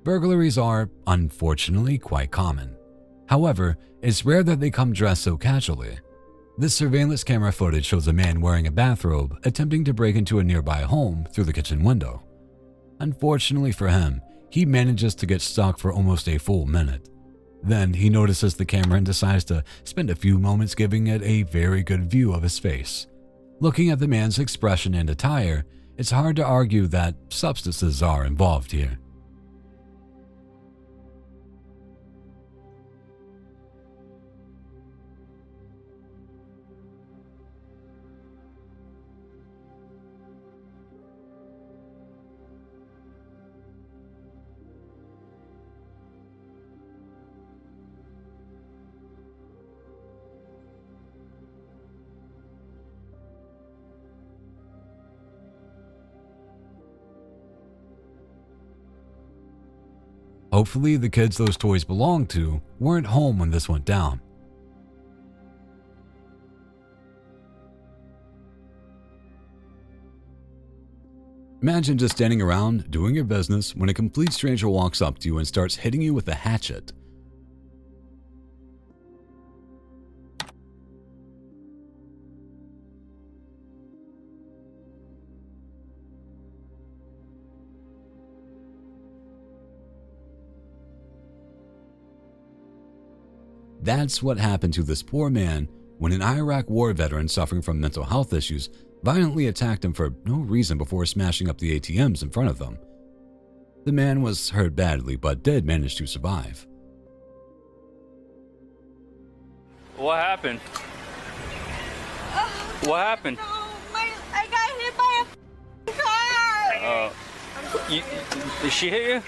Burglaries are, unfortunately, quite common. However, it's rare that they come dressed so casually. This surveillance camera footage shows a man wearing a bathrobe attempting to break into a nearby home through the kitchen window. Unfortunately for him, he manages to get stuck for almost a full minute. Then he notices the camera and decides to spend a few moments giving it a very good view of his face. Looking at the man's expression and attire, it's hard to argue that substances are involved here. Hopefully, the kids those toys belonged to weren't home when this went down. Imagine just standing around doing your business when a complete stranger walks up to you and starts hitting you with a hatchet. That's what happened to this poor man when an Iraq war veteran suffering from mental health issues violently attacked him for no reason before smashing up the ATMs in front of them. The man was hurt badly but did manage to survive. What happened? What happened? No, I got hit by a car. Did she hit you?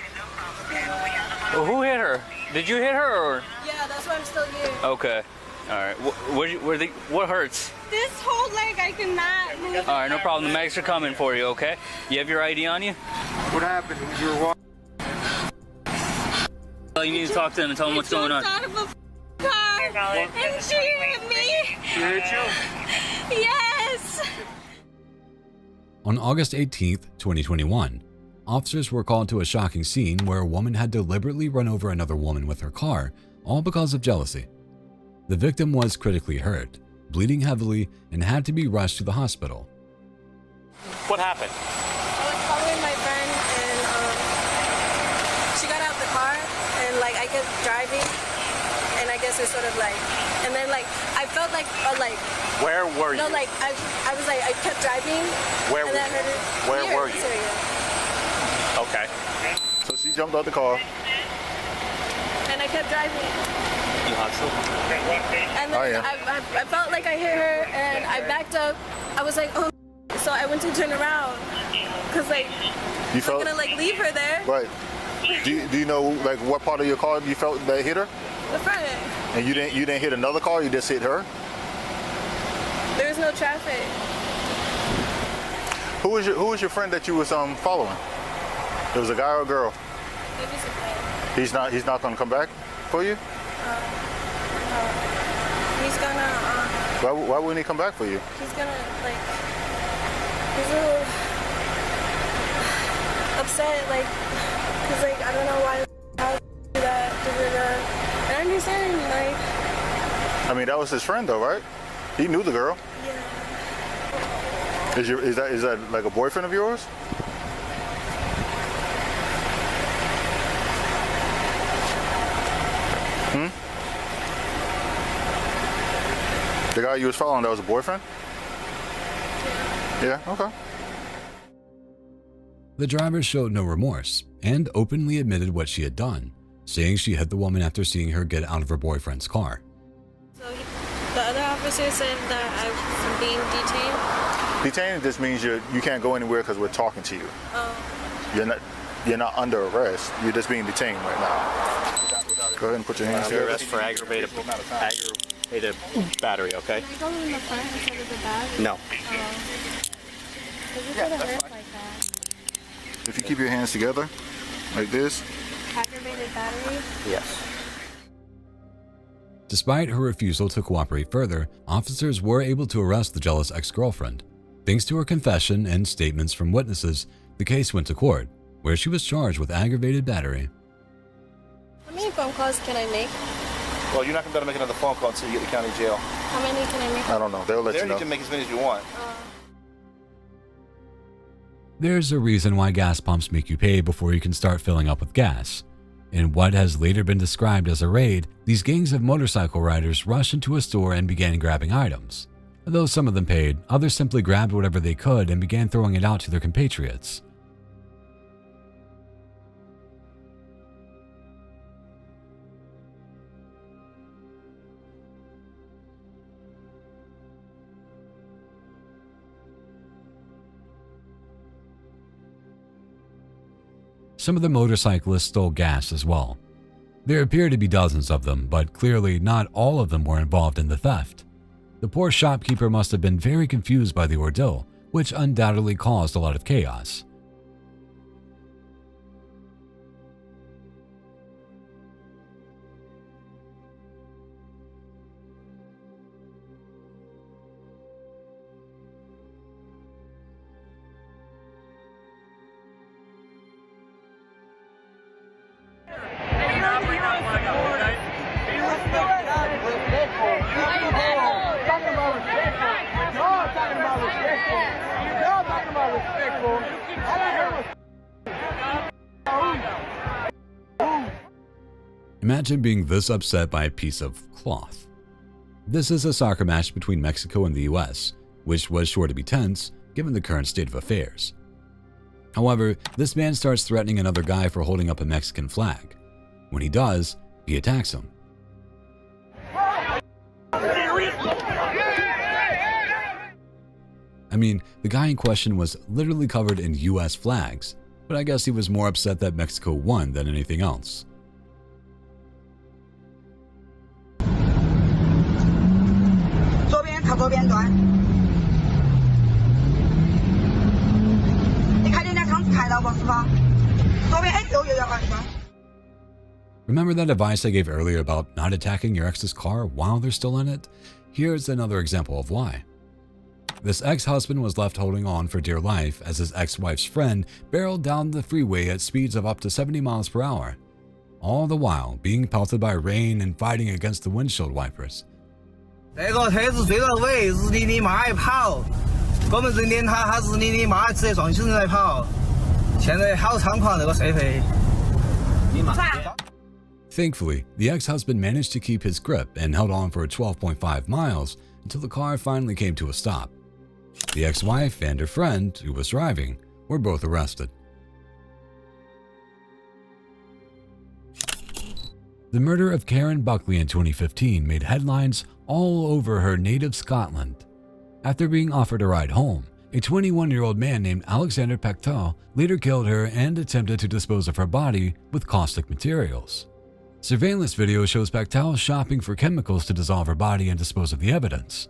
Well, who hit her? Did you hit her or? Yeah, that's why I'm still here. Okay. All right. What hurts? This whole leg, I cannot move. All right, no problem. The medics are coming for you, okay? You have your ID on you? What happened? You were walking. You need to talk to them and tell them what's going on. Out of a car, and she hit me. She hit you? Yes. On August 18th, 2021, officers were called to a shocking scene where a woman had deliberately run over another woman with her car, all because of jealousy. The victim was critically hurt, bleeding heavily, and had to be rushed to the hospital. What happened? I was following my friend, and she got out the car, and I kept driving, and I guess it's sort of and then I felt Where were you? no, I was I kept driving. Where and then I heard it. where Here, were this you? area. Okay. So she jumped out the car. And I kept driving. You hustled? And then Oh, yeah. I felt like I hit her, and I backed up. I was like, oh, so I went to turn around, because You I'm felt gonna leave her there. right. Do you know what part of your car you felt that hit her? The front. And you didn't hit another car. You just hit her. There was no traffic. Who was your friend that you was following? It was a guy or a girl? Maybe it's a guy. He's not gonna come back for you? No. He's gonna. Why wouldn't he come back for you? He's gonna He's a little upset, cause I don't know why I do that. And I understand, I mean, that was his friend though, right? He knew the girl. yeah. Is that like a boyfriend of yours? The guy you was following, that was a boyfriend? Yeah, okay. The driver showed no remorse and openly admitted what she had done, saying she hit the woman after seeing her get out of her boyfriend's car. So the other officer said that I'm being detained. Detained just means you can't go anywhere because we're talking to you. Oh. You're not under arrest. You're just being detained right now. Go ahead and put your hands You're together. arrested for aggravated battery, okay? Can we go in the front instead of the back? No. Because it could have hurt like that. If you keep your hands together, like this. Aggravated battery? Yes. Despite her refusal to cooperate further, officers were able to arrest the jealous ex-girlfriend. Thanks to her confession and statements from witnesses, the case went to court, where she was charged with aggravated battery phone calls can I make? Well, you're not going to be able to make another phone call until you get to county jail. How many can I make? I don't know. They'll let There you know. you can make as many as you want. There's a reason why gas pumps make you pay before you can start filling up with gas. In what has later been described as a raid, these gangs of motorcycle riders rushed into a store and began grabbing items. Though some of them paid, others simply grabbed whatever they could and began throwing it out to their compatriots. Some of the motorcyclists stole gas as well. There appeared to be dozens of them, but clearly not all of them were involved in the theft. The poor shopkeeper must have been very confused by the ordeal, which undoubtedly caused a lot of chaos. Imagine being this upset by a piece of cloth. This is a soccer match between Mexico and the US, which was sure to be tense given the current state of affairs. However, this man starts threatening another guy for holding up a Mexican flag. When he does, he attacks him. I mean, the guy in question was literally covered in US flags, but I guess he was more upset that Mexico won than anything else. Remember that advice I gave earlier about not attacking your ex's car while they're still in it? Here's another example of why. This ex-husband was left holding on for dear life as his ex-wife's friend barreled down the freeway at speeds of up to 70 miles per hour, all the while being pelted by rain and fighting against the windshield wipers. 这个车子追到尾，日你的妈也跑，我们认定他日你的妈直接撞起人来跑，现在好猖狂这个社会。Thankfully, the ex-husband managed to keep his grip and held on for 12.5 miles until the car finally came to a stop. The ex-wife and her friend, who was driving, were both arrested. The murder of Karen Buckley in 2015 made headlines all over her native Scotland. After being offered a ride home, a 21-year-old man named Alexander Pactel later killed her and attempted to dispose of her body with caustic materials. Surveillance video shows Pactel shopping for chemicals to dissolve her body and dispose of the evidence.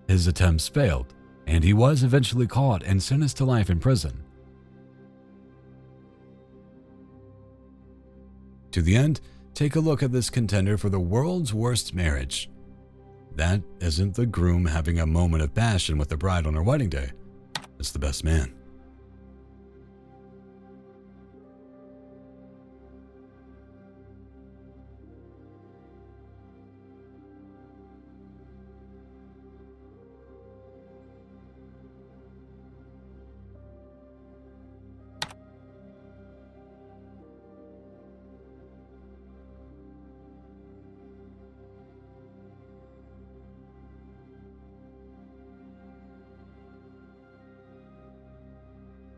His attempts failed, and he was eventually caught and sentenced to life in prison. To the end, take a look at this contender for the world's worst marriage. That isn't the groom having a moment of passion with the bride on her wedding day. It's the best man.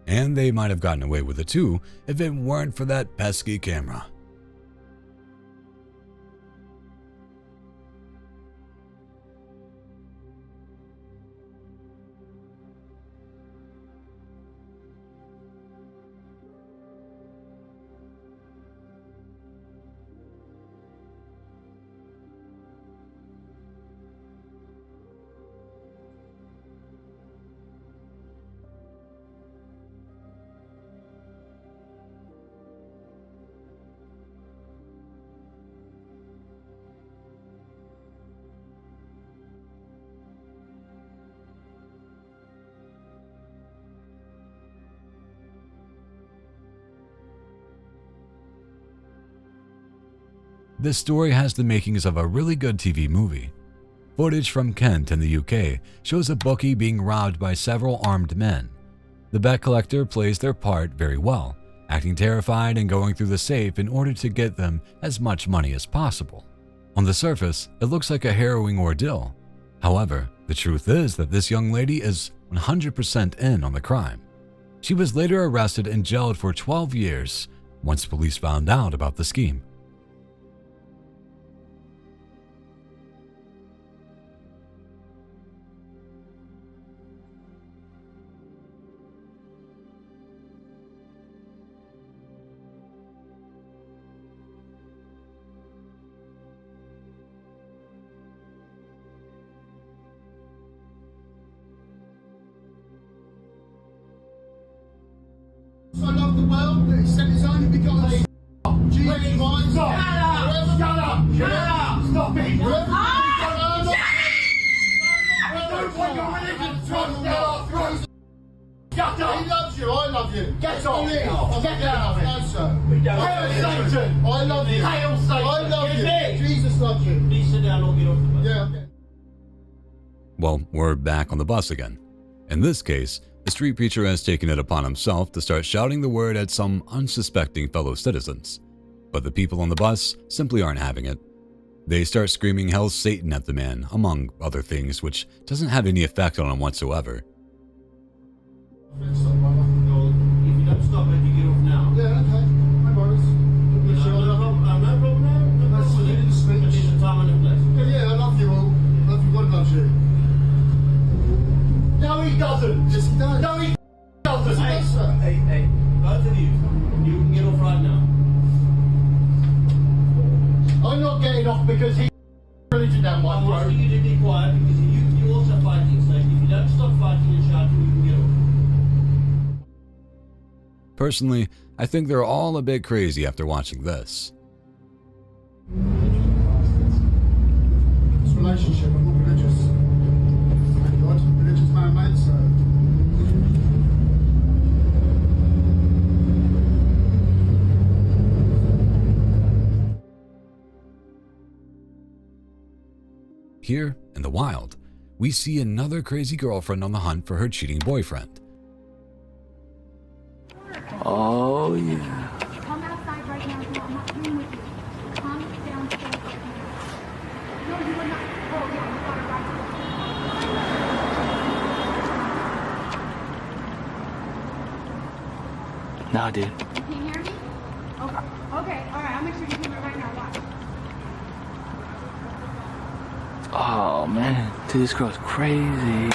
And they might have gotten away with it too if it weren't for that pesky camera. This story has the makings of a really good TV movie. Footage from Kent in the UK shows a bookie being robbed by several armed men. The bet collector plays their part very well, acting terrified and going through the safe in order to get them as much money as possible. On the surface, it looks like a harrowing ordeal. However, the truth is that this young lady is 100% in on the crime. She was later arrested and jailed for 12 years once police found out about the scheme. I love the world that he sent his only begotten Son. Jesus Christ. Shut up! Shut up! Shut up! Stop it! Shut up! He loves you, I love you. Get off! Get out! No, sir. Hail Satan! I love you. Hail Satan! I love you. Jesus loves you. Please sit down or get off the bus. Yeah, okay. Well, we're back on the bus again. In this case, the street preacher has taken it upon himself to start shouting the word at some unsuspecting fellow citizens. But the people on the bus simply aren't having it. They start screaming "Hail Satan" at the man, among other things, which doesn't have any effect on him whatsoever. If you don't stop it, you get off now. Yeah, okay. No worries. No problem now. No problem with it. There's a time and a place. Yeah, I love you all. I love you. God loves you. No, he doesn't. Yes, he does. No, he doesn't. Hey, sir. Hey, both of you. You can get off right now. I'm not getting off because he religion down my throat. I'm asking you to be quiet because you're also fighting. So if you don't stop fighting and shouting, you can get off. Personally, I think they're all a bit crazy after watching this. It's relationship. I'm not religious. Thank God. Religion's man-made, so. Here, in the wild, we see another crazy girlfriend on the hunt for her cheating boyfriend. Oh, yeah. Come outside right now. No, I'm not playing with you. Come downstairs right now. No, you are not. Oh, yeah, you got it right. Nah, dude. You can't hear me? Okay. Okay, all right. I'll make sure you hear me right now. Watch. Oh, man. Dude, this girl's crazy.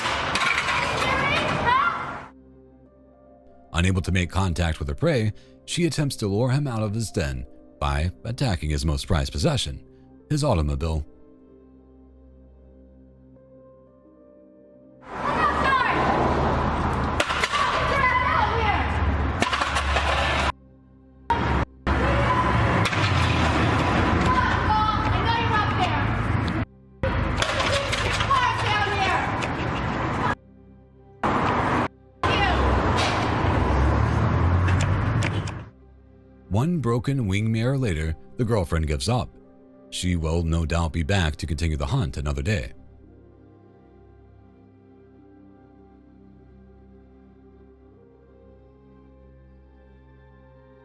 Unable to make contact with her prey, she attempts to lure him out of his den by attacking his most prized possession, his automobile. One broken wing mirror later, the girlfriend gives up. She will no doubt be back to continue the hunt another day.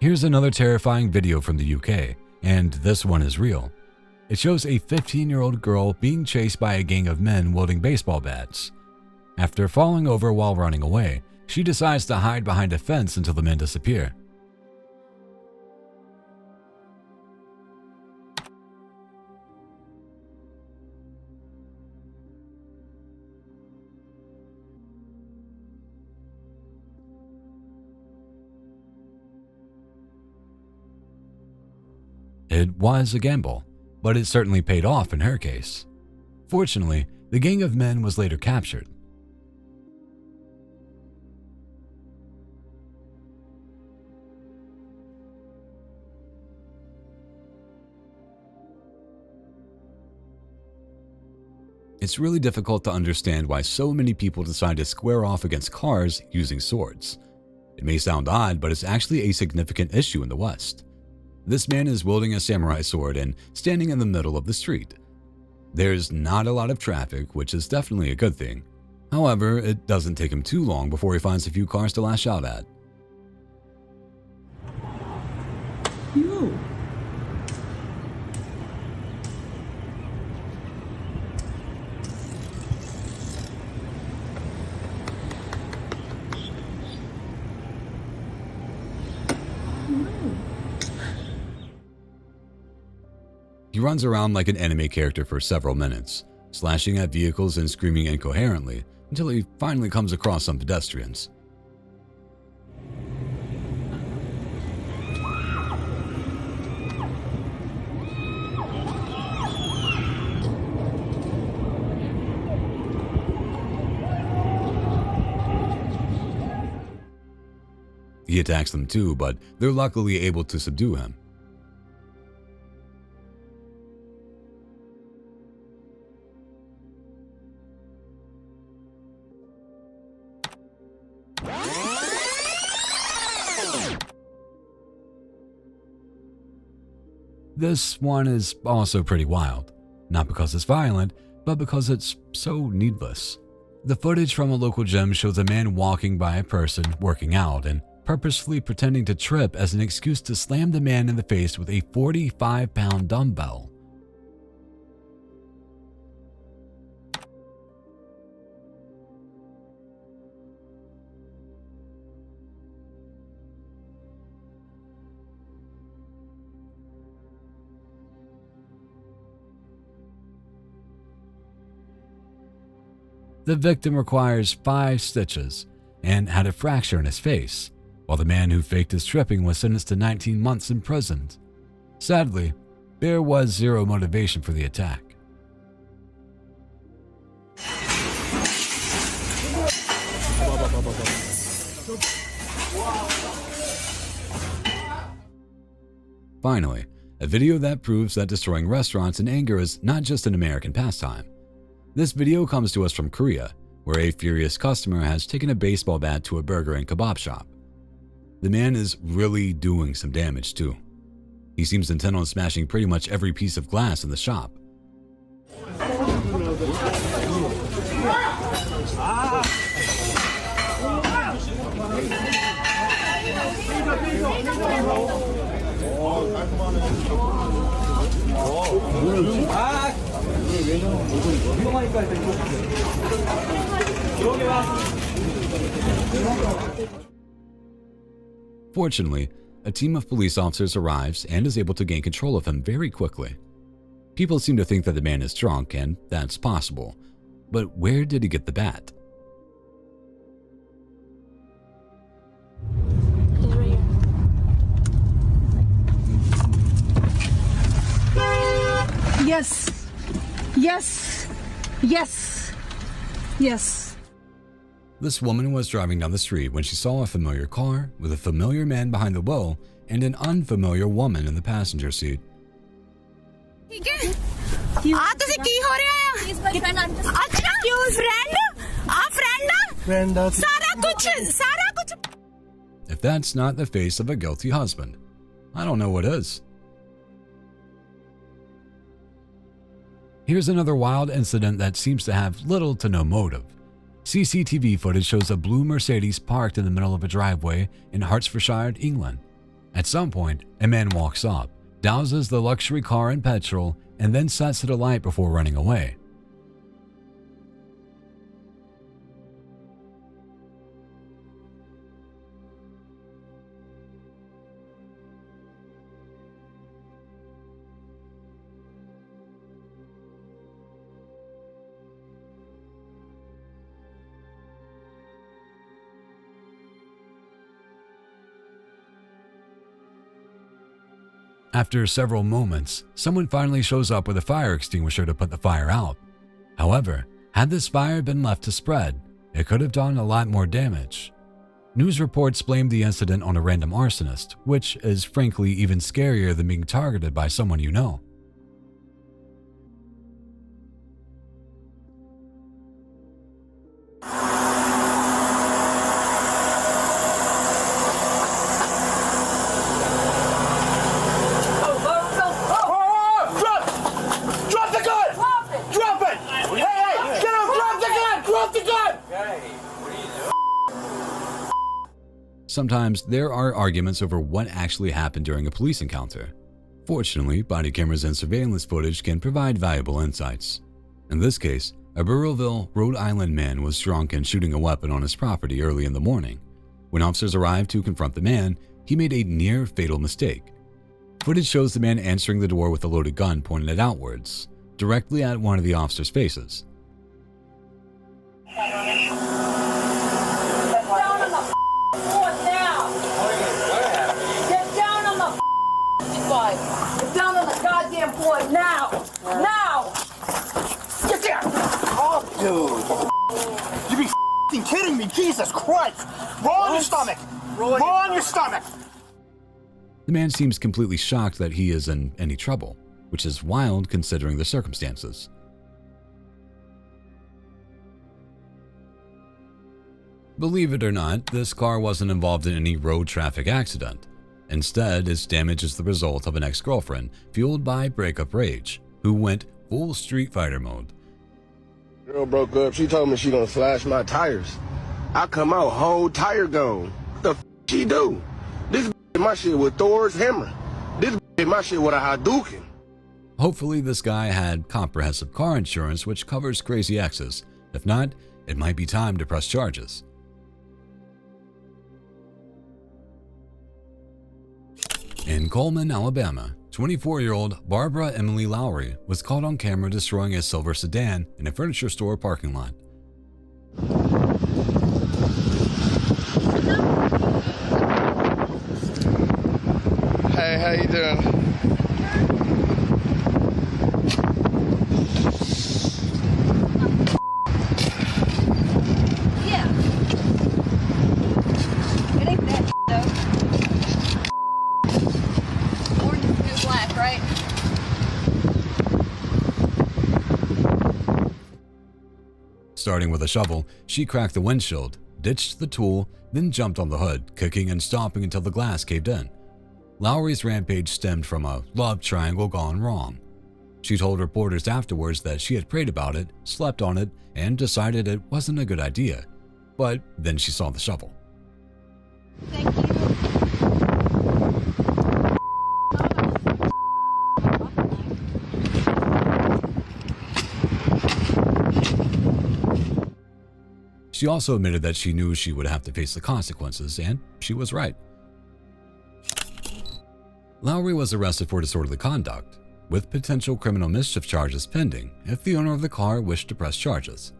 Here's another terrifying video from the UK, and this one is real. It shows a 15-year-old girl being chased by a gang of men wielding baseball bats. After falling over while running away, she decides to hide behind a fence until the men disappear. It was a gamble, but it certainly paid off in her case. Fortunately, the gang of men was later captured. It's really difficult to understand why so many people decide to square off against cars using swords. It may sound odd, but it's actually a significant issue in the West. This man is wielding a samurai sword and standing in the middle of the street. There's not a lot of traffic, which is definitely a good thing. However, it doesn't take him too long before he finds a few cars to lash out at. He runs around like an anime character for several minutes, slashing at vehicles and screaming incoherently until he finally comes across some pedestrians. He attacks them too, but they're luckily able to subdue him. This one is also pretty wild, not because it's violent, but because it's so needless. The footage from a local gym shows a man walking by a person working out and purposefully pretending to trip as an excuse to slam the man in the face with a 45-pound dumbbell. The victim requires 5 stitches and had a fracture in his face, while the man who faked his tripping was sentenced to 19 months in prison. Sadly, there was zero motivation for the attack. Finally, a video that proves that destroying restaurants in anger is not just an American pastime. This video comes to us from Korea, where a furious customer has taken a baseball bat to a burger and kebab shop. The man is really doing some damage too. He seems intent on smashing pretty much every piece of glass in the shop. Fortunately, a team of police officers arrives and is able to gain control of him very quickly. People seem to think that the man is drunk, and that's possible. But where did he get the bat? Yes. Yes. Yes. Yes. This woman was driving down the street when she saw a familiar car with a familiar man behind the wheel and an unfamiliar woman in the passenger seat. If that's not the face of a guilty husband, I don't know what is. Here's another wild incident that seems to have little to no motive. CCTV footage shows a blue Mercedes parked in the middle of a driveway in Hertfordshire, England. At some point, a man walks up, douses the luxury car in petrol, and then sets it alight before running away. After several moments, someone finally shows up with a fire extinguisher to put the fire out. However, had this fire been left to spread, it could have done a lot more damage. News reports blamed the incident on a random arsonist, which is frankly even scarier than being targeted by someone you know. Sometimes there are arguments over what actually happened during a police encounter. Fortunately, body cameras and surveillance footage can provide valuable insights. In this case, a Burrillville, Rhode Island man was drunk and shooting a weapon on his property early in the morning. When officers arrived to confront the man, he made a near-fatal mistake. Footage shows the man answering the door with a loaded gun pointed outwards, directly at one of the officers' faces. Get down on the floor now! Get down on the 55! Get down on the goddamn floor now! Now! Get there! Oh, dude. You be f***ing kidding me, Jesus Christ! Roll on your stomach! Roll on your stomach! The man seems completely shocked that he is in any trouble, which is wild considering the circumstances. Believe it or not, this car wasn't involved in any road traffic accident. Instead, its damage is the result of an ex-girlfriend fueled by breakup rage, who went full Street Fighter mode. Girl broke up. She told me she gonna slash my tires. I come out whole tire gone. What the f she do? This hit my shit with Thor's hammer. This hit my shit with a Hadouken. Hopefully this guy had comprehensive car insurance which covers crazy exes. If not, it might be time to press charges. In Coleman, Alabama, 24-year-old Barbara Emily Lowry was caught on camera destroying a silver sedan in a furniture store parking lot. Hey, how you doing? Yeah. It ain't that though. Orange is new black, right? Starting with a shovel, she cracked the windshield, ditched the tool, then jumped on the hood, kicking and stomping until the glass caved in. Lowry's rampage stemmed from a love triangle gone wrong. She told reporters afterwards that she had prayed about it, slept on it, and decided it wasn't a good idea. But then she saw the shovel. Thank you. She also admitted that she knew she would have to face the consequences, and she was right. Lowry was arrested for disorderly conduct, with potential criminal mischief charges pending if the owner of the car wished to press charges.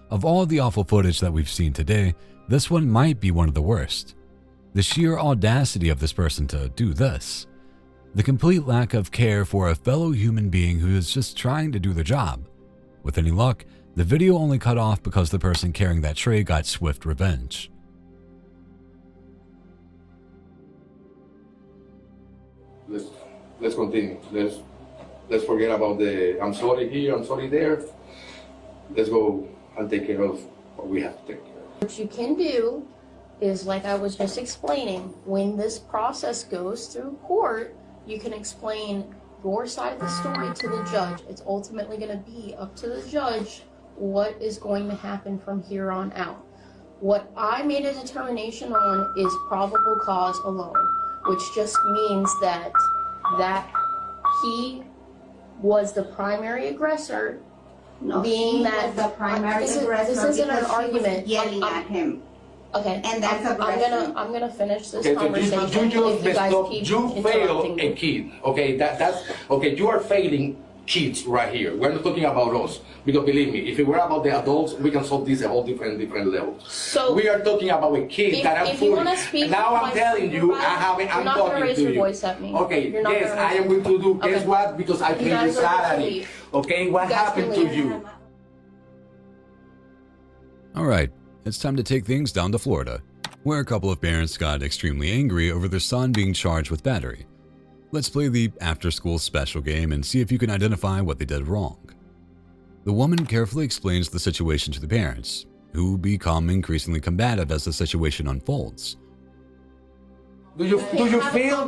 Of all the awful footage that we've seen today, this one might be one of the worst. The sheer audacity of this person to do this. The complete lack of care for a fellow human being who is just trying to do their job. With any luck, the video only cut off because the person carrying that tray got swift revenge. Let's continue. Let's forget about the I'm sorry here, I'm sorry there. Let's go and take care of what we have to take care of. What you can do is, like I was just explaining, when this process goes through court, you can explain your side of the story to the judge. It's ultimately going to be up to the judge what is going to happen from here on out. What I made a determination on is probable cause alone, which just means that he was the primary aggressor. No, being she that was the primary aggressor this isn't an because she was argument. yelling at him. Okay, And that's aggression. I'm gonna finish this Okay, so conversation. you if you guys keep you fail interrupting a me. kid. Okay, that's okay. You are failing kids right here. We're not talking about us because believe me, if it were about the adults, we can solve this at all different levels. So we are talking about a kid that I'm if you wanna speak now with I'm my telling you, I'm you're not talking gonna raise to your you. voice at me. Okay, You're not yes, gonna I raise am going to do. Guess Okay. what? Because I You paid you guys are going to salary. leave. Okay, what You guys happened can to leave. you? Alright, it's time to take things down to Florida, where a couple of parents got extremely angry over their son being charged with battery. Let's play the after-school special game and see if you can identify what they did wrong. The woman carefully explains the situation to the parents, who become increasingly combative as the situation unfolds. Do you feel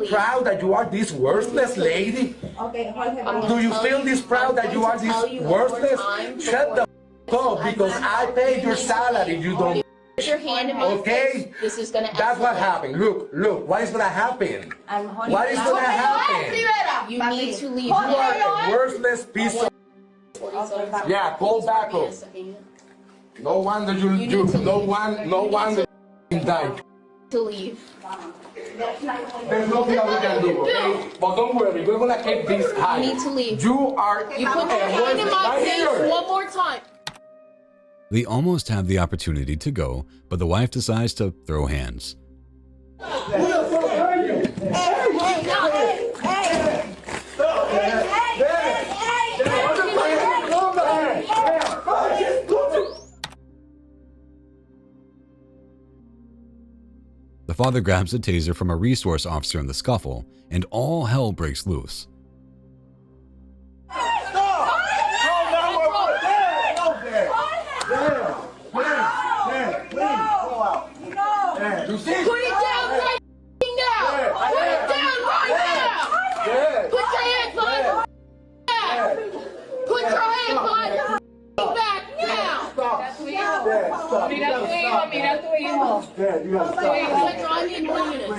proud that you are this worthless lady? Do you feel this proud that you are this worthless? Shut the f up, because I paid your salary. You don't. Put your hand in my face. This is gonna. That's what happened. Look. What is gonna happen? What is gonna happen? You need to leave. You are a worthless piece of. Yeah, call back up. No wonder no wonder you died. To leave. There's nothing that we can do, okay? But don't worry, we're gonna keep this high. You need to leave. You are. You put your hand in my face one more time. They almost have the opportunity to go, but the wife decides to throw hands. The father grabs a taser from a resource officer in the scuffle, and all hell breaks loose. Put it down right now! Put it down right now! Put your hands on your back! Put your hands on your back now! Mira tu hijo. Drive in 1 minute.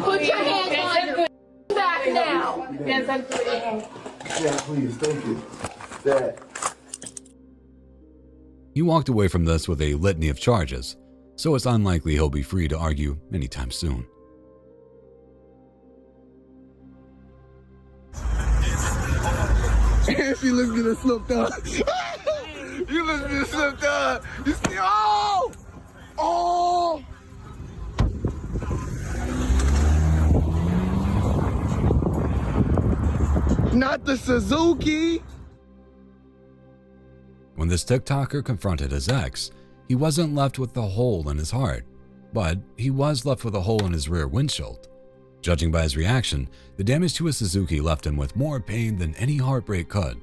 Put your hands on your back now! Yeah, please, thank you. Dad. He walked away from this with a litany of charges, so it's unlikely he'll be free to argue anytime soon. If you look at the slipped up. You look at the slipped up. You see, oh! Oh! Not the Suzuki! When this TikToker confronted his ex, he wasn't left with a hole in his heart, but he was left with a hole in his rear windshield. Judging by his reaction, the damage to his Suzuki left him with more pain than any heartbreak could.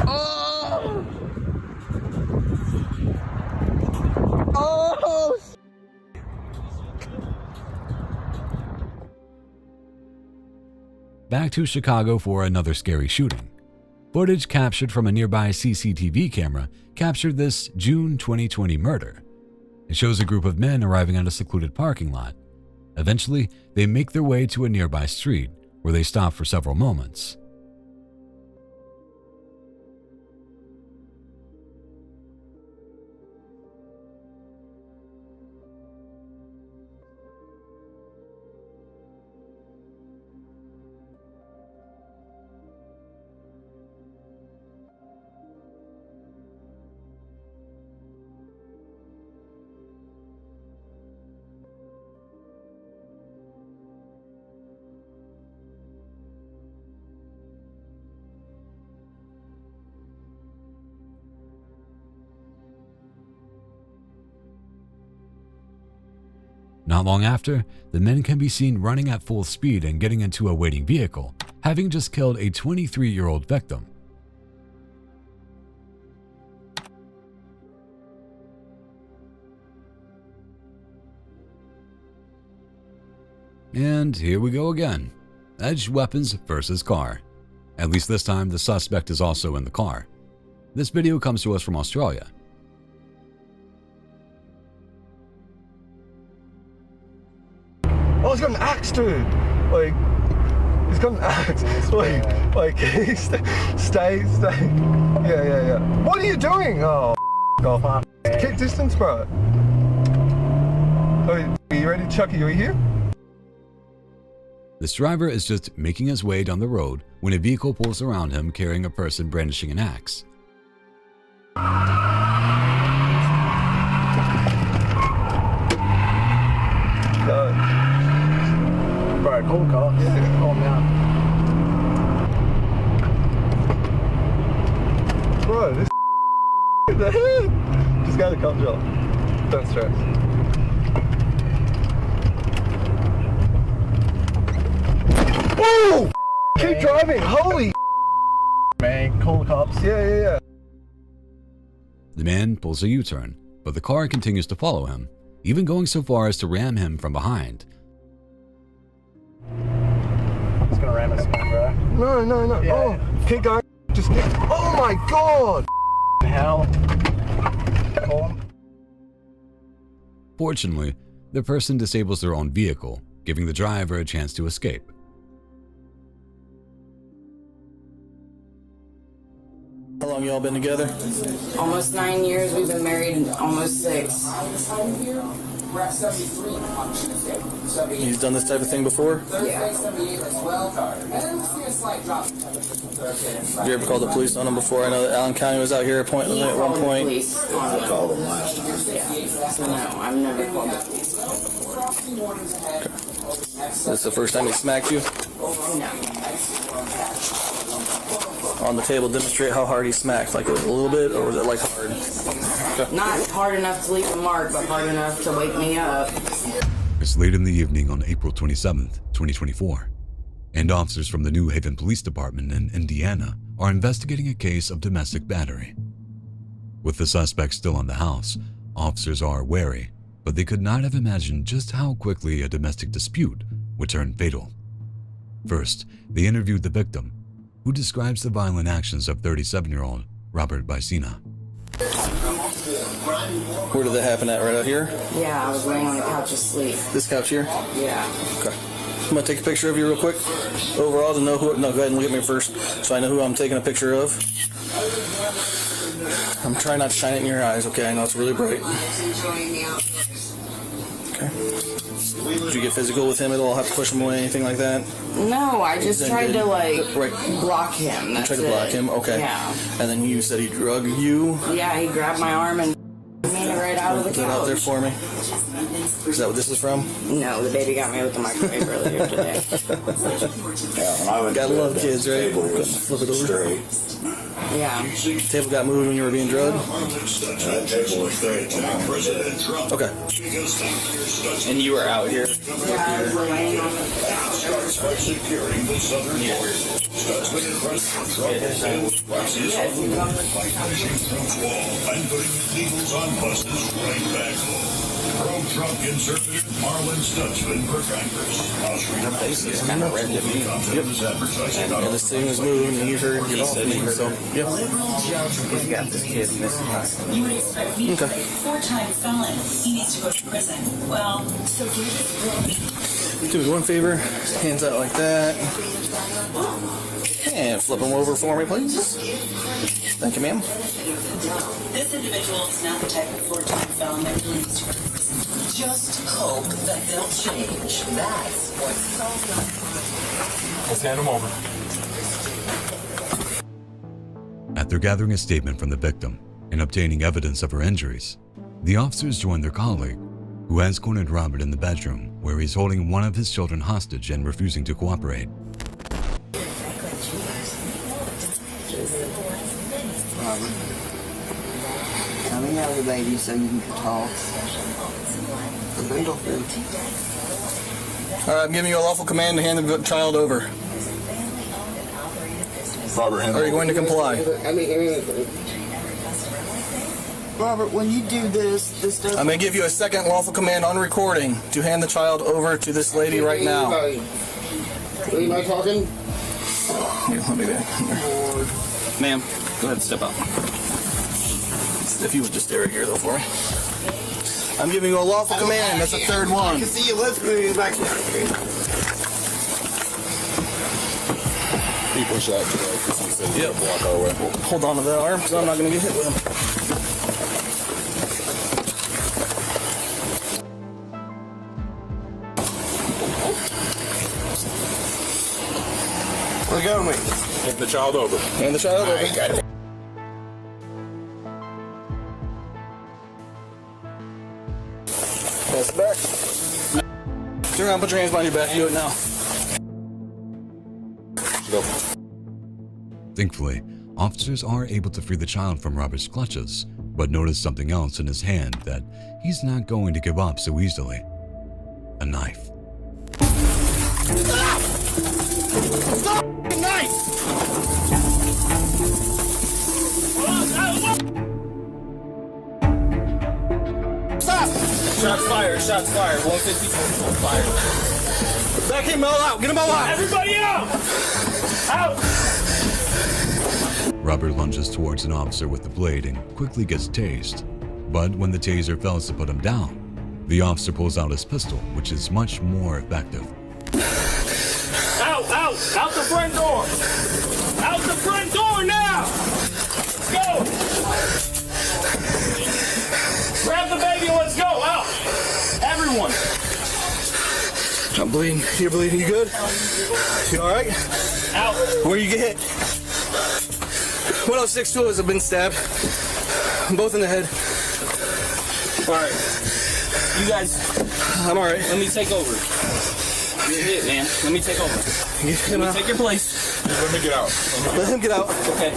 Oh! Oh! Back to Chicago for another scary shooting. Footage captured from a nearby CCTV camera captured this June 2020 murder. It shows a group of men arriving at a secluded parking lot. Eventually, they make their way to a nearby street, where they stop for several moments. Not long after, the men can be seen running at full speed and getting into a waiting vehicle, having just killed a 23-year-old victim. And here we go again. Edged weapons versus car. At least this time, the suspect is also in the car. This video comes to us from Australia. Oh, he's got an axe, dude. Like, he's got an axe. Like, stay. Yeah. What are you doing? Oh, golf. Keep distance, bro. Oh, are you ready, Chucky? Are you here? This driver is just making his way down the road when a vehicle pulls around him carrying a person brandishing an axe. Bro, call the car. Yeah, call him now. Bro, this the head. Just go to the cop job. Don't stress. Oh! Keep driving. Holy man. call the cops? Yeah. The man pulls a U-turn, but the car continues to follow him, even going so far as to ram him from behind. It's gonna ram us again, bro. No. Yeah. Oh, keep going. Just keep. Oh my God! Hell. Call him. Fortunately, the person disables their own vehicle, giving the driver a chance to escape. How long y'all been together? Almost 9 years. We've been married almost 6. He's done this type of thing before? Yeah. You ever called the police on him before? I know that Allen County was out here at one point. Police. I called them last time. Yeah. No, I've never called the police. Okay. This is the first time he smacked you? No. On the table, demonstrate how hard he smacked. Like a little bit, or was it like hard? Okay. Not hard enough to leave a mark, but hard enough to wake me up. It's late in the evening on April 27th, 2024, and officers from the New Haven Police Department in Indiana are investigating a case of domestic battery. With the suspect still in the house, officers are wary, but they could not have imagined just how quickly a domestic dispute would turn fatal. First, they interviewed the victim, who describes the violent actions of 37-year-old Robert Bicina. Where did that happen at? Right out here? Yeah, I was laying on the couch asleep. This couch here? Yeah. Okay. I'm gonna take a picture of you real quick. Overall, to know who. No, go ahead and look at me first, so I know who I'm taking a picture of. I'm trying not to shine it in your eyes. Okay, I know it's really bright. Okay. Did you get physical with him at all? Have to push him away, anything like that? No, I just tried to block him. You tried to block him? Okay. Yeah. And then you said he drug you? Yeah, he grabbed my arm and me right out of the Put that out there couch. for me. Is that what this is from? No, the baby got me with the microwave earlier today. Gotta love kids, right? Flip it over. Yeah. The table got moved when you were being drugged? Okay. And you were out here? Yeah, I was laying on the Securing the southern border. And putting illegals on buses right back home. Pro Trump inserted Marlon Stutzman for Congress. It's kind of red to me. Yep. And this thing was moving and you heard get off me, so, yep. He's got this kid in this time. You would expect me to Okay. be a 4-time felon. He needs to go to prison. Well, so do this. Do me one favor, hands out like that. And flip them over for me, please. Thank you, ma'am. This individual is not the type of 4-time felon that really needs to go to prison. Just hope that they'll change. That's what's so good. Let's hand him over. After gathering a statement from the victim and obtaining evidence of her injuries, the officers joined their colleague, who has cornered Robert in the bedroom where he's holding one of his children hostage and refusing to cooperate. Robert, let me have the baby so you can talk. All right, I'm giving you a lawful command to hand the child over. Robert, Are you going to comply? Robert, when you do this doesn't... I'm going to give you a second lawful command on recording to hand the child over to this lady right now. Anybody talking? Here, let me back. Ma'am, go ahead and step up. If you would just stay right here, though, for me. I'm giving you a lawful command. That's the third one. I can see your lips moving back here. He pushed out today because he said he would block our way. Hold on to that arm, because I'm not going to get hit with him. Where's it going? Hand the child over. Hand the child over. Got it. Pass it back. Turn around, put your hands behind your back. You do it now. Go. Thankfully, officers are able to free the child from Robert's clutches, but notice something else in his hand that he's not going to give up so easily. A knife. Stop! Stop! Knife! Shots fired, shots fired. 150 fired. Back him all out. Get him all out. Everybody out! Out! Robert lunges towards an officer with the blade and quickly gets tased. But when the taser fails to put him down, the officer pulls out his pistol, which is much more effective. Out! Out the front door! Out the front door now! Go! Grab the baby and let's go! Out! Everyone! I'm bleeding. You're bleeding. You good? You all right? Out! Where you get hit? 106 two of us have been stabbed. Both in the head. All right. You guys, I'm all right. let me take over. You're hit, man. Let me take over. Let me take your place. Let me get out. Let him get out. Okay.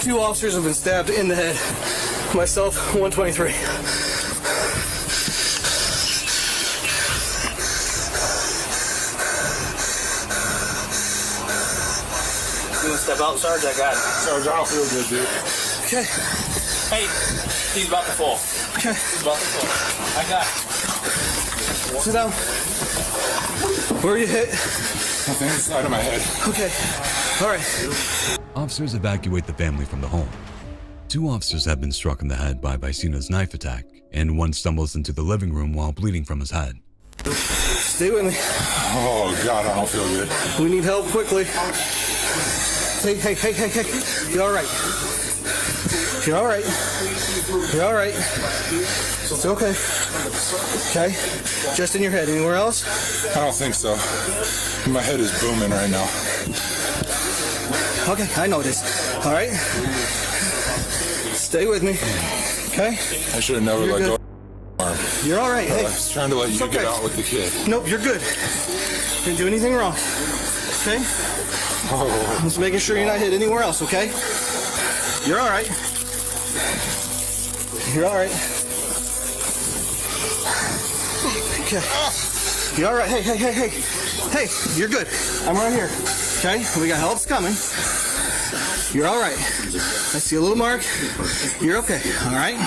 Two officers have been stabbed in the head. Myself, 123. You want to step out, Sarge? I got it. Sarge, I don't feel good, dude. Okay. Hey, he's about to fall. Okay. He's about to fall. I got it. Sit down. Where are you hit? Nothing inside of my head. Okay. All right. Officers evacuate the family from the home. Two officers have been struck in the head by Vicina's knife attack, and one stumbles into the living room while bleeding from his head. Stay with me. Oh, God, I don't feel good. We need help quickly. Hey. You're all right. You're all right. You're all right. It's okay. Okay? Just in your head. Anywhere else? I don't think so. My head is booming right now. Okay, I know this. All right? Stay with me. Okay? I should have never let go of my arm. You're all right. I Hey. was trying to let you get out with the kid. Nope, you're good. Didn't do anything wrong. Okay? Oh. Just making sure you're not hit anywhere else, okay? You're all right. You're all right. Okay. You're all right. Hey. Hey, you're good. I'm right here. Okay? We got help's coming. You're all right. I see a little mark. You're okay. All right?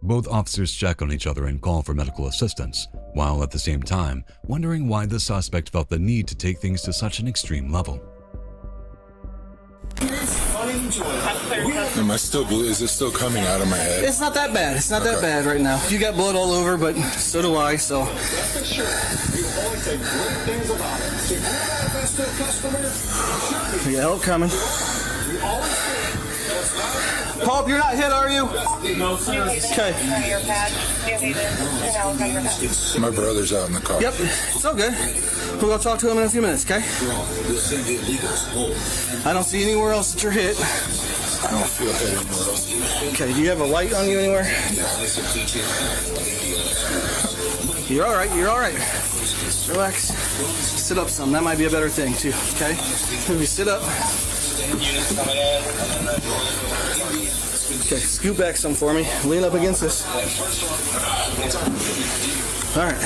Both officers check on each other and call for medical assistance, while at the same time wondering why the suspect felt the need to take things to such an extreme level. Am I still blue? Is it still coming out of my head? It's not that bad. It's not that bad right now. You got blood all over, but so do I, so. We got help coming. Paul, you're not hit, are you? No, sir. Okay. My brother's out in the car. Yep, it's all good. We'll go talk to him in a few minutes, okay? I don't see anywhere else that you're hit. I don't feel hit anywhere else. Okay, do you have a light on you anywhere? You're all right, you're all right. Relax. Sit up some. That might be a better thing, too, okay? Maybe sit up. Okay, scoot back some for me. Lean up against this. All right.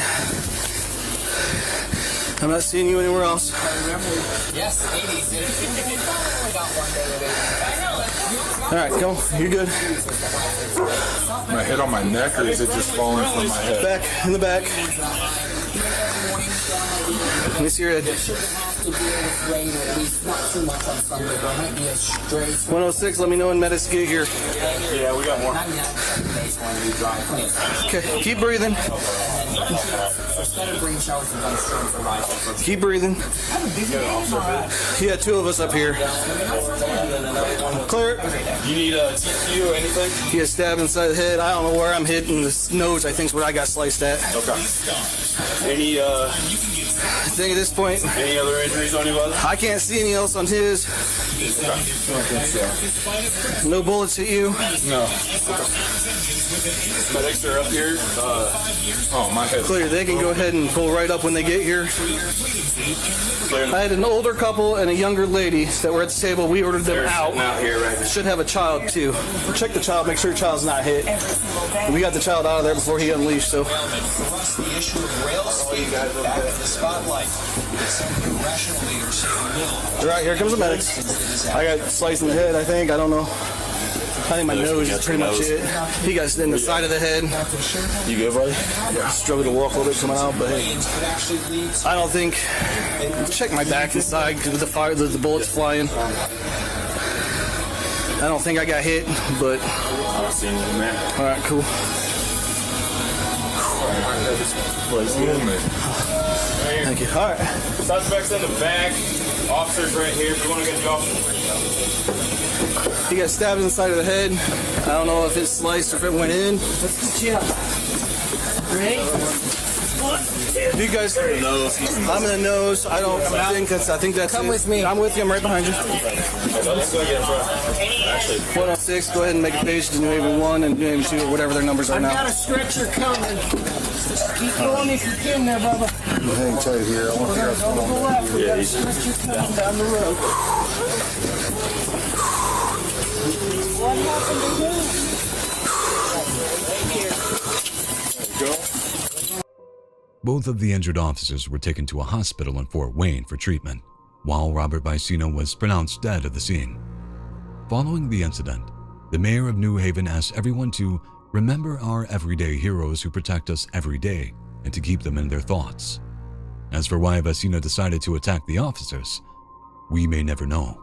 I'm not seeing you anywhere else. Yes, 80s. All right, go. You're good. My head on my neck, or is it just falling from my head? Back, in the back. Let me see your head. 106, let me know when medics get here. Yeah, we got more. Okay, keep breathing. Keep breathing. Yeah, two of us up here. Clear. You need a TQ or anything? He got stabbed inside the head. I don't know where I'm hit in the nose. I think is what I got sliced at. Okay. Any, I think at this point, any other injuries on your brother? I can't see any else on his. No bullets hit you. No. Medics are up here. Oh, my head. Clear. They can go ahead and pull right up when they get here. Clear. I had an older couple and a younger lady that were at the table. We ordered them They're out. sitting out here right now. Should have a child too. Check the child. Make sure the child's not hit. We got the child out of there before he unleashed. So. The issue of rail speed back in the spotlight. Right, here comes the medics. I got sliced in the head, I think. I don't know. I think my nose is pretty much it. He got in the side of the head. You good, buddy? Yeah, struggled to walk a little bit coming out, but hey, I don't think. Check my back and side because the bullets flying. I don't think I got hit, but. I've seen you, man. All right, cool. Thank you. All right. Suspects in the back. Officers right here. If you want to get the officer. He got stabbed in the side of the head. I don't know if it's sliced or if it went in. Let's get you up. Ready? You guys, I'm in the nose. I don't think that's. I think that's. Come it. with me. I'm with you. I'm right behind you. Let's go get in front. Actually, 106. Go ahead and make a page to New Haven 1 and New Haven 2 or whatever their numbers are I've now. got a stretcher coming. Keep going if you can there, Bubba. hang tight here. I want to figure out what's going on. Yeah, he's coming down the road. What happened to him? Go. Both of the injured officers were taken to a hospital in Fort Wayne for treatment, while Robert Vicino was pronounced dead at the scene. Following the incident, the mayor of New Haven asked everyone to remember our everyday heroes who protect us every day and to keep them in their thoughts. As for why Vicino decided to attack the officers, we may never know.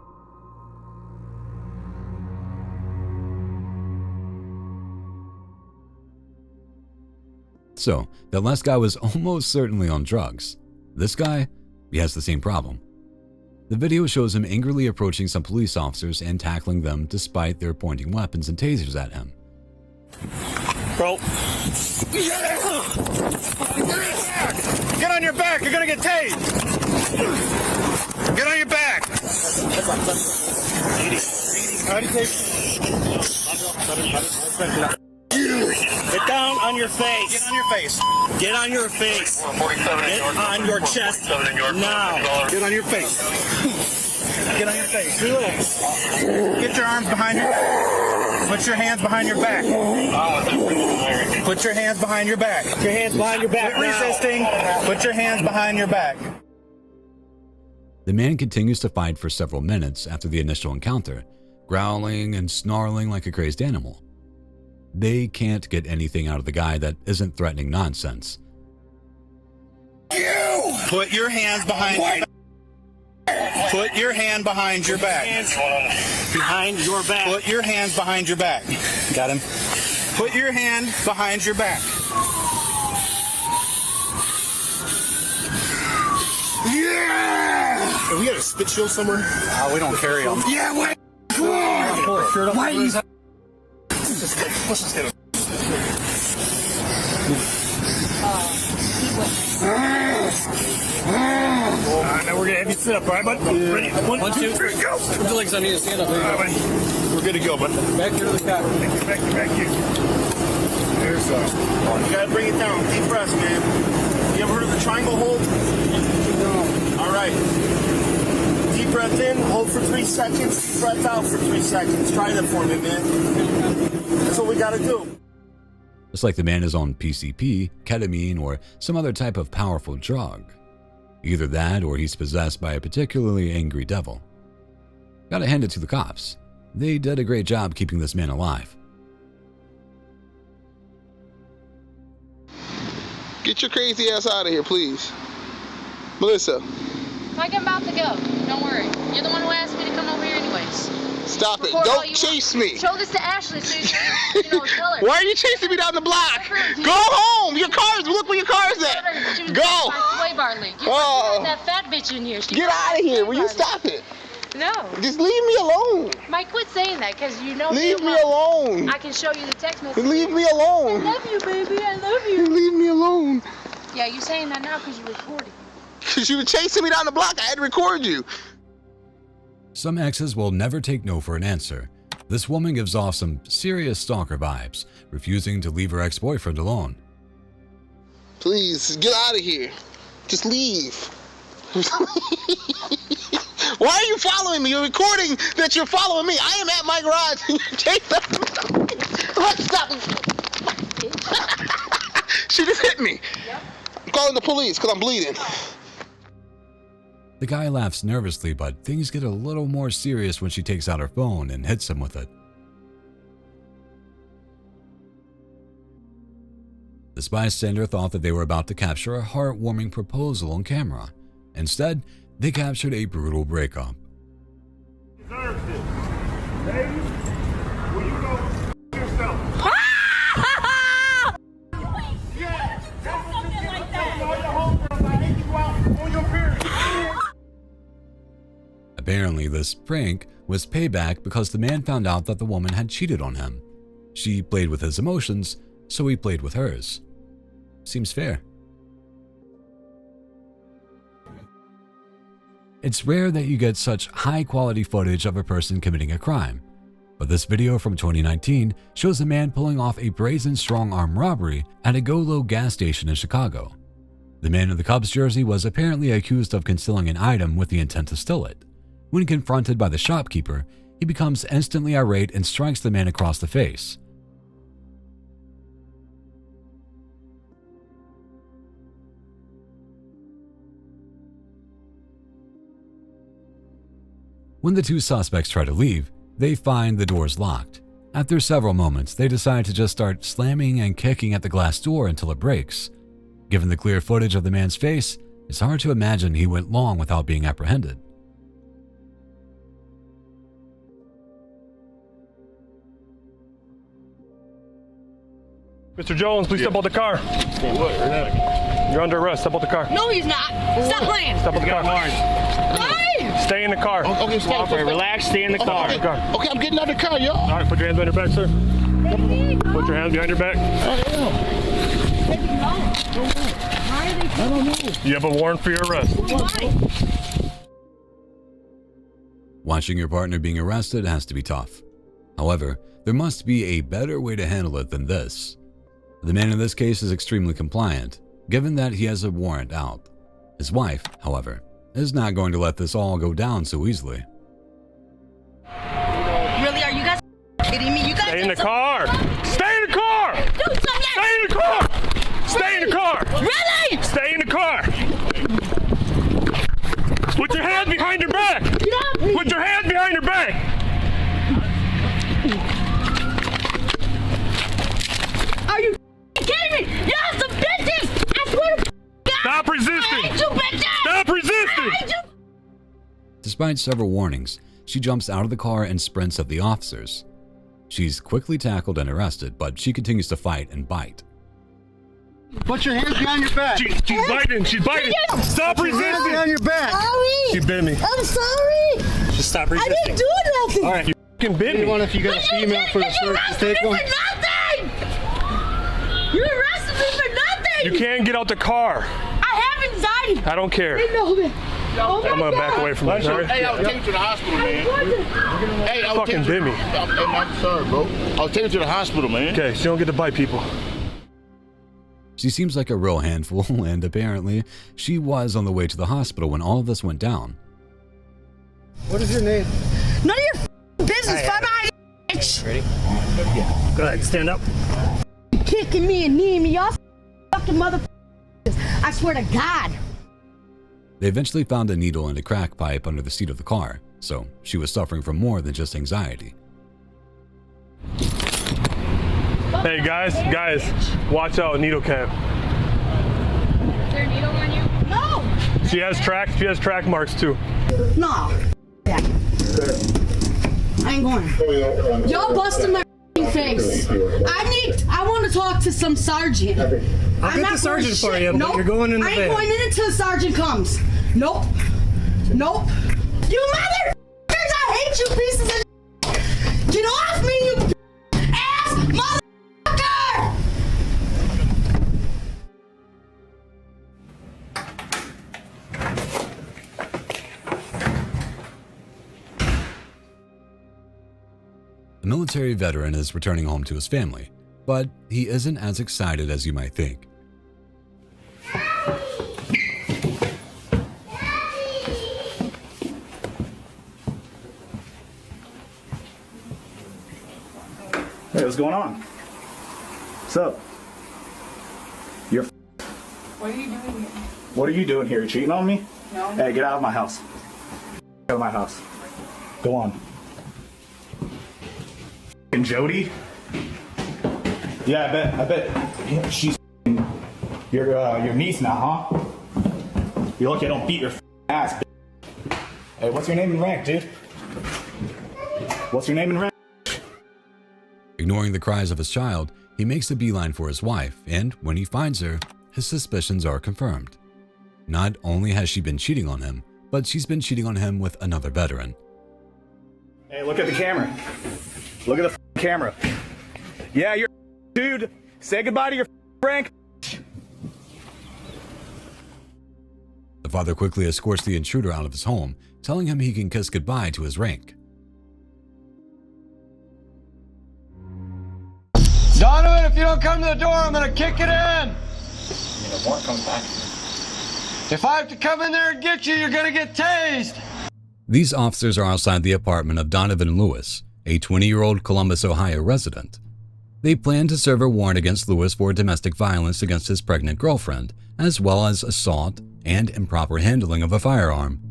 So, that last guy was almost certainly on drugs. This guy, he has the same problem. The video shows him angrily approaching some police officers and tackling them despite their pointing weapons and tasers at him. Bro. Get on your back, you're gonna get tased. Get on your back. Get down on your face. Get on your face. Get on your face. Get on your chest. Now. Get on your face. Get on your face. Get your arms behind your back. Put your hands behind your back. Put your hands behind your back. Put your hands behind your back. Quit resisting. Put your hands behind your back. The man continues to fight for several minutes after the initial encounter, growling and snarling like a crazed animal. They can't get anything out of the guy that isn't threatening nonsense. Put your hands behind your back. Put your hand behind your back. Behind your back. Put your hands behind your back. Got him. Put your hand behind your back. Yeah! We got a spit shield somewhere? We don't carry them. Yeah, wait! Come on! Why you... Let's just hit him. Now we're gonna have you sit up, all right, bud? Ready? One, two, three, go! Put the legs on you, stand up. All right, buddy. We're good to go, bud. Back here to the car. Back here. There's you gotta bring it down. Deep breaths, man. You ever heard of the triangle hold? No. All right. Deep breath in, hold for 3 seconds. Deep breath out for 3 seconds. Try that for me, man. That's what we gotta do. It's like the man is on PCP, ketamine, or some other type of powerful drug. Either that or he's possessed by a particularly angry devil. Gotta hand it to the cops. They did a great job keeping this man alive. Get your crazy ass out of here, please. Melissa. Like I'm about to go. Don't worry. You're the one who asked me to come over here anyways. Stop it. Don't chase me. Show this to Ashley so you can, tell her. Why are you chasing me down the block? Go home. Your car's, look where your car's at. Go. My sway bar league. You that fat bitch in here. Get out of here. Will you stop it? No. Just leave me alone. Mike, quit saying that because you know. Leave me alone. I can show you the text message. Leave me alone. I love you, baby. I love you. Leave me alone. Yeah, you're saying that now because you're recording. Because you were chasing me down the block. I had to record you. Some exes will never take no for an answer. This woman gives off some serious stalker vibes, refusing to leave her ex-boyfriend alone. Please, get out of here. Just leave. Why are you following me? You're recording that you're following me. I am at my garage and you're chasing me. Stop. She just hit me. Yep. I'm calling the police because I'm bleeding. The guy laughs nervously, but things get a little more serious when she takes out her phone and hits him with it. This bystander thought that they were about to capture a heartwarming proposal on camera. Instead, they captured a brutal breakup. Deserves it. Ladies, will you go yourself? Apparently, this prank was payback because the man found out that the woman had cheated on him. She played with his emotions, so he played with hers. Seems fair. It's rare that you get such high-quality footage of a person committing a crime, but this video from 2019 shows a man pulling off a brazen strong-arm robbery at a Go-Low gas station in Chicago. The man in the Cubs jersey was apparently accused of concealing an item with the intent to steal it. When confronted by the shopkeeper, he becomes instantly irate and strikes the man across the face. When the two suspects try to leave, they find the doors locked. After several moments, they decide to just start slamming and kicking at the glass door until it breaks. Given the clear footage of the man's face, it's hard to imagine he went long without being apprehended. Mr. Jones, please step out the car. You're under arrest. Step out the car. No, he's not. Stop playing. Step out the car. Why? Stay in the car. Okay, stay. Relax. Stay in the car. Okay, I'm getting out of the car, yo. All right, put your hands behind your back, sir. Put your hands behind your back. I don't know. You have a warrant for your arrest. Watching your partner being arrested has to be tough. However, there must be a better way to handle it than this. The man in this case is extremely compliant, given that he has a warrant out. His wife, however, is not going to let this all go down so easily. Really? Are you guys kidding me? You guys Stay in the car. Stay in the car. Do something. Stay in the car. Stay in the car. Really? Stay in the car. Put your hands behind your back. Put your hands behind your back. Are you kidding me? Y'all some bitches! I swear to God! Stop resisting! I hate you bitches! Stop resisting! I hate you! Despite several warnings, she jumps out of the car and sprints at the officers. She's quickly tackled and arrested, but she continues to fight and bite. Put your hands behind your back. She's biting. She's biting. Stop Put your hands resisting. behind your back. Sorry! She bit me. I'm sorry! Just stop resisting. I didn't do nothing! All right, you fucking bit me. Anyone, if you got a female for the search, just take one. You arrested me for nothing! You can't get out the car. I have anxiety! I don't care. They know me. Oh my I'm gonna back God. away from you. Sorry. Hey, I'll take you to the hospital, man. Hey, I'll Fucking take you. bit me. I'm sorry, bro. I'll take you to the hospital, man. Okay, so you don't get to bite people. She seems like a real handful, and apparently, she was on the way to the hospital when all of this went down. What is your name? None of your business, fuck my bitch! Ready? Yeah. Go ahead, stand up. Kicking me and kneeing me, y'all fucking motherfuckers. I swear to God. They eventually found a needle and a crack pipe under the seat of the car, so she was suffering from more than just anxiety. Hey guys, watch out, needle cam. Is there a needle on you? No! She has track marks too. No. Yeah. I ain't going. Y'all busted my face. I want to talk to some sergeant. I'll get the sergeant for you, but you're going in the I ain't van. going in until the sergeant comes. Nope. Nope. You motherfuckers, I hate you pieces of shit. Get off me, you ass motherfucker! The military veteran is returning home to his family, but he isn't as excited as you might think. Hey, what's going on? What's up? You're What are you doing here? What are you doing here? You cheating on me? No. Hey, get out of my house. Get out of my house. Go on. And Jody? Yeah, I bet she's your niece now, huh? You're lucky I don't beat your ass, bitch. Hey, what's your name and rank, dude? What's your name and rank? Ignoring the cries of his child, he makes a beeline for his wife, and when he finds her, his suspicions are confirmed. Not only has she been cheating on him, but she's been cheating on him with another veteran. Hey, look at the camera. Look at the camera. Yeah, you're dude. Say goodbye to your rank. The father quickly escorts the intruder out of his home, telling him he can kiss goodbye to his rank. Donovan, if you don't come to the door, I'm gonna kick it in. Warrant comes back. If I have to come in there and get you, you're gonna get tased. These officers are outside the apartment of Donovan Lewis, a 20-year-old Columbus, Ohio resident. They plan to serve a warrant against Lewis for domestic violence against his pregnant girlfriend, as well as assault and improper handling of a firearm.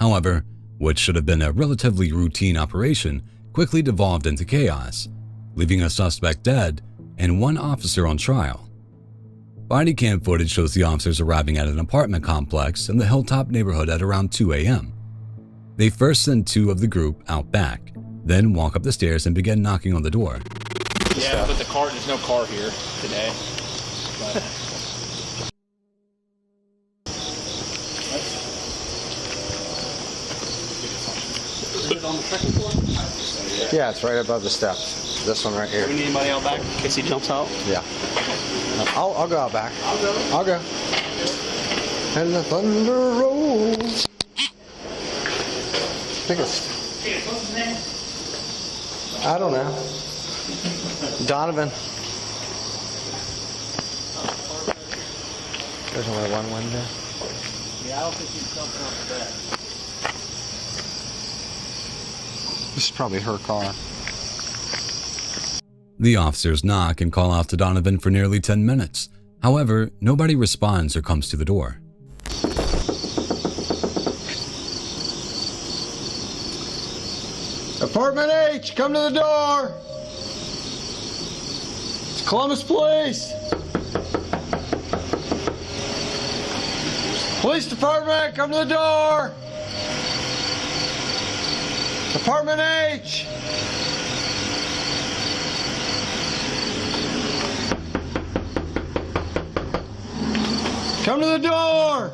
However, what should have been a relatively routine operation quickly devolved into chaos, leaving a suspect dead and one officer on trial. Body cam footage shows the officers arriving at an apartment complex in the Hilltop neighborhood at around 2 a.m. They first send two of the group out back, then walk up the stairs and begin knocking on the door. Yeah, but there's no car here today. On the second floor? Yeah, it's right above the steps. This one right here. Do we need anybody out back in case he jumps out? Yeah. I'll go out back. I'll go. And the thunder rolls. What's his name? I don't know. Donovan. There's only one window. Yeah, I don't think he's jumping off the bed. This is probably her car. The officers knock and call out to Donovan for nearly 10 minutes. However, nobody responds or comes to the door. Apartment H, come to the door. It's Columbus Police. Police Department, come to the door. Apartment H. Come to the door.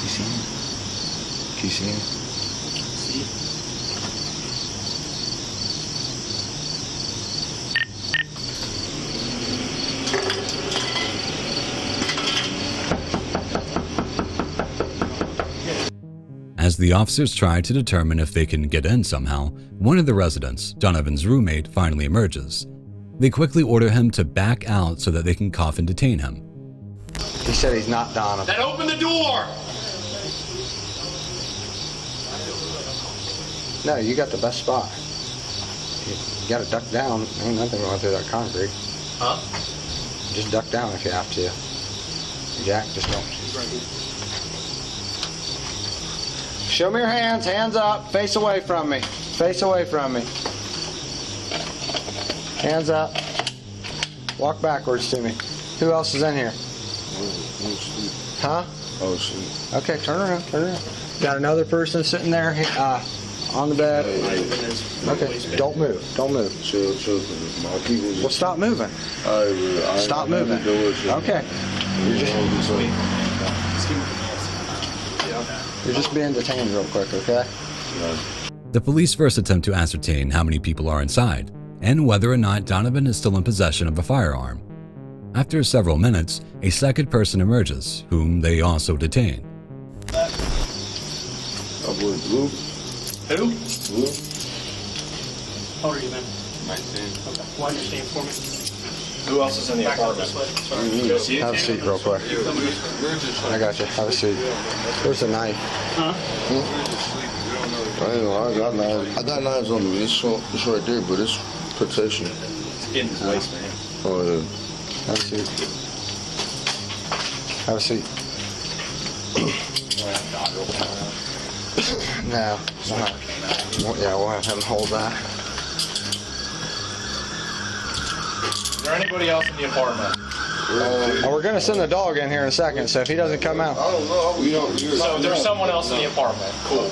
You see him? Can you see him? As the officers try to determine if they can get in somehow, one of the residents, Donovan's roommate, finally emerges. They quickly order him to back out so that they can cuff and detain him. He said he's not Donovan. Then open the door! No, you got the best spot. You gotta duck down. Ain't nothing going through that concrete. Huh? Just duck down if you have to. Jack, just don't. Show me your hands. Hands up. Face away from me. Face away from me. Hands up. Walk backwards to me. Who else is in here? Huh? Oh, shit. Okay, turn around. Turn around. Got another person sitting there on the bed. Okay, don't move. Don't move. Well, stop moving. Stop moving. Okay. You're just being detained real quick, okay? The police first attempt to ascertain how many people are inside and whether or not Donovan is still in possession of a firearm. After several minutes, a second person emerges, whom they also detain. Blue. Who? Blue. How old are you, man? 19. Okay. Why don't you stand for me? Who else is in the apartment? Have a seat real quick. I got you. Have a seat. There's a knife. Huh? I ain't know, I got knives. I got knives on me. It's right there, but it's protection. It's in his waist, man. Oh, yeah. Have a seat. Have a seat. No, it's not. Yeah, we'll have him hold that. Is there anybody else in the apartment? We're going to send the dog in here in a second, so if he doesn't come out. So there's someone else in the apartment. Cool.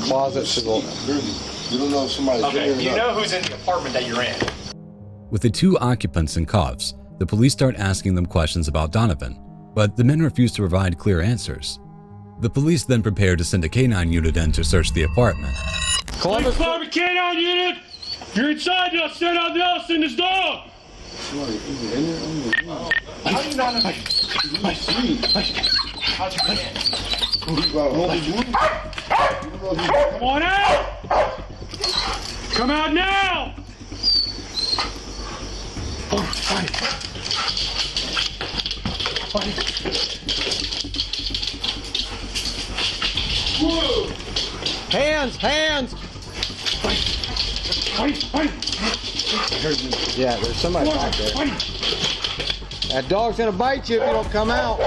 Closet should look. You don't know if somebody's Okay, you know who's in the apartment that you're in. With the two occupants in cuffs, the police start asking them questions about Donovan, but the men refuse to provide clear answers. The police then prepare to send a K-9 unit in to search the apartment. Columbus Department K-9 unit! You're inside now, send out else in this dog! How do you not know? How'd you get in? Come on out! Come out now! Whoa! Hands! Hands! Yeah, there's somebody back there. That dog's gonna bite you if you don't come out.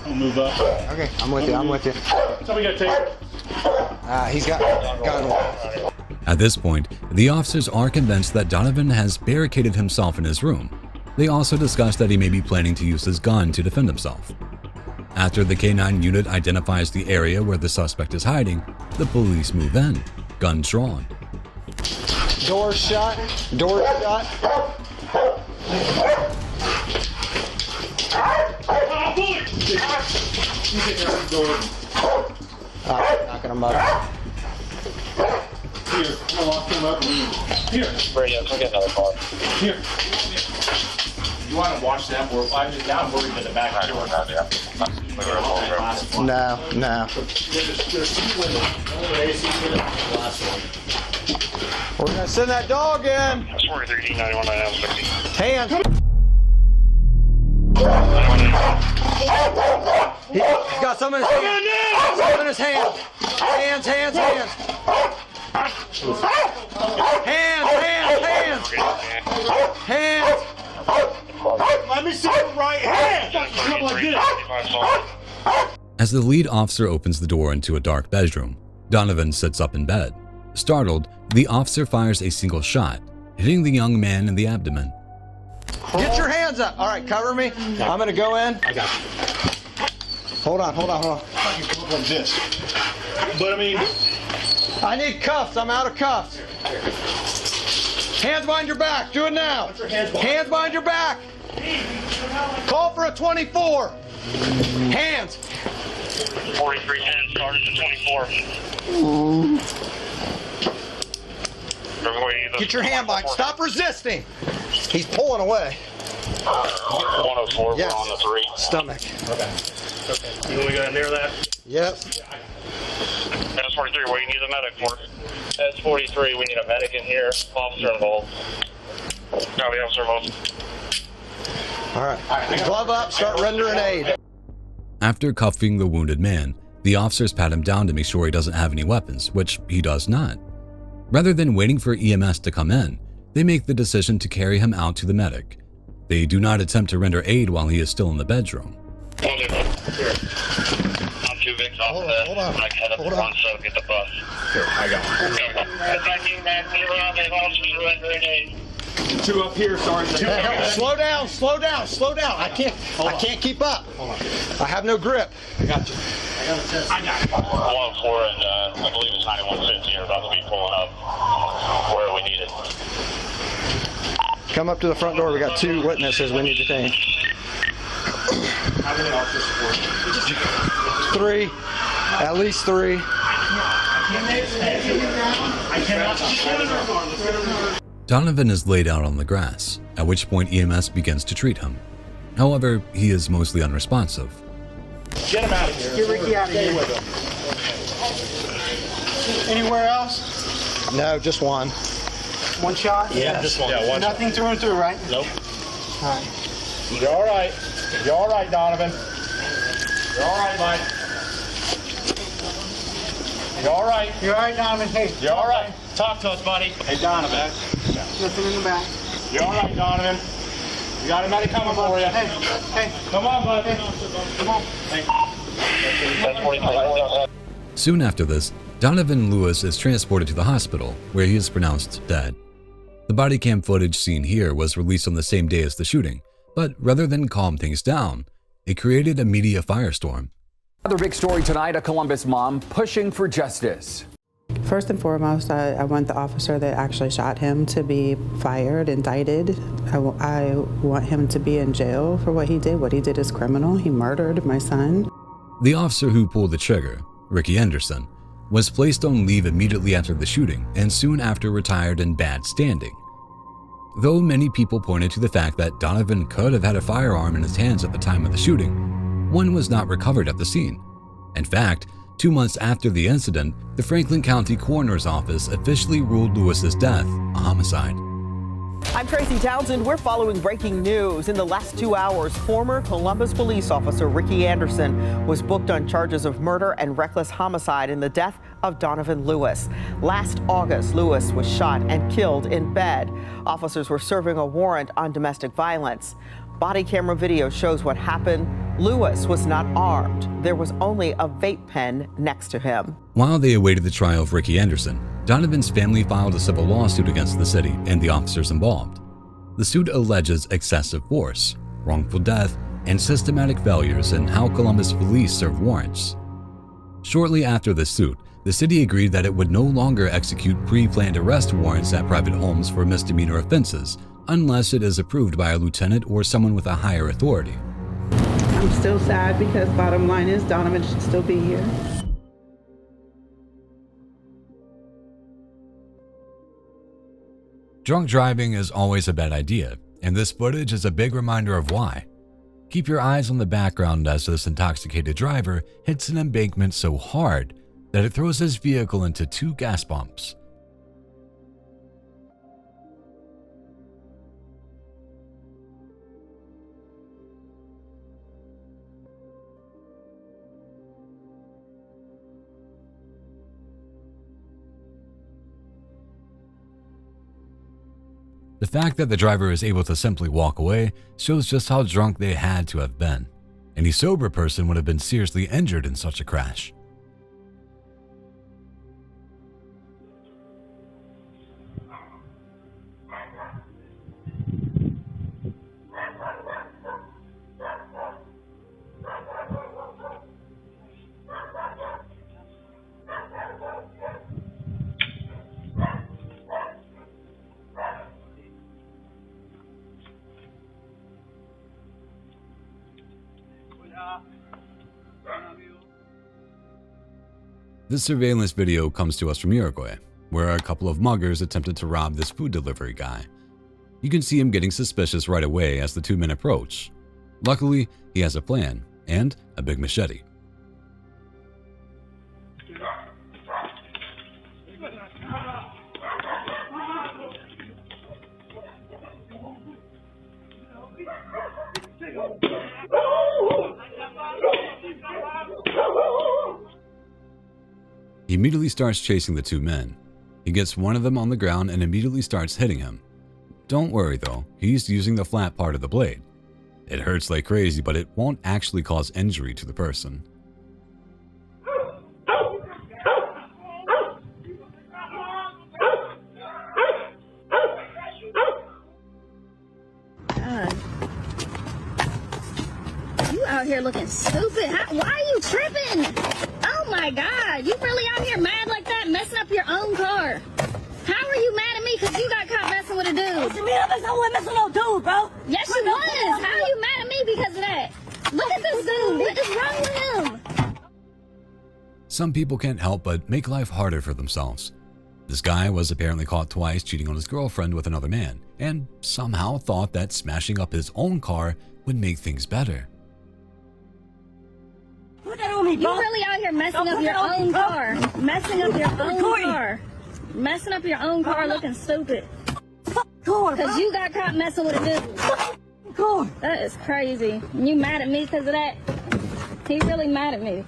I'll move up. Okay, I'm with you. I'm with you. Somebody got tape. He's got gun. At this point, the officers are convinced that Donovan has barricaded himself in his room. They also discuss that he may be planning to use his gun to defend himself. After the K-9 unit identifies the area where the suspect is hiding, the police move in, guns drawn. Door shut. Door shut. Knocking him up. Here, I'll lock him up. Here. Brady, come get another car. Here. You want to watch them? Now I'm worried in the back door. No, no. We're gonna send that dog in. That's 43 D91 Hands. He's got some in his hand. Some in his hand. Hands, hands, hands. Hands, hands, hands. Hands. Let me see your right hand. Come like this. As the lead officer opens the door into a dark bedroom, Donovan sits up in bed. Startled, the officer fires a single shot, hitting the young man in the abdomen. Get your hands up. All right, cover me. I'm gonna go in. I got you. Hold on, hold on, hold on. I can look like this. But I mean, I need cuffs. I'm out of cuffs. Hands behind your back. Do it now. Hands behind your back. Call for a 24. Hands. 4310 started to 24. Get your hand behind. Stop resisting. He's pulling away. 104, yes. We're on the 3. Stomach. Okay. You only got near that? Yep. That's 43. What do you need a medic for? That's 43. We need a medic in here. Officer involved. No, the officer involved. All right. Glove up. Start rendering aid. After cuffing the wounded man, the officers pat him down to make sure he doesn't have any weapons, which he does not. Rather than waiting for EMS to come in, they make the decision to carry him out to the medic. They do not attempt to render aid while he is still in the bedroom. I'm 2 Vicks off that. Hold on. I can head up to front so get the bus. Here, I got one. 2 up here, Sergeant. Slow down, slow down, slow down. I can't keep up. I have no grip. I got you. I got it. 104 and I believe it's 9150 are about to be pulling up where we need it. Come up to the front door. We got 2 witnesses we need to take. How many officers support? 3. At least 3. Donovan is laid out on the grass, at which point EMS begins to treat him. However, he is mostly unresponsive. Get him out of here. Get Ricky out of here. With him. Anywhere else? No, just one. One shot? Yeah, just one. Yeah, one. Nothing through and through, right? Nope. All right. You're all right. You're all right, Donovan. You're all right, bud. You're all right. You're all right, Donovan. Hey. You're all right. Talk to us, buddy. Hey, Donovan. Nothing in the back. You're all right, Donovan. You got a medic coming for you. Hey. Come on, bud. Come on. Soon after this, Donovan Lewis is transported to the hospital, where he is pronounced dead. The body cam footage seen here was released on the same day as the shooting, but rather than calm things down, it created a media firestorm. Another big story tonight, a Columbus mom pushing for justice. First and foremost, I want the officer that actually shot him to be fired, indicted. I want him to be in jail for what he did. What he did is criminal. He murdered my son. The officer who pulled the trigger, Ricky Anderson, was placed on leave immediately after the shooting and soon after retired in bad standing. Though many people pointed to the fact that Donovan could have had a firearm in his hands at the time of the shooting, one was not recovered at the scene. In fact, 2 months after the incident, the Franklin County Coroner's Office officially ruled Lewis's death a homicide. I'm Tracy Townsend. We're following breaking news. In the last 2 hours, former Columbus police officer Ricky Anderson was booked on charges of murder and reckless homicide in the death of Donovan Lewis. Last August, Lewis was shot and killed in bed. Officers were serving a warrant on domestic violence. Body camera video shows what happened. Lewis was not armed. There was only a vape pen next to him. While they awaited the trial of Ricky Anderson, Donovan's family filed a civil lawsuit against the city and the officers involved. The suit alleges excessive force, wrongful death, and systematic failures in how Columbus police serve warrants. Shortly after the suit, the city agreed that it would no longer execute pre-planned arrest warrants at private homes for misdemeanor offenses unless it is approved by a lieutenant or someone with a higher authority. I'm still sad because bottom line is Donovan should still be here. Drunk driving is always a bad idea, and this footage is a big reminder of why. Keep your eyes on the background as this intoxicated driver hits an embankment so hard that it throws his vehicle into 2 gas pumps. The fact that the driver is able to simply walk away shows just how drunk they had to have been. Any sober person would have been seriously injured in such a crash. This surveillance video comes to us from Uruguay, where a couple of muggers attempted to rob this food delivery guy. You can see him getting suspicious right away as the 2 men approach. Luckily, he has a plan and a big machete. He immediately starts chasing the 2 men. He gets one of them on the ground and immediately starts hitting him. Don't worry though, he's using the flat part of the blade. It hurts like crazy, but it won't actually cause injury to the person. God. You out here looking stupid. Why are you tripping? Oh my God, you really out here mad like that, messing up your own car? How are you mad at me because you got caught messing with a dude? What you mean I wasn't messing with no dude, bro? Yes, you was. How are you mad at me because of that? Look at this dude. What is wrong with him? Some people can't help but make life harder for themselves. This guy was apparently caught twice cheating on his girlfriend with another man, and somehow thought that smashing up his own car would make things better. Put that on me, bro. You really out here messing up your own car. Messing up your own car. Messing up your own car looking stupid. Because you got caught messing with a dude. That is crazy. You mad at me because of that? He really mad at me.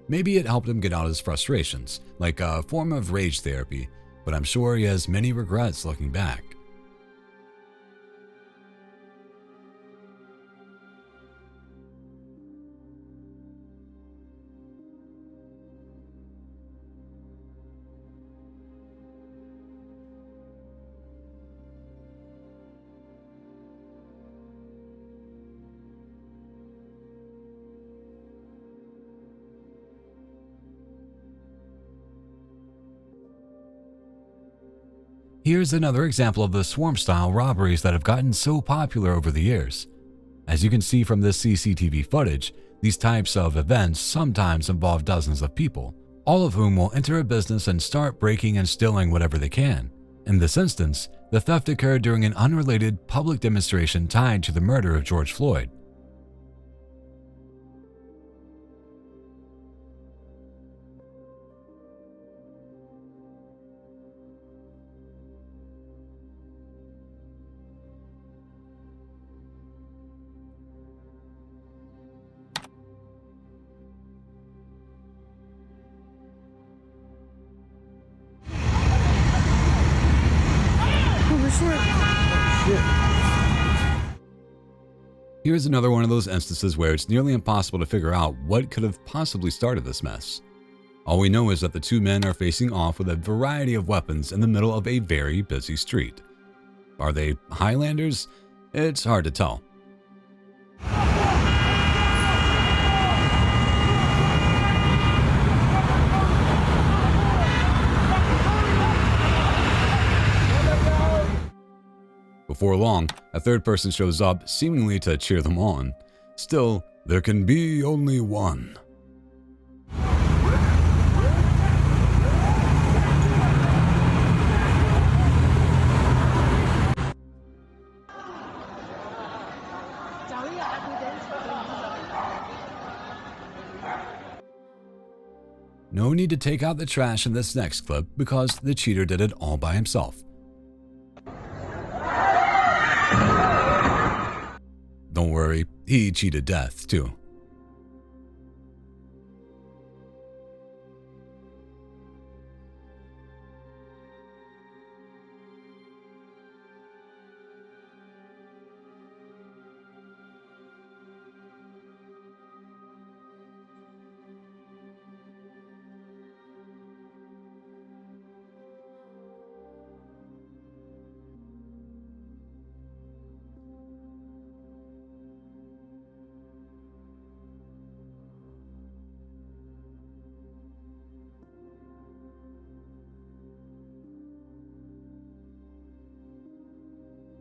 Maybe it helped him get out his frustrations, like a form of rage therapy, but I'm sure he has many regrets looking back. Here's another example of the swarm-style robberies that have gotten so popular over the years. As you can see from this CCTV footage, these types of events sometimes involve dozens of people, all of whom will enter a business and start breaking and stealing whatever they can. In this instance, the theft occurred during an unrelated public demonstration tied to the murder of George Floyd. Here's another one of those instances where it's nearly impossible to figure out what could have possibly started this mess. All we know is that the two men are facing off with a variety of weapons in the middle of a very busy street. Are they Highlanders? It's hard to tell. Before long, a third person shows up, seemingly to cheer them on. Still, there can be only one. No need to take out the trash in this next clip because the cheater did it all by himself. Don't worry, he cheated death too.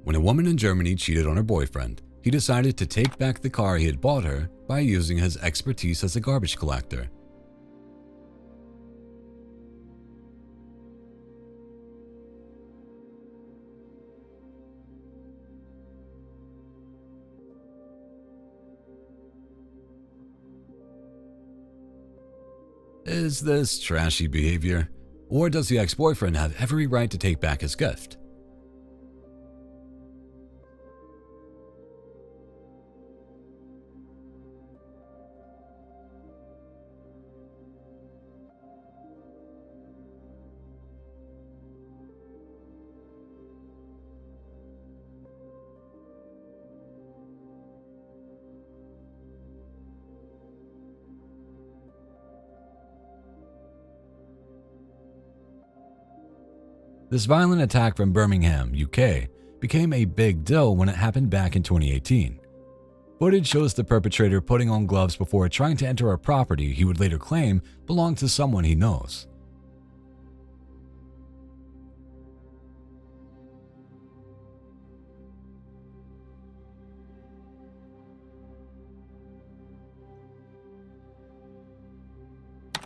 When a woman in Germany cheated on her boyfriend, he decided to take back the car he had bought her by using his expertise as a garbage collector. Is this trashy behavior? Or does the ex-boyfriend have every right to take back his gift? This violent attack from Birmingham, UK, became a big deal when it happened back in 2018. Footage shows the perpetrator putting on gloves before trying to enter a property he would later claim belonged to someone he knows.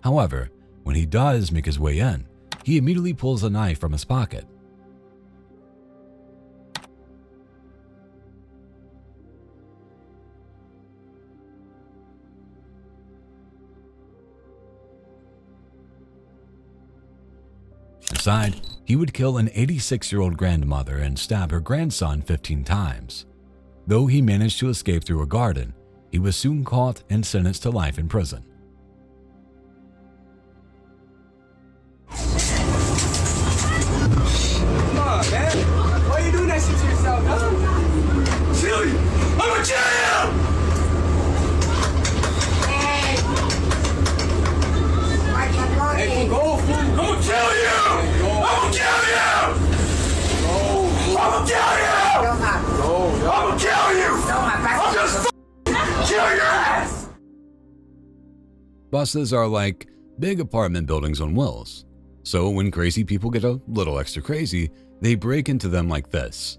However, when he does make his way in, he immediately pulls a knife from his pocket. Inside, he would kill an 86-year-old grandmother and stab her grandson 15 times. Though he managed to escape through a garden, He was soon caught and sentenced to life in prison. Come on, man. Why are you doing that shit to yourself, huh? Kill you! I'ma kill you! Hey, go, fool! I'ma kill you! I'ma kill you! I'ma kill you! I'ma kill you! I'll just kill your ass! Buses are like big apartment buildings on wheels. So when crazy people get a little extra crazy, they break into them like this.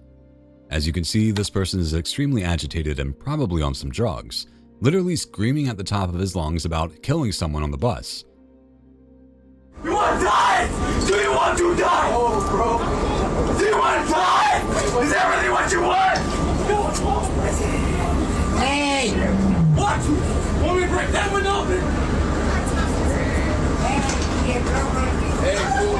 As you can see, this person is extremely agitated and probably on some drugs, literally screaming at the top of his lungs about killing someone on the bus. You want to die? Do you want to die? Oh, bro. Do you want to die? Is that really what you want? Hey! What? Want me to break that window open? Hey, fool.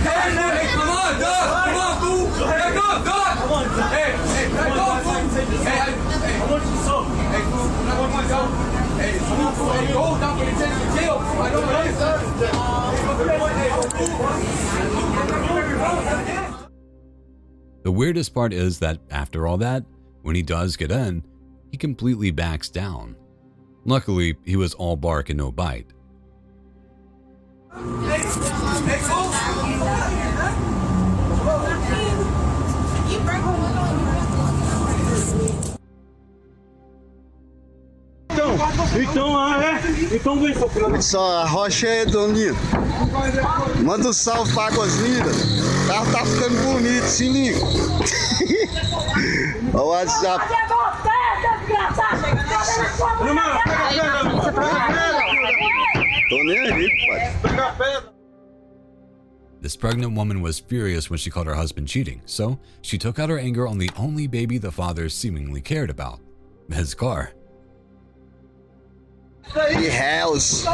Hey, come on, dog. Come on, fool. Back up, dog. Come on, dog. Hey, back up, fool. Hey, I want you to solve. Hey, fool. I want my dog. Hey, come on, fool. Hey, go. Not going to take the jail. I know what it is, sir. The weirdest part is that after all that, when he does get in, he completely backs down. Luckily, he was all bark and no bite. Só a rocha é redondinha. Manda um salve pra Águas Lindas. O carro tá ficando bonito, se liga. Olha o WhatsApp. Tô nem aí, pai. This pregnant woman was furious when she caught her husband cheating, so she took out her anger on the only baby the father seemingly cared about, his car. Que house.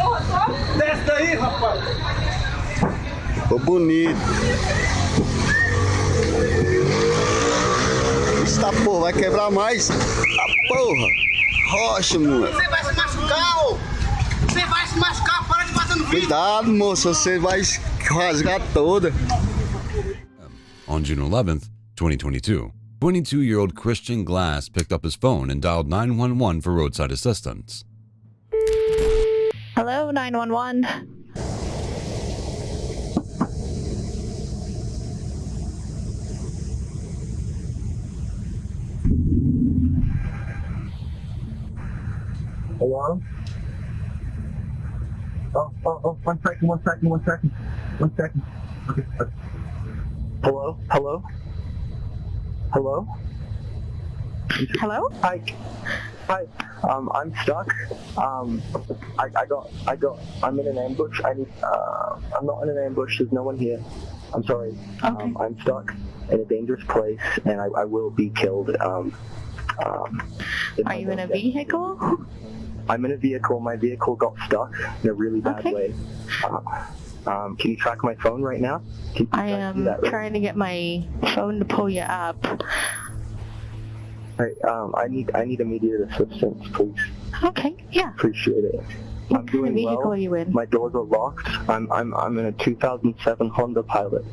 Desce daí, rapaz. Ficou bonito. Essa porra vai quebrar mais. A porra. Rocha, moço. Você vai se machucar, ô. Você vai se machucar, para de bater no vidro. Cuidado, moço, você vai rasgar toda. On June 11th, 2022, 22-year-old Christian Glass picked up his phone and dialed 911 for roadside assistance. Hello, 911. Hello? Oh, 1 second. Okay. Hello? Hi. I'm stuck. I'm in an ambush. I'm not in an ambush. There's no one here. I'm sorry. Okay. I'm stuck in a dangerous place, and I will be killed. Are you in a vehicle? I'm in a vehicle. My vehicle got stuck in a really bad way. Can you track my phone right now? I am trying to get my phone to pull you up. Right, I need immediate assistance, please. Okay, yeah. Appreciate it. What kind of vehicle are you in? My doors are locked. I'm in a 2007 Honda Pilot.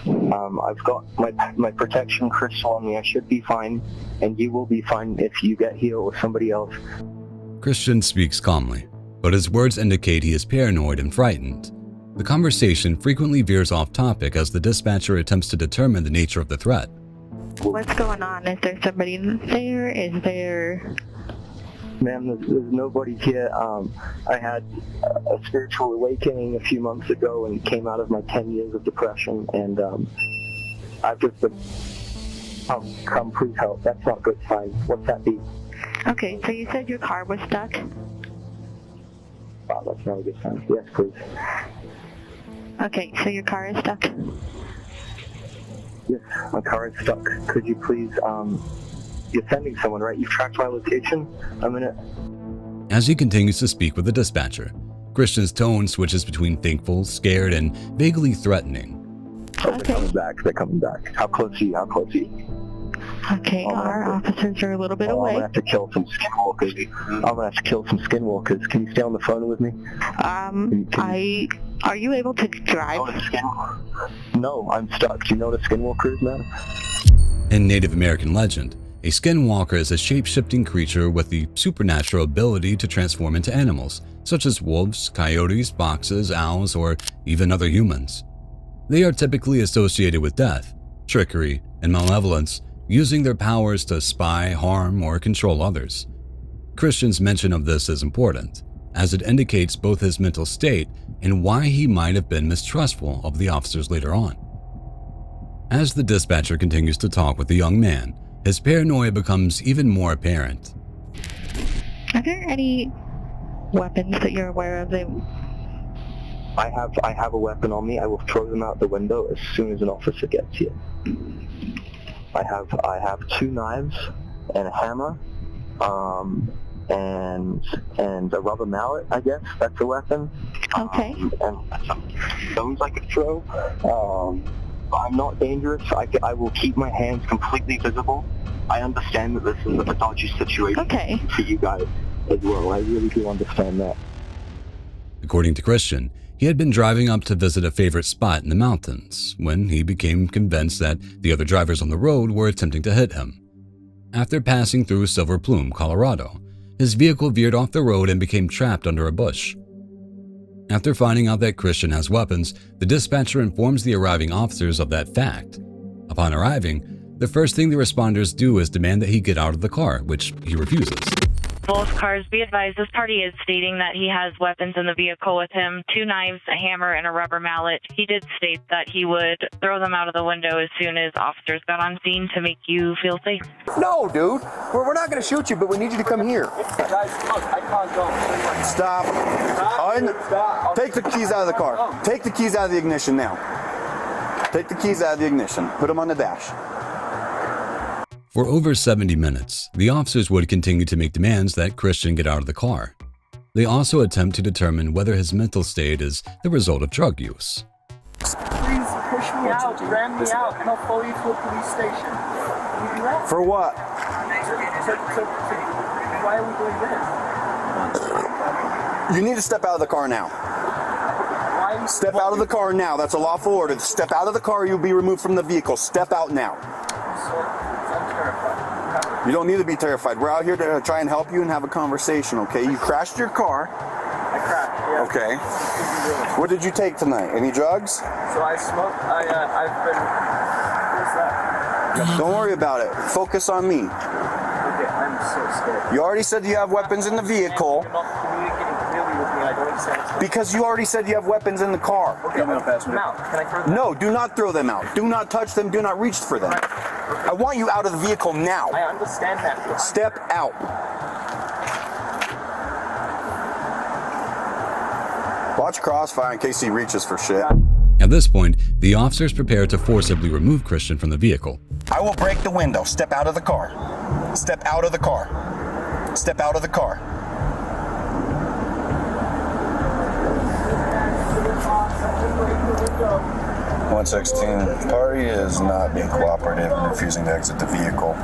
I've got my protection crystal on me. I should be fine, and you will be fine if you get here or somebody else. Christian speaks calmly, but his words indicate he is paranoid and frightened. The conversation frequently veers off topic as the dispatcher attempts to determine the nature of the threat. What's going on? Is there somebody there? Is there... Ma'am, there's nobody here. I had a spiritual awakening a few months ago and came out of my 10 years of depression, and I've just been... come please help. That's not good sign. What's that be? Okay, so you said your car was stuck? Wow, that's not a good sign. Yes, please. Okay, so your car is stuck? Yes, my car is stuck. Could you please, you're sending someone, right? You've tracked my location? I'm in it. As he continues to speak with the dispatcher, Christian's tone switches between thankful, scared, and vaguely threatening. Oh, they're coming back. How close are you? Okay, our officers are a little bit I'm away. gonna have to kill some skinwalkers. I'm gonna have to kill some skinwalkers. Can you stay on the phone with me? Are you able to drive? No, I'm stuck. Do you know what a skinwalker is, man? In Native American legend, a skinwalker is a shape-shifting creature with the supernatural ability to transform into animals, such as wolves, coyotes, foxes, owls, or even other humans. They are typically associated with death, trickery, and malevolence, using their powers to spy, harm, or control others. Christian's mention of this is important, as it indicates both his mental state and why he might have been mistrustful of the officers later on. As the dispatcher continues to talk with the young man, his paranoia becomes even more apparent. Are there any weapons that you're aware of? I have a weapon on me. I will throw them out the window as soon as an officer gets here. I have 2 knives and a hammer, and a rubber mallet. I guess that's a weapon. Okay. And some stones I could throw. I'm not dangerous. I will keep my hands completely visible. I understand that this is a dodgy situation for you guys as well. I really do understand that. According to Christian, he had been driving up to visit a favorite spot in the mountains when he became convinced that the other drivers on the road were attempting to hit him. After passing through Silver Plume, Colorado, his vehicle veered off the road and became trapped under a bush. After finding out that Christian has weapons, the dispatcher informs the arriving officers of that fact. Upon arriving, the first thing the responders do is demand that he get out of the car, which he refuses. Both cars, be advised, this party is stating that he has weapons in the vehicle with him, 2 knives, a hammer, and a rubber mallet. He did state that he would throw them out of the window as soon as officers got on scene to make you feel safe. No, dude. We're not going to shoot you, but we need you to come here. Guys, look, I can't go. Stop. Take the keys out of the car. Take the keys out of the ignition now. Take the keys out of the ignition. Put them on the dash. For over 70 minutes, the officers would continue to make demands that Christian get out of the car. They also attempt to determine whether his mental state is the result of drug use. Please push me out, ram me out, and I'll follow you to a police station. Can you do that? For what? Why are we doing this? You need to step out of the car now. Step out of the car now. That's a lawful order. Step out of the car, you'll be removed from the vehicle. Step out now. You don't need to be terrified. We're out here to try and help you and have a conversation, okay? You crashed your car. I crashed, yeah. Okay. What did you take tonight? Any drugs? So I smoked, I've been, what's that? Don't worry about it. Focus on me. Okay, I'm so scared. You already said you have weapons in the vehicle. You're not communicating clearly with me, I don't understand. Because you already said you have weapons in the car. Okay, I'm gonna pass them out. Can I throw them out? No, do not throw them out. Do not touch them. Do not reach for them. I want you out of the vehicle now. I understand that. Step out. Watch Crossfire in case he reaches for shit. At this point, the officers prepare to forcibly remove Christian from the vehicle. I will break the window. Step out of the car. Step out of the car. Step out of the car. .116. Party is not being cooperative and refusing to exit the vehicle.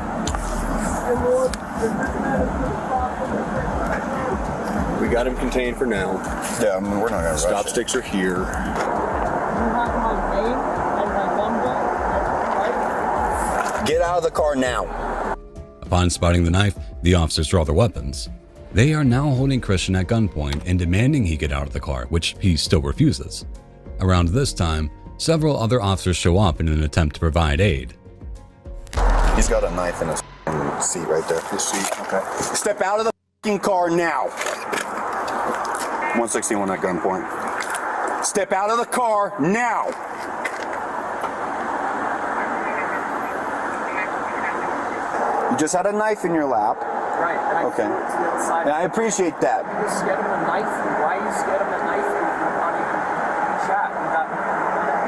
We got him contained for now. Yeah, I mean, we're not gonna rush Stop it. sticks are here. Get out of the car now. Upon spotting the knife, the officers draw their weapons. They are now holding Christian at gunpoint and demanding he get out of the car, which he still refuses. Around this time, several other officers show up in an attempt to provide aid. He's got a knife in his seat right there. His seat, okay. Step out of the car now. 161 at gunpoint. Step out of the car now. You just had a knife in your lap. Right, and I Okay. threw it to the other side. And I appreciate that. You're scared of a knife? Why are you scared of a knife if you're not even shot?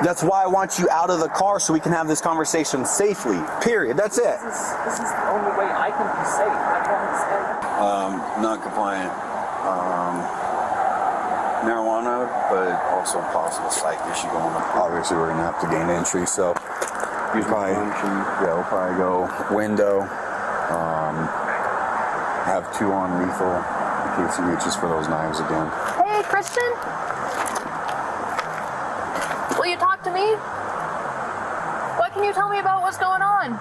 That's why I want you out of the car so we can have this conversation safely. Period. That's it. This is the only way I can be safe. I don't understand. Non-compliant. Marijuana, but also possible psych issue going on. Obviously, we're gonna have to gain entry, so We'll probably go window. Have 2 on lethal in case he reaches for those knives again. Hey, Kristen? Will you talk to me? What can you tell me about what's going on?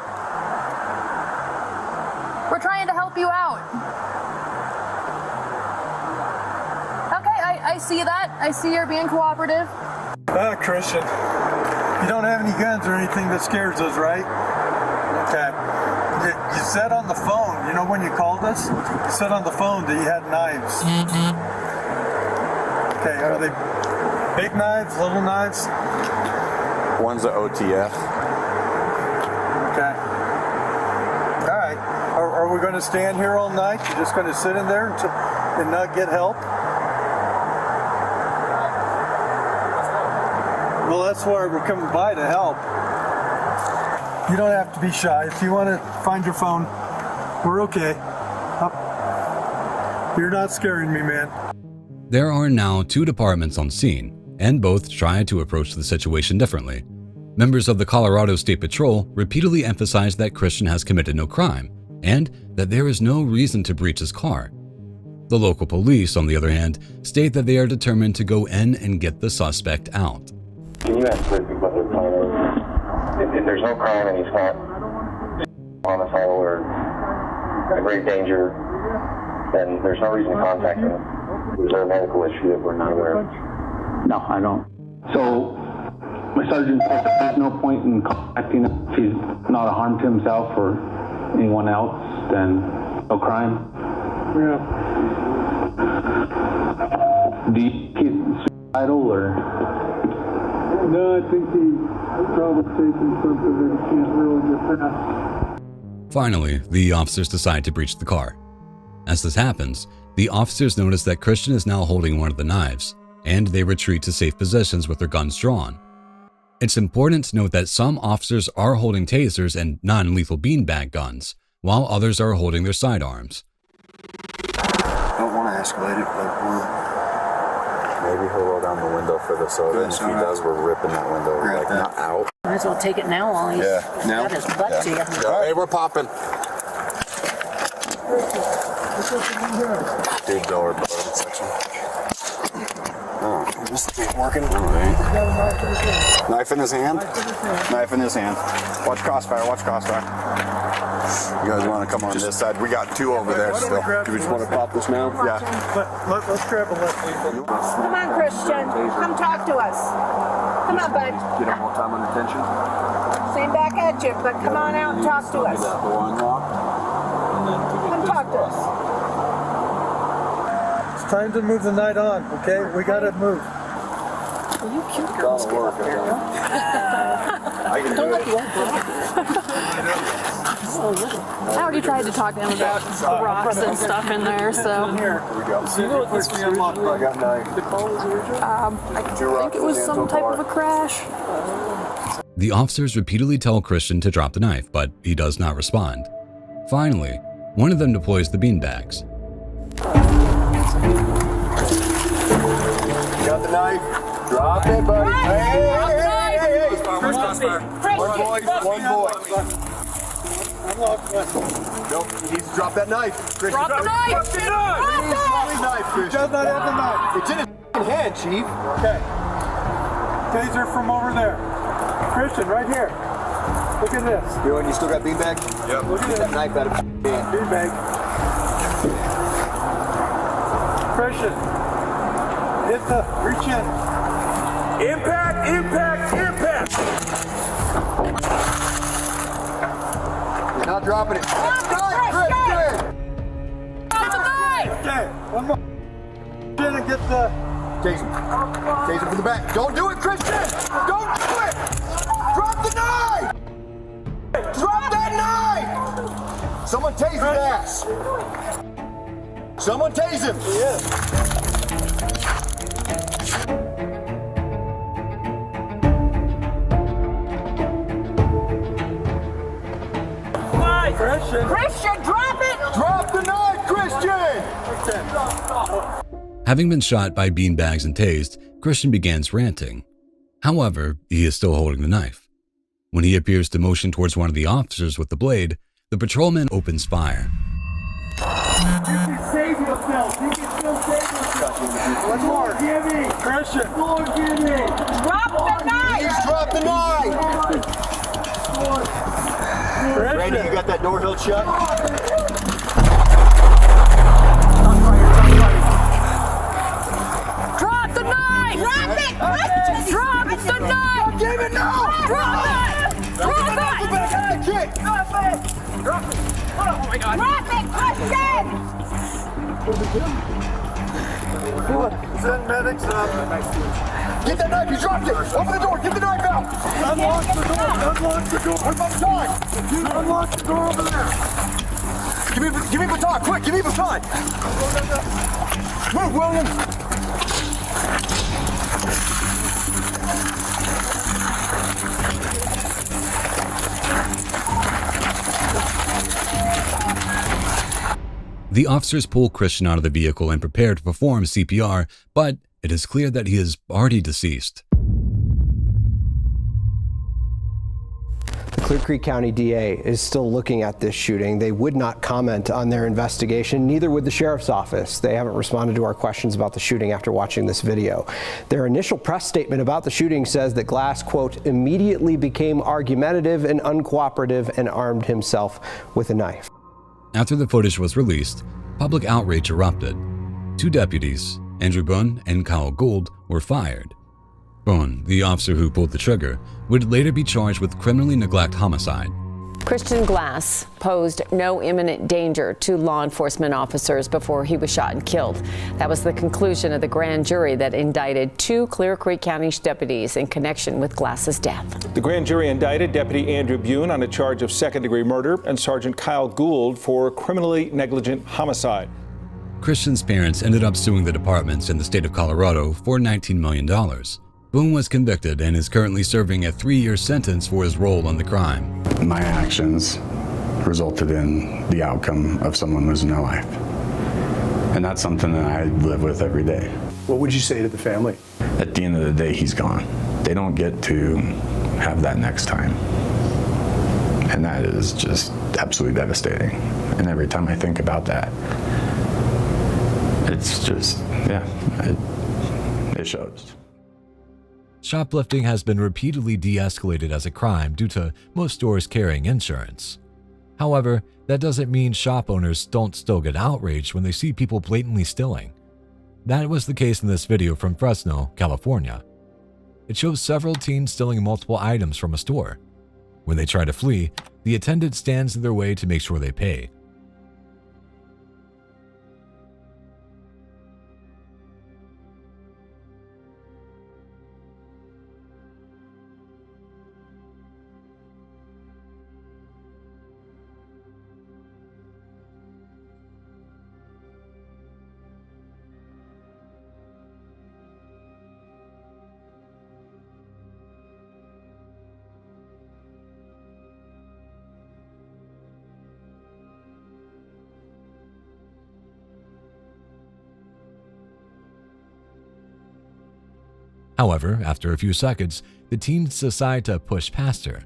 We're trying to help you out. Okay, I see that. I see you're being cooperative. Christian, you don't have any guns or anything that scares us, right? Okay. You said on the phone, you know when you called us? You said on the phone that you had knives. Okay, are they big knives, little knives? One's a OTF. Okay. All right. Are we going to stand here all night? You're just going to sit in there and not get help? Well, that's why we're coming by to help. You don't have to be shy. If you want to find your phone, we're okay. You're not scaring me, man. There are now 2 departments on scene, and both try to approach the situation differently. Members of the Colorado State Patrol repeatedly emphasize that Christian has committed no crime, and that there is no reason to breach his car. The local police, on the other hand, state that they are determined to go in and get the suspect out. Can you ask Ricky what their plan is? If there's no crime and he's not homicidal or in great danger, then there's no reason to contact him. Is there a medical issue that we're not aware of? No, I don't. So, my sergeant said that there's no point in contacting him. If he's not a harm to himself or anyone else, then no crime. Yeah. Do you think he's suicidal or? No, I think he's probably taking something that he can't really get past. Finally, the officers decide to breach the car. As this happens, the officers notice that Christian is now holding one of the knives, and they retreat to safe positions with their guns drawn. It's important to note that some officers are holding tasers and non-lethal beanbag guns, while others are holding their sidearms. I don't want to escalate it, but maybe he'll roll down the window for the soda, and if he does, we're ripping that window, like not out. Might as well take it now while he's got his butt to you. Yeah. Hey, we're popping. Dig door bottom section. Oh, this ain't working. All right. Knife in his hand. Knife in his hand. Watch crossfire. Watch crossfire. You guys want to come on this side? We got 2 over there still. Do we just want to pop this now? Yeah. Let's grab a left. Come on, Christian. Come talk to us. Come on, bud. Get him more time on detention. Same back at you, but come on out and talk to us. Come talk to us. It's time to move the night on, okay? We gotta move. Well, you cute girls get up there, don't let the old girl. I already tried to talk to him about the rocks and stuff in there, so. Here we go. So you know what this was originally? I got 9. The call was original? I think it was some type of a crash. The officers repeatedly tell Christian to drop the knife, but he does not respond. Finally, one of them deploys the beanbags. You got the knife? Drop it, buddy. Hey. One boy. Nope, he needs to drop that knife. Christian. Drop the knife! Drop the knife, Christian. He does not have the knife. It's in his hand, Chief. Okay. Taser from over there. Christian, right here. Look at this. You still got beanbag? Yep. Look at that knife out of his hand. Beanbag. Christian. Hit the, reach in. Impact, impact, impact. He's not dropping it. Drop the knife! Okay, one more. Get and get the... Jason. Jason from the back. Don't do it, Christian! Don't do it! Drop the knife! Drop that knife! Someone tase his ass! Someone tase him! Yes. Christian! Christian, drop it! Drop the knife, Christian! Having been shot by beanbags and tased, Christian begins ranting. However, he is still holding the knife. When he appears to motion towards one of the officers with the blade, the patrolman opens fire. You can save yourself. You can still save yourself. One more. Give me. Christian. Lord, give me. Drop the knife. Please drop the knife. Randy, you got that door held shut? Drop the knife. Drop it. Drop the knife. Give it now. Drop it. Drop it. Drop it. Drop it. Oh my God. Drop it, Christian. Send medics up. Get that knife. You dropped it. Open the door. Get the knife out. Unlock the door. Unlock the door. Where's my baton? Unlock the door over there. Give me baton. Quick. Give me baton. Move, William. The officers pull Christian out of the vehicle and prepare to perform CPR, but it is clear that he is already deceased. The Clear Creek County DA is still looking at this shooting. They would not comment on their investigation, neither would the Sheriff's Office. They haven't responded to our questions about the shooting after watching this video. Their initial press statement about the shooting says that Glass, quote, immediately became argumentative and uncooperative and armed himself with a knife. After the footage was released, public outrage erupted. 2 deputies, Andrew Bunn and Kyle Gould, were fired. Bunn, the officer who pulled the trigger, would later be charged with criminally neglect homicide. Christian Glass posed no imminent danger to law enforcement officers before he was shot and killed. That was the conclusion of the grand jury that indicted 2 Clear Creek County deputies in connection with Glass's death. The grand jury indicted Deputy Andrew Bunn on a charge of second-degree murder and Sergeant Kyle Gould for criminally negligent homicide. Christian's parents ended up suing the departments in the state of Colorado for $19 million. Boone was convicted and is currently serving a 3-year sentence for his role in the crime. My actions resulted in the outcome of someone losing their life. And that's something that I live with every day. What would you say to the family? At the end of the day, he's gone. They don't get to have that next time. And that is just absolutely devastating. And every time I think about that, it's just, yeah, it shows. Shoplifting has been repeatedly de-escalated as a crime due to most stores carrying insurance. However, that doesn't mean shop owners don't still get outraged when they see people blatantly stealing. That was the case in this video from Fresno, California. It shows several teens stealing multiple items from a store. When they try to flee, the attendant stands in their way to make sure they pay. However, after a few seconds, the teens decide to push past her.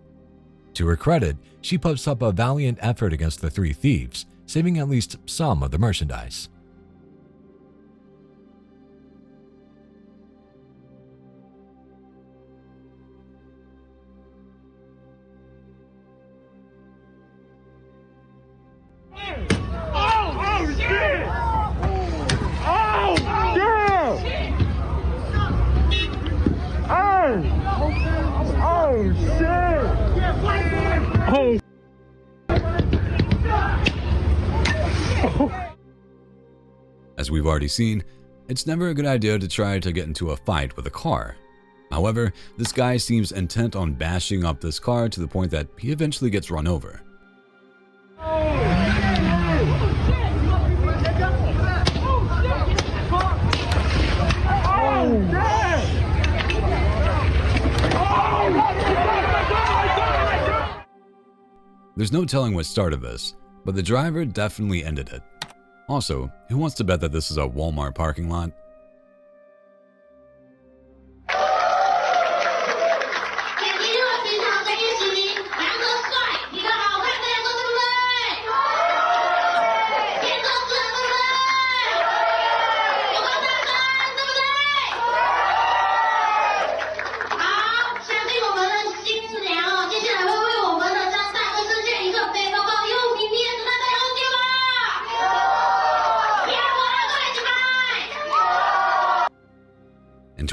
To her credit, she puts up a valiant effort against the 3 thieves, saving at least some of the merchandise. As we've already seen, it's never a good idea to try to get into a fight with a car. However, this guy seems intent on bashing up this car to the point that he eventually gets run over. There's no telling what started this, but the driver definitely ended it. Also, who wants to bet that this is a Walmart parking lot?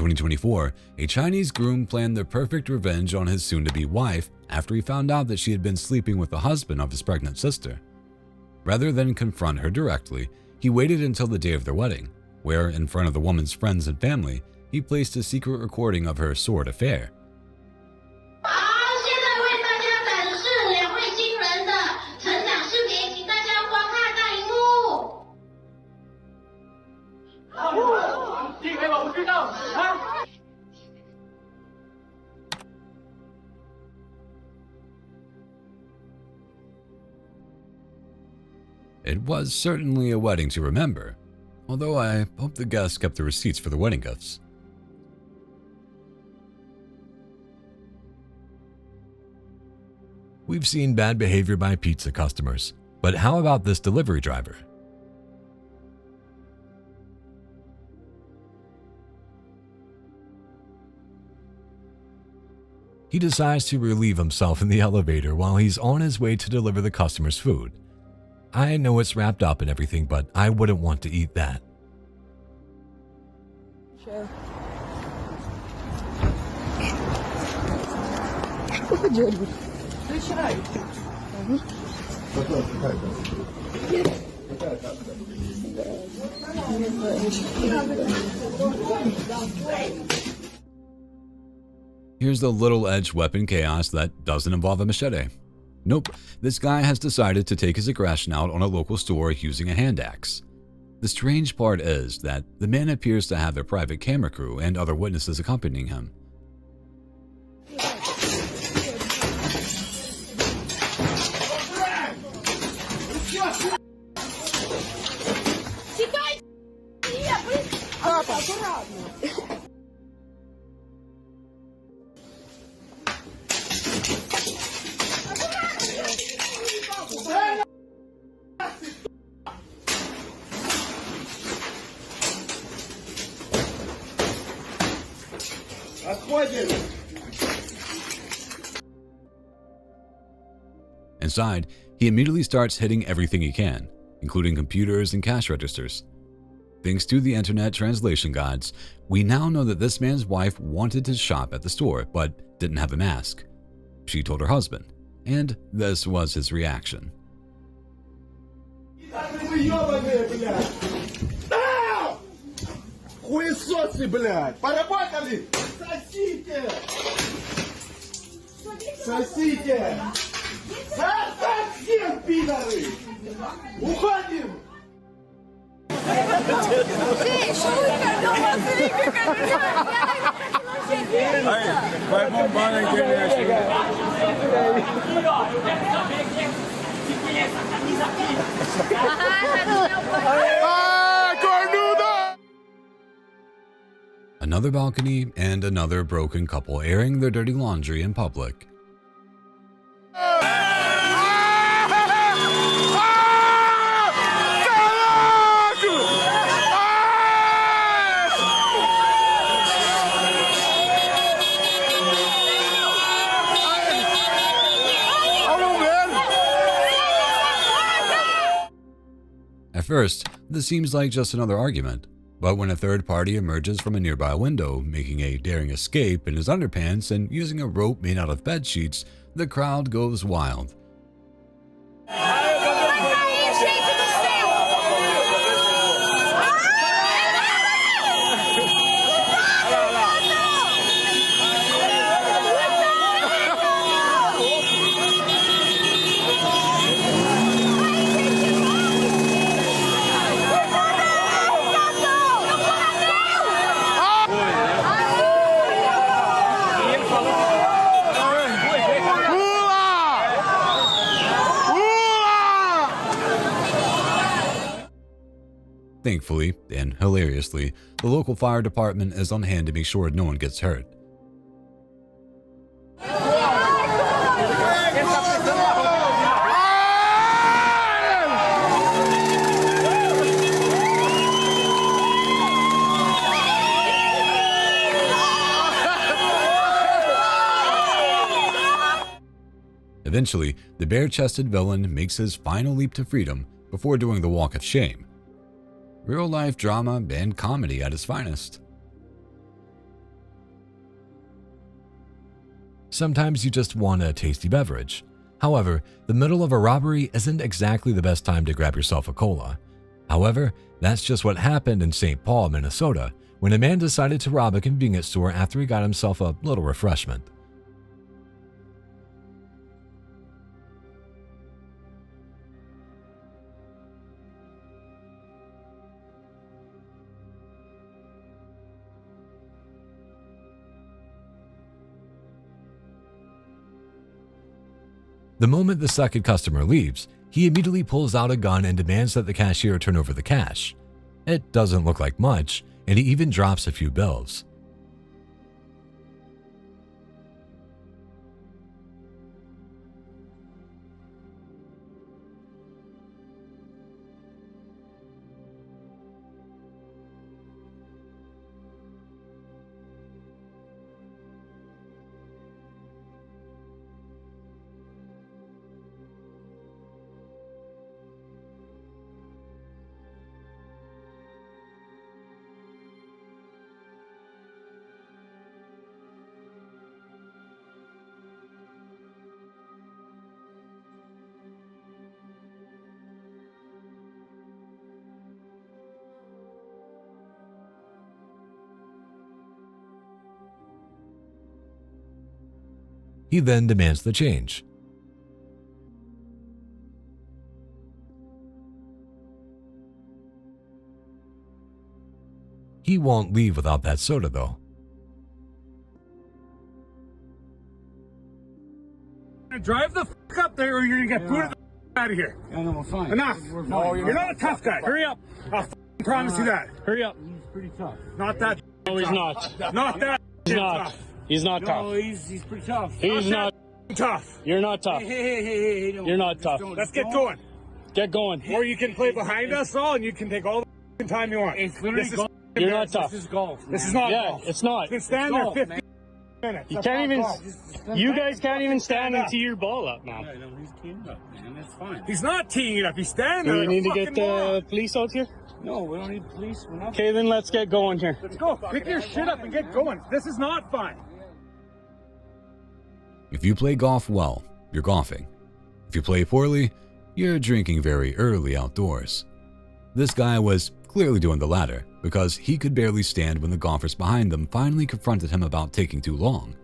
2024, a Chinese groom planned the perfect revenge on his soon-to-be wife after he found out that she had been sleeping with the husband of his pregnant sister. Rather than confront her directly, he waited until the day of their wedding, where, in front of the woman's friends and family, he placed a secret recording of her sordid affair. It was certainly a wedding to remember, although I hope the guests kept the receipts for the wedding gifts. We've seen bad behavior by pizza customers, but how about this delivery driver? He decides to relieve himself in the elevator while he's on his way to deliver the customer's food. I know it's wrapped up and everything, but I wouldn't want to eat that. Sure. Here's the little edged weapon chaos that doesn't involve a machete. Nope, this guy has decided to take his aggression out on a local store using a hand axe. The strange part is that the man appears to have a private camera crew and other witnesses accompanying him. Inside, he immediately starts hitting everything he can, including computers and cash registers. Thanks to the internet translation gods, we now know that this man's wife wanted to shop at the store but didn't have a mask. She told her husband, and this was his reaction. Хуесосы, блядь! Поработали! Сосите! Сосите! Совсем, пидоры! Уходим! Another balcony and another broken couple airing their dirty laundry in public. At first, this seems like just another argument, but when a third party emerges from a nearby window, making a daring escape in his underpants and using a rope made out of bed sheets, the crowd goes wild. Thankfully, and hilariously, the local fire department is on hand to make sure no one gets hurt. Eventually, the bare-chested villain makes his final leap to freedom before doing the walk of shame. Real-life drama and comedy at its finest. Sometimes you just want a tasty beverage. However, the middle of a robbery isn't exactly the best time to grab yourself a cola. However, that's just what happened in St. Paul, Minnesota, when a man decided to rob a convenience store after he got himself a little refreshment. The moment the second customer leaves, he immediately pulls out a gun and demands that the cashier turn over the cash. It doesn't look like much, and he even drops a few bills. He then demands the change. He won't leave without that soda, though. Drive the f up there or you're gonna get booted the out of here. I know, we're fine. Enough. We're No, fine. you're not a tough guy. Hurry up. I'll promise you that. Hurry up. He's pretty tough. Not that. No, he's tough. not. Not that. He's not. Tough. He's not tough. No, he's pretty tough. He's not tough. You're not tough. Hey, You're not tough. Let's get going. Get going. Or you can play behind us all and you can take all the time you want. It's literally golf. You're not tough. This is golf. This is not golf. It's not. You can stand there 50 minutes. You That's can't not even. golf. You guys can't even stand and tee your ball up now. Yeah, no, he's teeing it up, man. That's fine. He's not teeing it up. He's standing Do there. we need to get the police out here? No, we don't need police. We're not. Okay, then let's get going here. Let's go. Pick your shit up and get going. This is not fun. If you play golf well, you're golfing. If you play poorly, you're drinking very early outdoors. This guy was clearly doing the latter because he could barely stand when the golfers behind them finally confronted him about taking too long.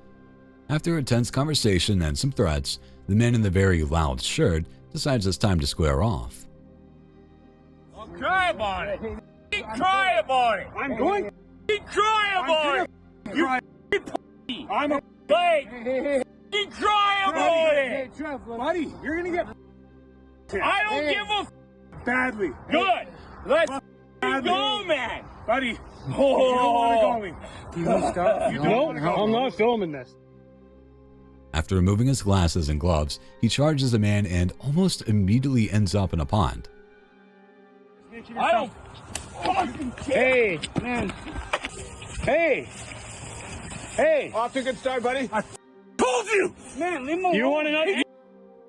After a tense conversation and some threats, the man in the very loud shirt decides it's time to square off. Cry about it. Cry about it. I'm going to cry about it. You I'm a leg. You cry about it. Hey, Trev, buddy, you're going to get I don't give a badly. Good. Let's go, man. Buddy. Oh. You don't want to go. Do you want to stop? No, I'm not filming this. After removing his glasses and gloves, he charges a man and almost immediately ends up in a pond. I don't fucking care. Hey, man. Hey. Hey. Off to a good start, buddy. I told you. Man, leave him alone. You want another?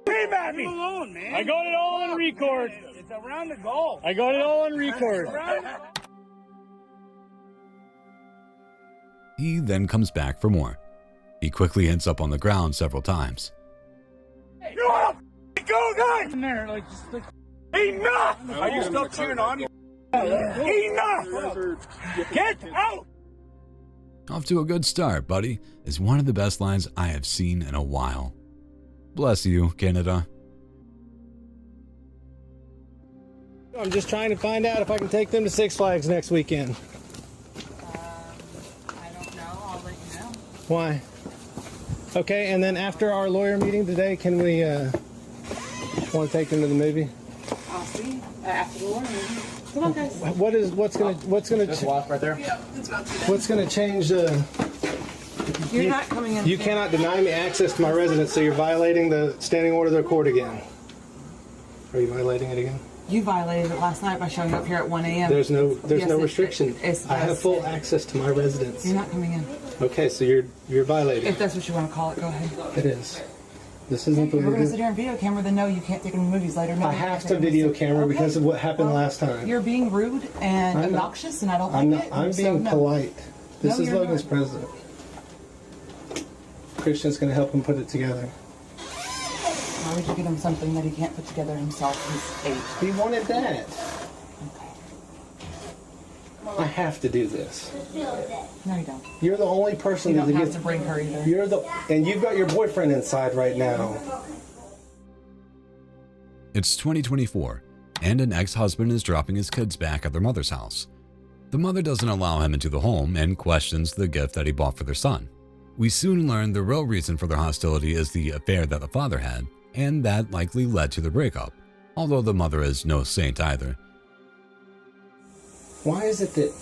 Leave at me. Leave him alone, man. I got it all on record. It's around the goal. I got it all on record. He then comes back for more. He quickly ends up on the ground several times. You want to go, guys? In there, like, just like, enough! Are you still cheering on? Enough! Get out! Off to a good start, buddy, is one of the best lines I have seen in a while. Bless you, Canada. I'm just trying to find out if I can take them to Six Flags next weekend. I don't know. I'll let you know. Why? Okay, and then after our lawyer meeting today, can we want to take them to the movie? I'll see after the lawyer meeting. Come on, guys. What's gonna Just walk right there. Yeah, it's about to be done. what's gonna change? You're not coming in. You cannot deny me access to my residence, so you're violating the standing order of the court again. Are you violating it again? You violated it last night by showing up here at 1 a.m. There's no Yes, restriction. I have full access to my residence. You're not coming in. Okay, so you're violating. If that's what you want to call it, go ahead. It is. This isn't the If we're way going to to sit do. here and video camera, then no, you can't take them to movies later. No, I have to video camera because of what happened last time. You're being rude and I know. obnoxious, and I don't I'm like not. it. I'm So, being no. polite. This No, is you're Logan's not. president. Christian's going to help him put it together. Why would you get him something that he can't put together himself? He's 8. He wanted that. I have to do this. No, you don't. You're the only person You don't that have gets to bring her either. And you've got your boyfriend inside right now. It's 2024, and an ex-husband is dropping his kids back at their mother's house. The mother doesn't allow him into the home and questions the gift that he bought for their son. We soon learn the real reason for their hostility is the affair that the father had, and that likely led to the breakup, although the mother is no saint either. Why is it that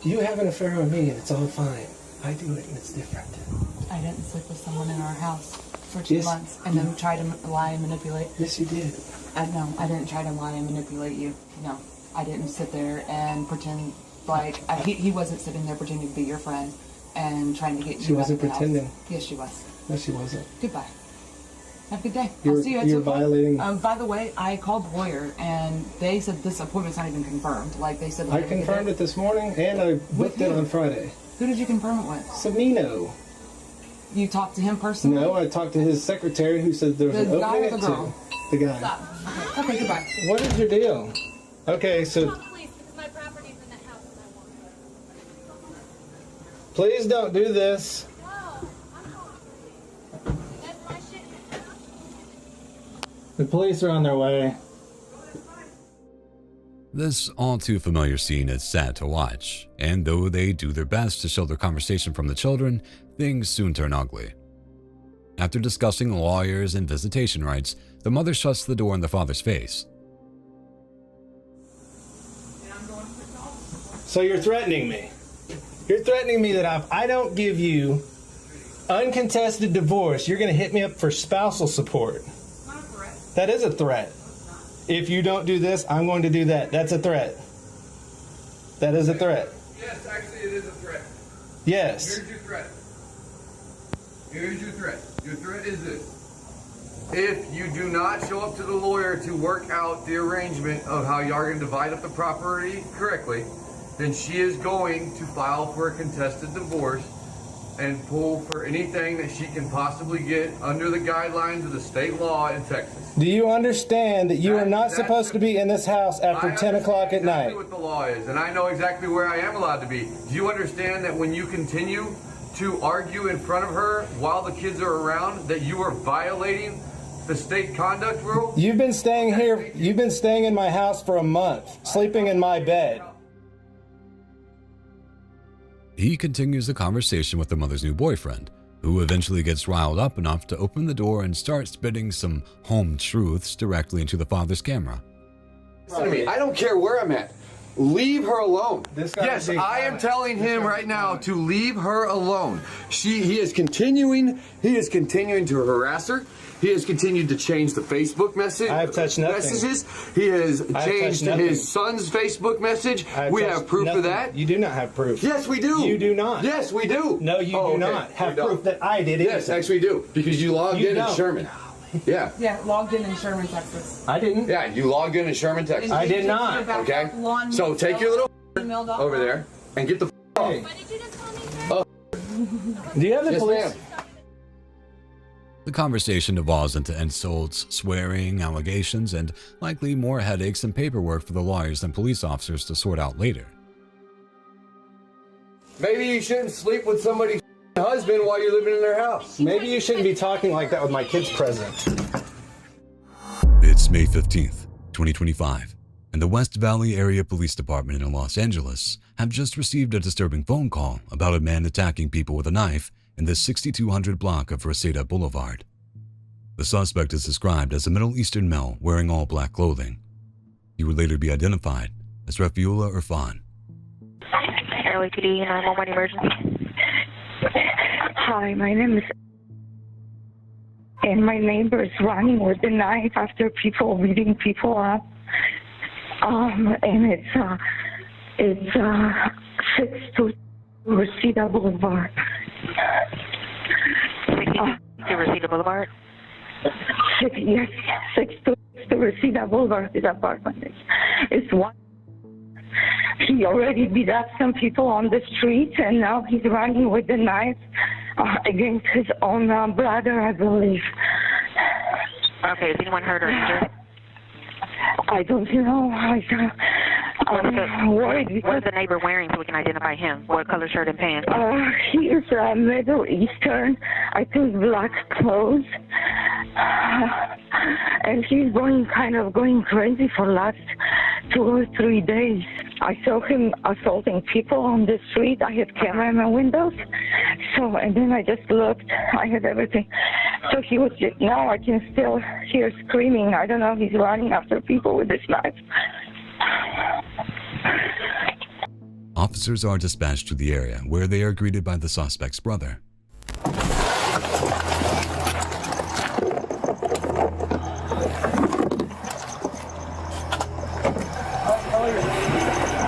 you have an affair with me and it's all fine? I do it and it's different. I didn't sleep with someone in our house for 2 months and then try to lie and manipulate. Yes, you did. No, I didn't try to lie and manipulate you. No, I didn't sit there and pretend like he wasn't sitting there pretending to be your friend and trying to get you. She wasn't pretending. Yes, she was. No, she wasn't. Goodbye. Have a good day. I'll see you at 2 You're o'clock. violating. By the way, I called the lawyer and they said this appointment's not even confirmed. Like they said. I confirmed it this morning and I booked it on Friday. Who did you confirm it with? Samino. You talked to him personally? No, I talked to his secretary who said there was an The guy opening or at the girl? 2. The guy. Stop. Okay, goodbye. What is your deal? Okay, so please don't do this. The police are on their way. This all too familiar scene is sad to watch, and though they do their best to show their conversation from the children, things soon turn ugly. After discussing lawyers and visitation rights, the mother shuts the door in the father's face. So you're threatening me. You're threatening me that if I don't give you uncontested divorce, you're going to hit me up for spousal support. That is a threat. If you don't do this, I'm going to do that. That's a threat. That is a threat. Yes, actually it is a threat. Yes. Here's your threat. Here's your threat. Your threat is this. If you do not show up to the lawyer to work out the arrangement of how you are going to divide up the property correctly, then she is going to file for a contested divorce and pull for anything that she can possibly get under the guidelines of the state law in Texas. Do you understand that you are not supposed to be in this house after 10 o'clock at night? I know what the law is, and I know exactly where I am allowed to be. Do you understand that when you continue to argue in front of her while the kids are around, that you are violating the state conduct rule? You've been staying here. You've been staying in my house for a month, sleeping in my bed. He continues the conversation with the mother's new boyfriend, who eventually gets riled up enough to open the door and start spitting some home truths directly into the father's camera. Listen to me. I don't care where I'm at. Leave her alone. Yes, I am telling him right now to leave her alone. He is continuing to harass her. He has continued to change the Facebook message. I have touched nothing. Messages. He has changed his son's Facebook message. We have proof of that. You do not have proof. Yes, we do. You do not. Yes, we do. No, you do not have proof that I did it. Yes, actually we do. Because you logged in at Sherman. Yeah. Yeah, logged in Sherman, Texas. I didn't. Yeah, you logged in Sherman, Texas. I did not. Okay. So take your little over there and get the off. Do you have the Yes, police? ma'am. The conversation devolves into insults, swearing, allegations, and likely more headaches and paperwork for the lawyers and police officers to sort out later. Maybe you shouldn't sleep with somebody's husband while you're living in their house. Maybe you shouldn't be talking like that with my kids present. It's May 15th, 2025, and the West Valley Area Police Department in Los Angeles have just received a disturbing phone call about a man attacking people with a knife in the 6200 block of Reseda Boulevard. The suspect is described as a Middle Eastern male wearing all black clothing. He would later be identified as Rafiullah Irfan. LAPD 911 emergency. Hi, my name is... And my neighbor is running with a knife after people beating people up. And it's 6 Reseda Boulevard. 62 Reseda Boulevard? Yes, 6 Reseda Boulevard, his apartment. It's one. He already beat up some people on the street, and now he's running with the knife against his own brother, I believe. Okay, is anyone hurt or injured? I don't know. I'm worried because... What is the neighbor wearing so we can identify him? What color shirt and pants? He is Middle Eastern, I think black clothes. And he's kind of going crazy for the last 2 or 3 days. I saw him assaulting people on the street. I had camera in my windows. So, and then I just looked. I had everything. So he was just, now I can still hear screaming. I don't know, he's running after people with this knife. Officers are dispatched to the area where they are greeted by the suspect's brother.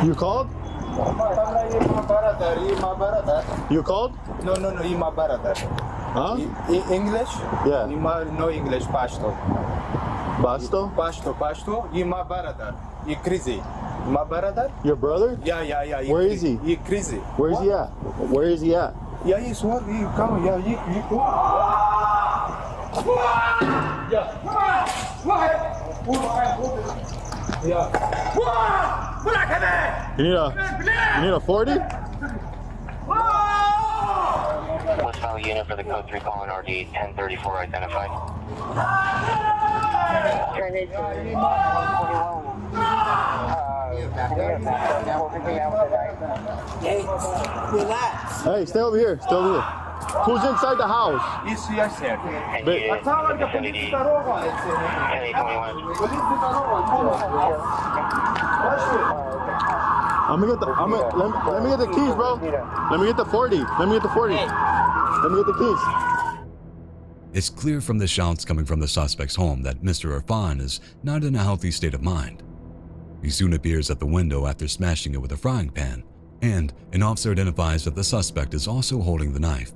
You called? You called? No, he's my brother. Huh? English? Yeah. No English, Pashto. Basto? Pashto. He's my brother. He's crazy. My brother? Your brother? Yeah. Where is he? He's crazy. Where's he at? Where is he at? Yeah, he's working. He come. Yeah, he go. You need a 40? West Valley unit for the code 3 calling RD 1034 identified. Hey, relax. Hey, stay over here. Stay over here. Who's inside the house? Yes, sir. Let me get the keys, bro. Let me get the 40. Let me get the 40. Let me get the keys. It's clear from the shouts coming from the suspect's home that Mr. Irfan is not in a healthy state of mind. He soon appears at the window after smashing it with a frying pan, and an officer identifies that the suspect is also holding the knife.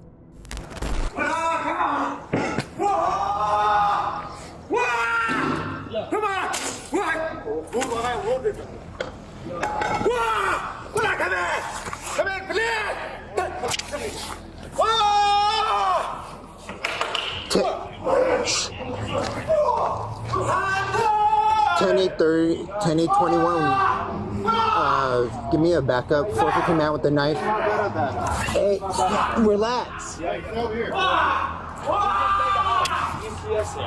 Come here, please! 10-8-21. Give me a backup. Forfeit came out with the knife. Hey, relax.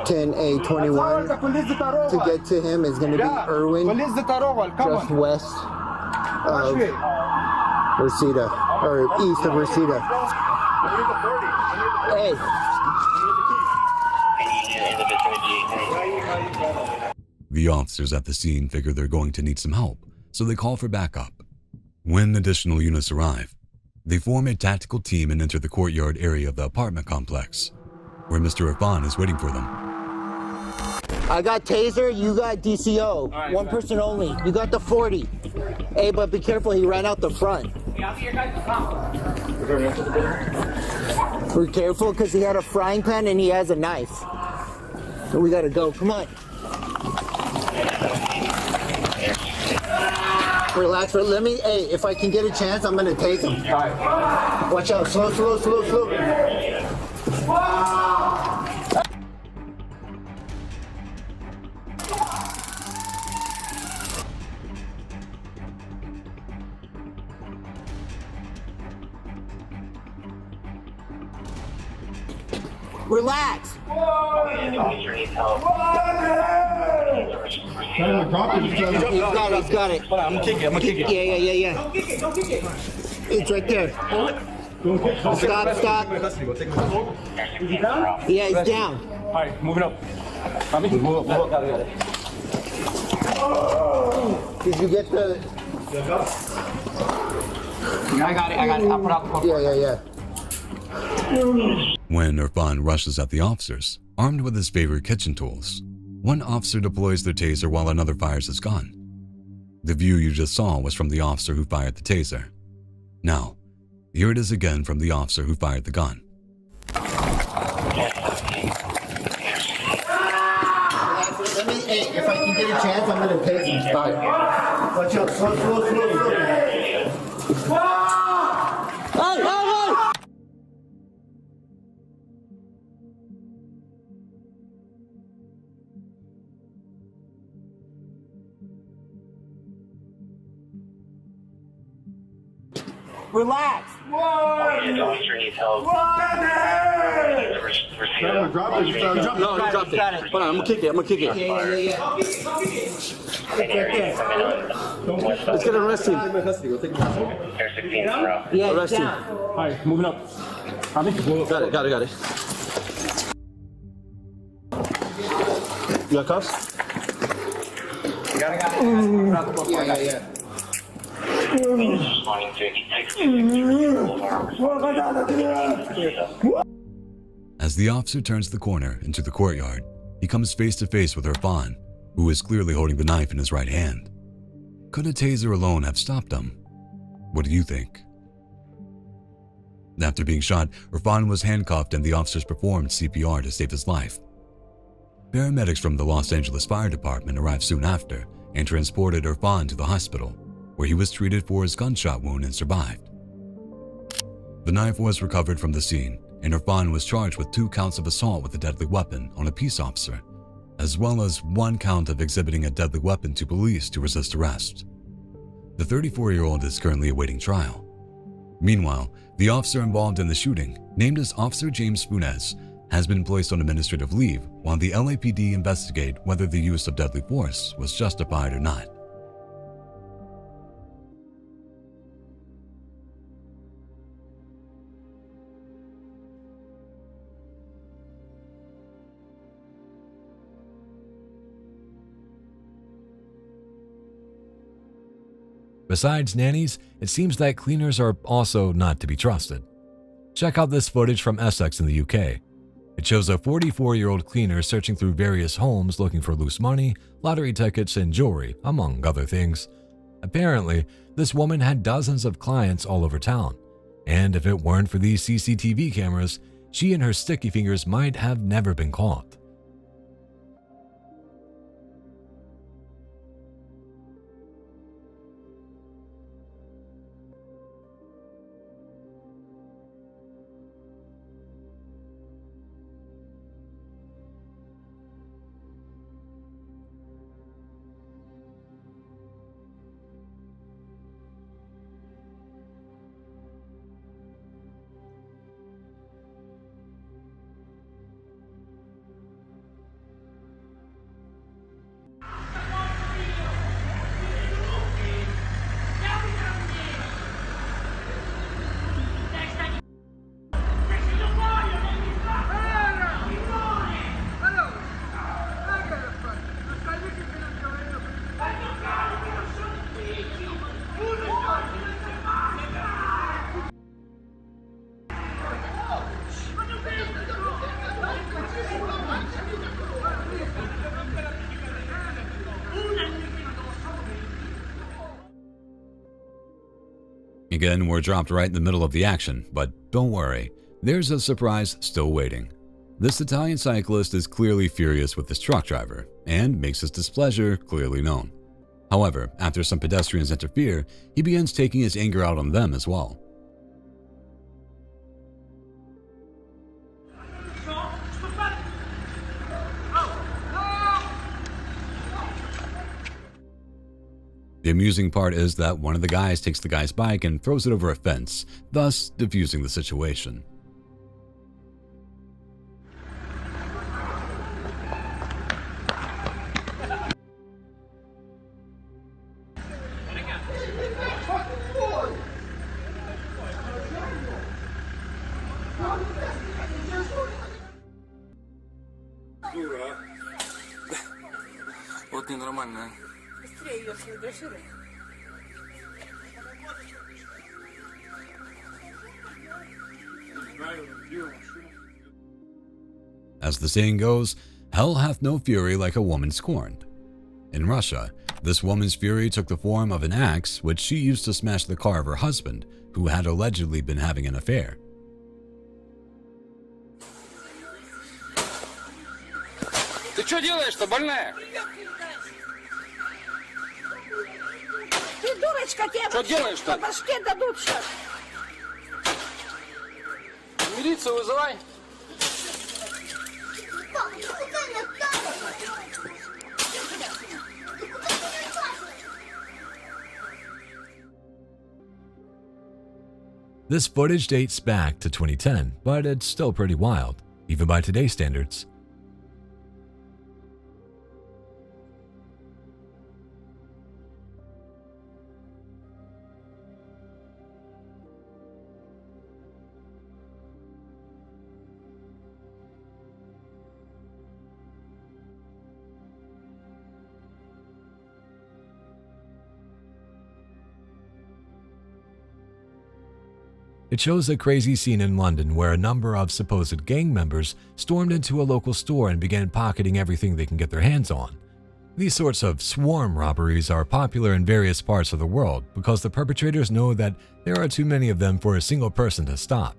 10-8-21. To get to him is going to be Irwin, just west of Reseda, or east of Reseda. Hey. The officers at the scene figure they're going to need some help, so they call for backup. When additional units arrive, they form a tactical team and enter the courtyard area of the apartment complex, where Mr. Irfan is waiting for them. I got taser, you got DCO. Right, one person only. You got the 40. Hey, but be careful, he ran out the front. We're careful because he had a frying pan and he has a knife. So we gotta go, come on. Relax, let me, hey, if I can get a chance, I'm gonna take him. All right. Watch out, slow. Relax. He's got it. Hold on, I'm gonna kick it. Yeah. Don't kick it. It's right there. Stop. Is he down? Yeah, he's down. All right, moving up. Move up. Got it. Did you get the... I got it. I'll put out the phone. Yeah. When Irfan rushes at the officers, armed with his favorite kitchen tools, one officer deploys their taser while another fires his gun. The view you just saw was from the officer who fired the taser. Now, here it is again from the officer who fired the gun. Hey, if I can get a chance, I'm gonna take him. All right. Watch out, slow. Hey! Relax. What? The officer needs help. What? Drop it. No, he dropped it. Hold on, I'm gonna kick it. Let's get arrested. Arrest him. All right, moving up. Got it. You got cuffs? Yeah. As the officer turns the corner into the courtyard, he comes face to face with Irfan, who is clearly holding the knife in his right hand. Could a taser alone have stopped him? What do you think? After being shot, Irfan was handcuffed and the officers performed CPR to save his life. Paramedics from the Los Angeles Fire Department arrived soon after and transported Irfan to the hospital, where he was treated for his gunshot wound and survived. The knife was recovered from the scene, and Irfan was charged with 2 counts of assault with a deadly weapon on a peace officer, as well as 1 count of exhibiting a deadly weapon to police to resist arrest. The 34-year-old is currently awaiting trial. Meanwhile, the officer involved in the shooting, named as Officer James Funes, has been placed on administrative leave while the LAPD investigate whether the use of deadly force was justified or not. Besides nannies, it seems that cleaners are also not to be trusted. Check out this footage from Essex in the UK. It shows a 44-year-old cleaner searching through various homes looking for loose money, lottery tickets, and jewelry, among other things. Apparently, this woman had dozens of clients all over town, and if it weren't for these CCTV cameras, she and her sticky fingers might have never been caught. Again, we're dropped right in the middle of the action, but don't worry, there's a surprise still waiting. This Italian cyclist is clearly furious with his truck driver and makes his displeasure clearly known. However, after some pedestrians interfere, he begins taking his anger out on them as well. The amusing part is that one of the guys takes the guy's bike and throws it over a fence, thus diffusing the situation. Вот ненормально. As the saying goes, hell hath no fury like a woman scorned. In Russia, this woman's fury took the form of an axe which she used to smash the car of her husband, who had allegedly been having an affair. Ты что делаешь-то, больная? Ты дурочка, тебе Что делаешь-то? по башке дадут сейчас. Милицию вызывай. This footage dates back to 2010, but it's still pretty wild, even by today's standards. It shows a crazy scene in London where a number of supposed gang members stormed into a local store and began pocketing everything they can get their hands on. These sorts of swarm robberies are popular in various parts of the world because the perpetrators know that there are too many of them for a single person to stop.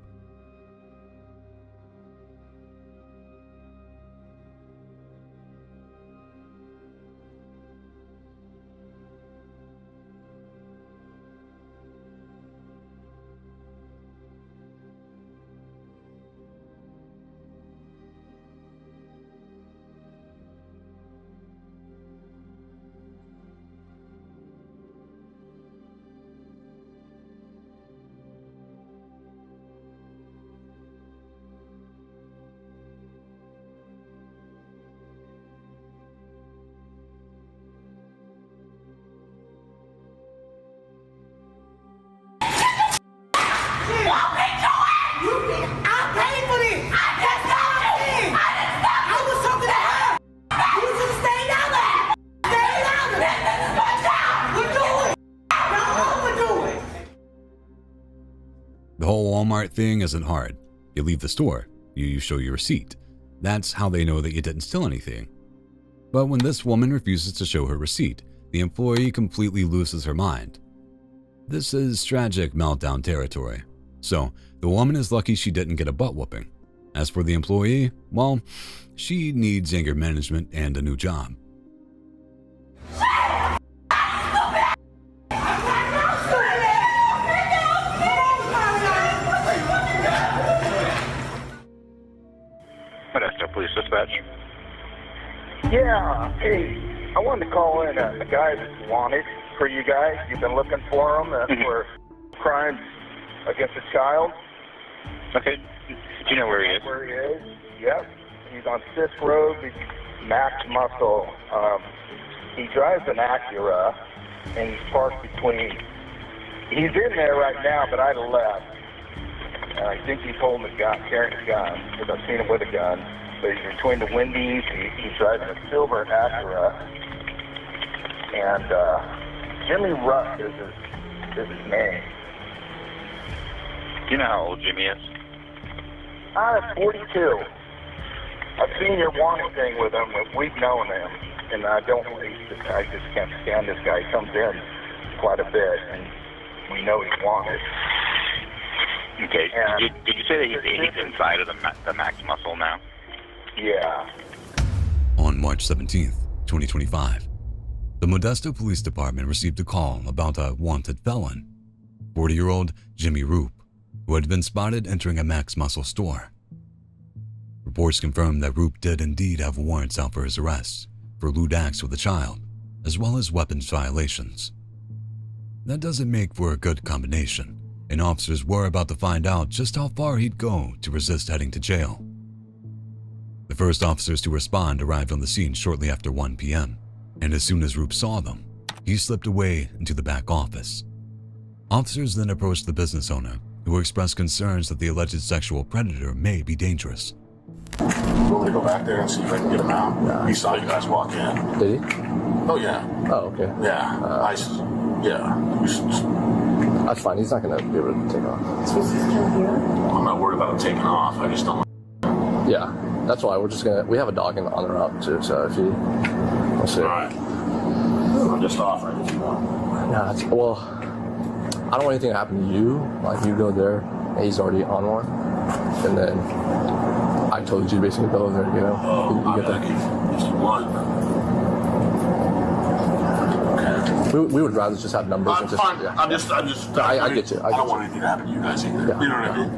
The whole Walmart thing isn't hard. You leave the store, you show your receipt. That's how they know that you didn't steal anything. But when this woman refuses to show her receipt, the employee completely loses her mind. This is tragic meltdown territory. So, the woman is lucky she didn't get a butt whooping. As for the employee, well, she needs anger management and a new job. Police dispatch. Yeah, hey, I wanted to call in a guy that's wanted for you guys. You've been looking for him for crimes against a child. Okay, do you know where he is? Where he is? Yep. He's on Fifth Road. He's Max Muscle. He drives an Acura, and he's parked between. He's in there right now, but I'd have left. And I think he's holding a gun, carrying a gun, because I've seen him with a gun. But he's between the Wendy's. He's driving a silver Acura. And Jimmy Russ is his name. Do you know how old Jimmy is? 42. I've seen your wanted thing with him. We've known him. And I just can't stand this guy. He comes in quite a bit, and we know he's wanted. Okay. Did you say that he's inside of the Max Muscle now? Yeah. On March 17th, 2025, the Modesto Police Department received a call about a wanted felon, 40-year-old Jimmy Roop, who had been spotted entering a Max Muscle store. Reports confirmed that Roop did indeed have warrants out for his arrest for lewd acts with a child, as well as weapons violations. That doesn't make for a good combination, and officers were about to find out just how far he'd go to resist heading to jail. The first officers to respond arrived on the scene shortly after 1 p.m., and as soon as Roop saw them, he slipped away into the back office. Officers then approached the business owner, who expressed concerns that the alleged sexual predator may be dangerous. I'm going to go back there and see if I can get him out. Yeah. He saw you guys walk in. Did he? Oh, yeah. Oh, okay. Yeah. That's fine. He's not going to be able to take off. I'm not worried about him taking off. I just don't. Yeah. That's why we have a dog on the route too, so if you, we'll see. All right. I'm just off right if you want. Yeah, well, I don't want anything to happen to you. Like, you go there, and he's already on one, and then I told you basically go there, you know. You get that. Just one. We would rather just have numbers. And just, fine. Yeah. I'm just. I get you. I don't want anything to happen to you guys either. Yeah. You know what I mean?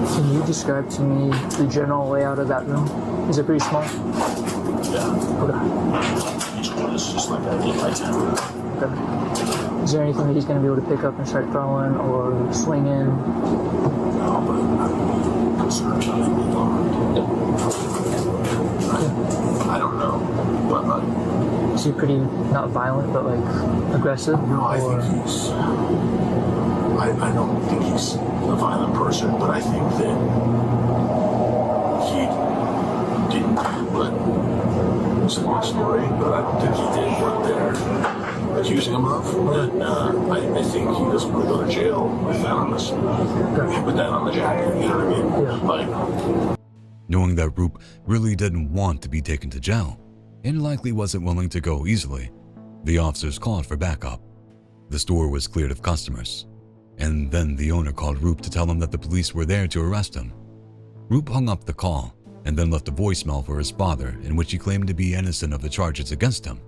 Can you describe to me the general layout of that room? Is it pretty small? Yeah. Okay. Each one is just like an 8 by 10 room. Okay. Is there anything that he's going to be able to pick up and start throwing or swinging? No, but I'm concerned about him being armed. I don't know, but is he pretty not violent, but like aggressive? No, I think he's. I don't think he's a violent person, but I think that he didn't do what it's a long story, but I don't think he did what they're accusing him of. And I think he doesn't want to go to jail with that on this, with that on the jacket. You know what I mean? Yeah. Like, Knowing that Roop really didn't want to be taken to jail and likely wasn't willing to go easily, the officers called for backup. The store was cleared of customers, and then the owner called Roop to tell him that the police were there to arrest him. Roop hung up the call and then left a voicemail for his father in which he claimed to be innocent of the charges against him.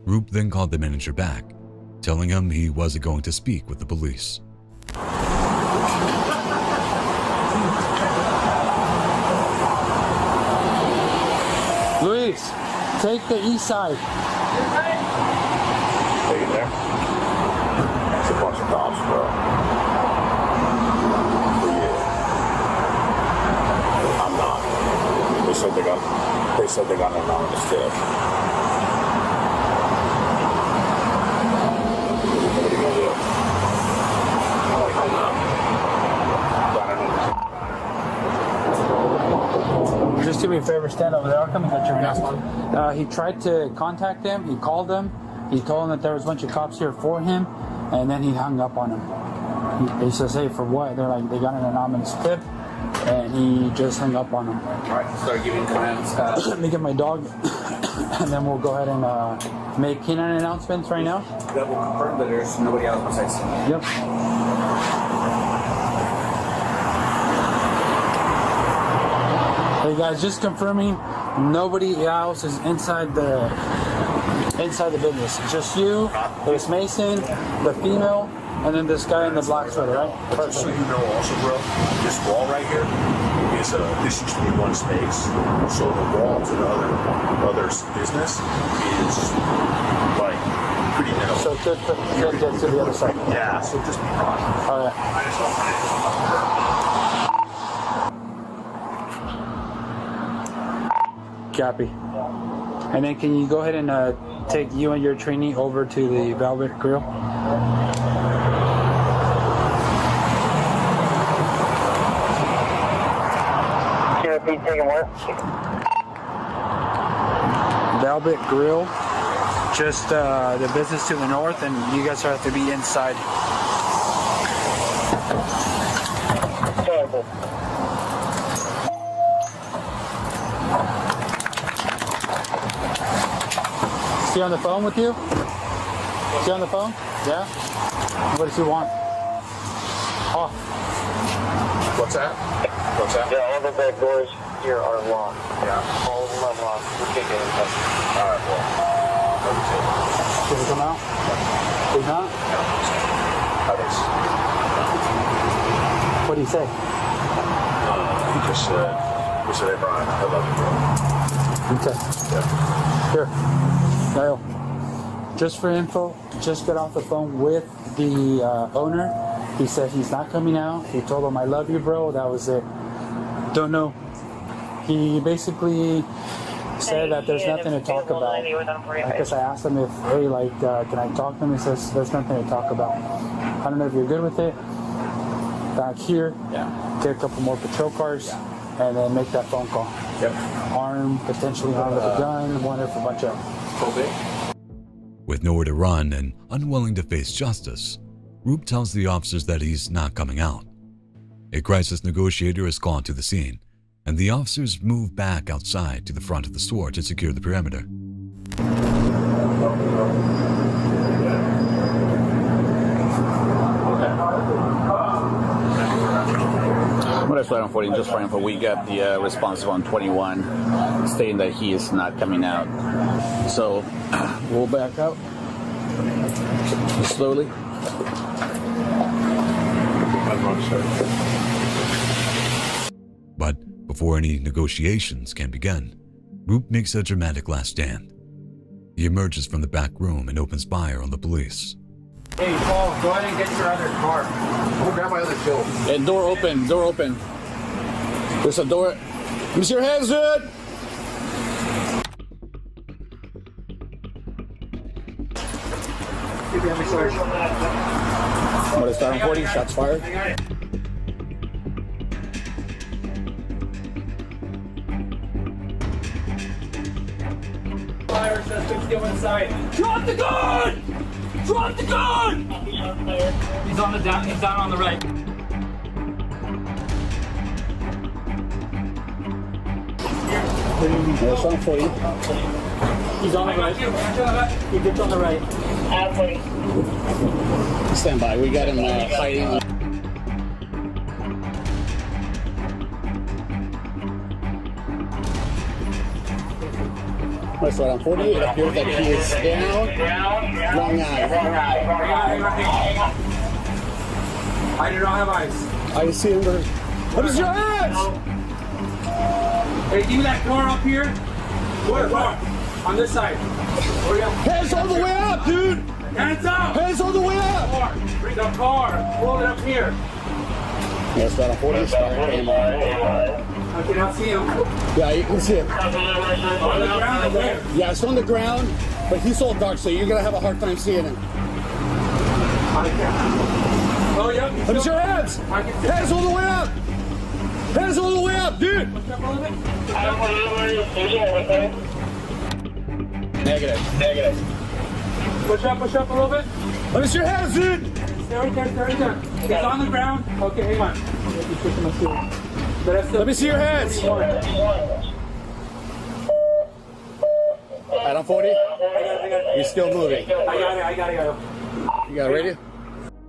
Roop then called the manager back, telling him he wasn't going to speak with the police. Luis, take the east side. take it there. It's a bunch of cops, bro. But yeah, I'm not. They said they got an anonymous tip. What are you gonna do? Like, I'm not. Just do me a favor, stand over there. I'll come and get your next one. He tried to contact them. He called them. He told them that there was a bunch of cops here for him, and then he hung up on them. He says, "Hey, for what?" They're like, "They got an anonymous tip," and he just hung up on them. All right, start giving commands. Let me get my dog, and then we'll go ahead and make canine announcements right now. That will confirm that there's nobody else besides him. Yep. Hey guys, just confirming, nobody else is inside the business. It's just you, there's Mason, the female, and then this guy in the black sweater, right? Just so you know also, bro, this wall right here is this used to be one space. So the wall to the other business is like pretty minimal. So to the other side. Yeah, so just be cautious. All right. Copy. And then can you go ahead and take you and your trainee over to the Velvet Grill? Can you repeat taking where? Velvet Grill, just the business to the north, and you guys have to be inside. Is he on the phone with you? Is he on the phone? Yeah? What does he want? Oh. What's that? What's that? Yeah, all the back doors here are locked. Yeah. All of them are locked. We can't get in touch. All right, well. Did he come out? Did not? What did he say? He just said, "Hey Brian, I love you, bro." Okay. Yeah. Here. Niall, just for info, just got off the phone with the owner. He said he's not coming out. He told him, "I love you, bro." That was it. Don't know. He basically said that there's nothing to talk about. I guess I asked him if, hey, like, can I talk to him? He says there's nothing to talk about. I don't know if you're good with it. Back here, get a couple more patrol cars, and then make that phone call. Yep. Armed, potentially armed with a gun, wanted for a bunch of. With nowhere to run and unwilling to face justice, Roop tells the officers that he's not coming out. A crisis negotiator is called to the scene, and the officers move back outside to the front of the store to secure the perimeter. What I flight on 40, just flying for, we got the response on 21 stating that he is not coming out. So we'll back out slowly. But before any negotiations can begin, Roop makes a dramatic last stand. He emerges from the back room and opens fire on the police. Hey, Paul, go ahead and get your other car. I'm gonna grab my other shield. And door open, door open. There's a door. Miss your hands, dude! What is that on 40? Shots fired. Fire suspect still inside. Drop the gun! Drop the gun! He's on the down. He's down on the right. That's on 40. He's on the right. He dipped on the right. Stand by. We got him hiding. What's that on 40? It appears that he is down. Wrong eye. I do not have eyes. I see him. What is your hands? Hey, give me that car up here. Where? On this side. Hands all the way up, dude! Hands up! Hands all the way up! Bring the car. Pull it up here. Yes, that on 40 is fired. I cannot see him. Yeah, you can see him. On the ground up there. Yeah, it's on the ground, but he's so dark, so you're gonna have a hard time seeing him. Oh, yep. Let me see your hands! Hands all the way up! Hands all the way up, dude! Negative. Push up a little bit. Let me see your hands, dude! Stay right there. He's on the ground. Okay, hang on. Let me see your hands! Right on 40? He's still moving. I got it. You got it ready?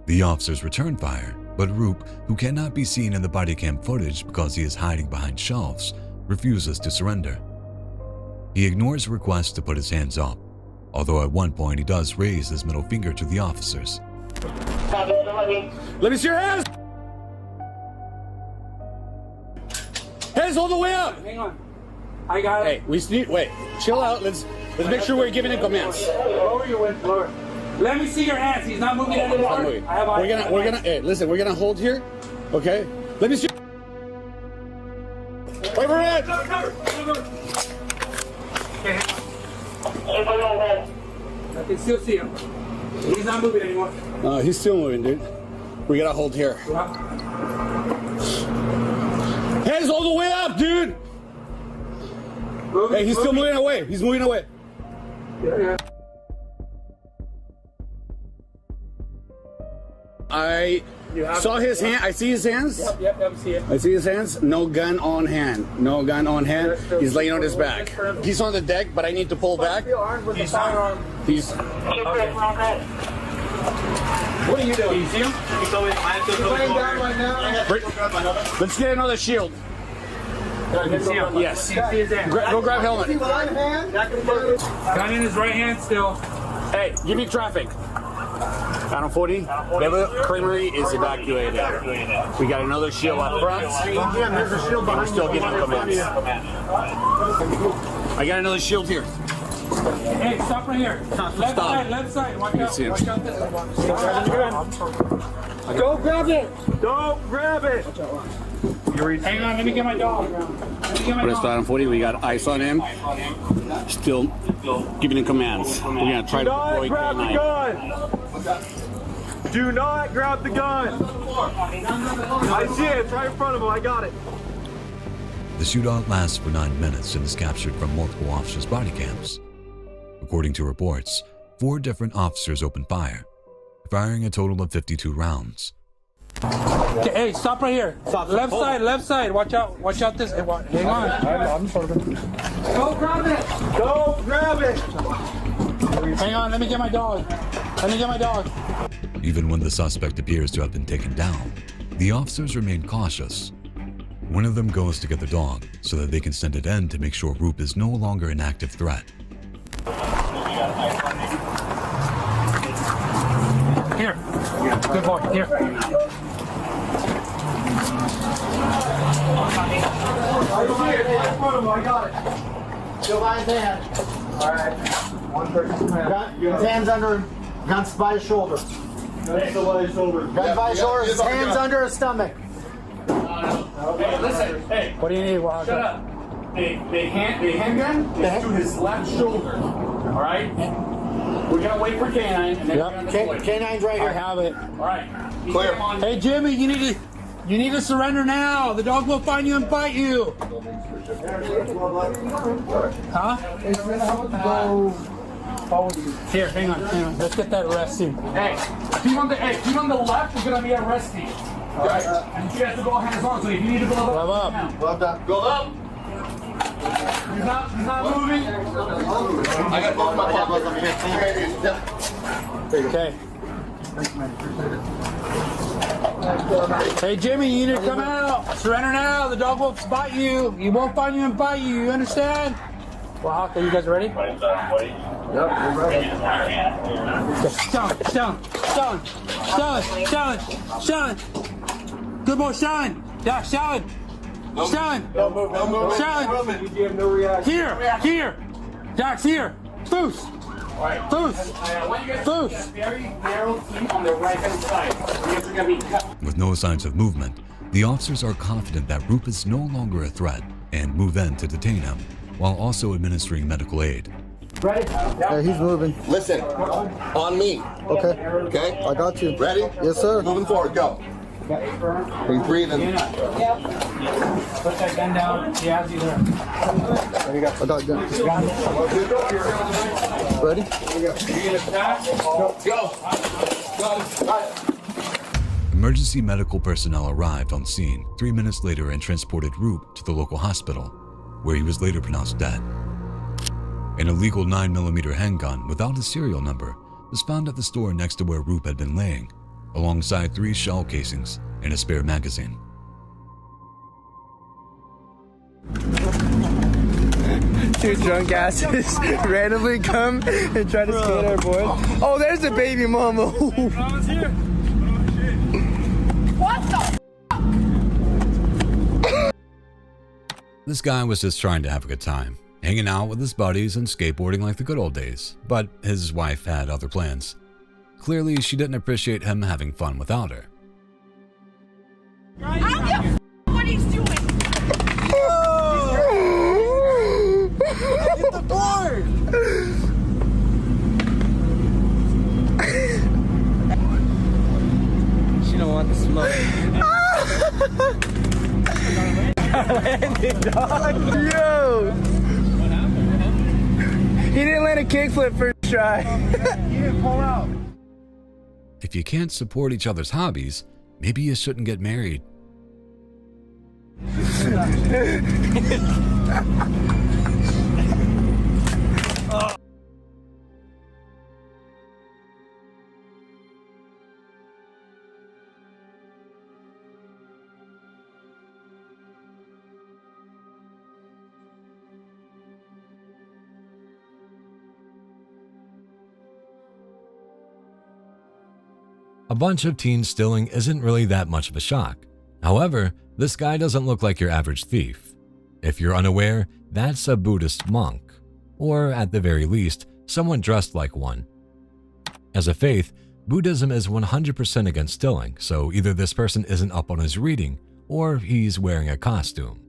The officers return fire, but Roop, who cannot be seen in the body cam footage because he is hiding behind shelves, refuses to surrender. He ignores requests to put his hands up, although at one point he does raise his middle finger to the officers. Let me see your hands! Hands all the way up! Hang on. I got it. Hey, wait. Chill out. Let's make sure we're giving him commands. Lower your wind, lower. Let me see your hands. He's not moving anymore. I have eyes. We're gonna. Hey, listen. We're gonna hold here. Okay. Let me see. Overhead. Okay, hang on. I can still see him. He's not moving anymore. No, he's still moving, dude. We gotta hold here. Hands all the way up, dude. Hey, he's still moving away. He's moving away. Yeah. I saw his hand. I see his hands. Yep, I see it. I see his hands. No gun on hand. No gun on hand. He's laying on his back. He's on the deck, but I need to pull back. He's firearm. He's. What are you doing? You see him? He's laying down right now. Let's get another shield. Yes. Go grab helmet. Gun in his right hand still. Hey, give me traffic. Down on 40. Beverly Creamery is evacuated. We got another shield up front. We're still getting commands. I got another shield here. Hey, stop right here. Left side. Watch out. Watch out this one. Don't grab it! Don't grab it! Hang on, let me get my dog. Press down on 40. We got ice on him. Still giving him commands. We're gonna try to deploy K9. Do not grab the gun! I see it. It's right in front of him. I got it. The shootout lasts for 9 minutes and is captured from multiple officers' body cams. According to reports, 4 different officers opened fire, firing a total of 52 rounds. Okay, hey, stop right here. Left side. Watch out this. Hang on. I'm sorry. Go grab it. Hang on, let me get my dog. Even when the suspect appears to have been taken down, the officers remain cautious. One of them goes to get the dog so that they can send it in to make sure Roop is no longer an active threat. Here. Good boy. Here. I got it. Still by his hand. All right. One person. His hands under him. Guns by his shoulder. Gun by shoulders, hands under his stomach. Hey, listen. Hey. What do you need, Walker? Shut up. The handgun is to his left shoulder. All right? We're going to wait for K9 and then we're going to deploy. K9's right here. I have it. All right. Clear. Hey, Jimmy, you need to surrender now. The dog will find you and bite you. Huh? Here, hang on. Let's get that arrest scene. Hey, team on the left is going to be arresting. All right. And you guys to go hands on. So if you need to go up, Go up. He's not moving. I got both my tablets on me. Okay. Hey, Jimmy, you need to come out. Surrender now. The dog will bite you. He won't find you and bite you. You understand? Well, Hawk, are you guys ready? Yep, we're ready. Sean. Good boy, Sean. Yeah, Sean. No move. Here. Dax, here. Foos. Very narrow team on the right hand side. With no signs of movement, the officers are confident that Roop is no longer a threat and move in to detain him, while also administering medical aid. Ready? Yeah, he's moving. Listen, on me. Okay. Okay? I got you. Ready? Yes, sir. Moving forward, go. He's breathing. Put that gun down. He has you there. There you go. I got gun. Ready? Go. Emergency medical personnel arrived on scene 3 minutes later and transported Roop to the local hospital, where he was later pronounced dead. An illegal 9mm handgun without a serial number was found at the store next to where Roop had been laying, alongside 3 shell casings and a spare magazine. Two drunk asses randomly come and try to skate our board. Oh, there's the baby mama. What the? This guy was just trying to have a good time, hanging out with his buddies and skateboarding like the good old days, but his wife had other plans. Clearly, she didn't appreciate him having fun without her. I don't give a what he's doing. Get the board! She don't want the smoke. Landed, dog. Yo! He didn't land a kickflip first try. He didn't pull out. If you can't support each other's hobbies, maybe you shouldn't get married. A bunch of teens stealing isn't really that much of a shock. However, this guy doesn't look like your average thief. If you're unaware, that's a Buddhist monk, or at the very least, someone dressed like one. As a faith, Buddhism is 100% against stealing, so either this person isn't up on his reading, or he's wearing a costume.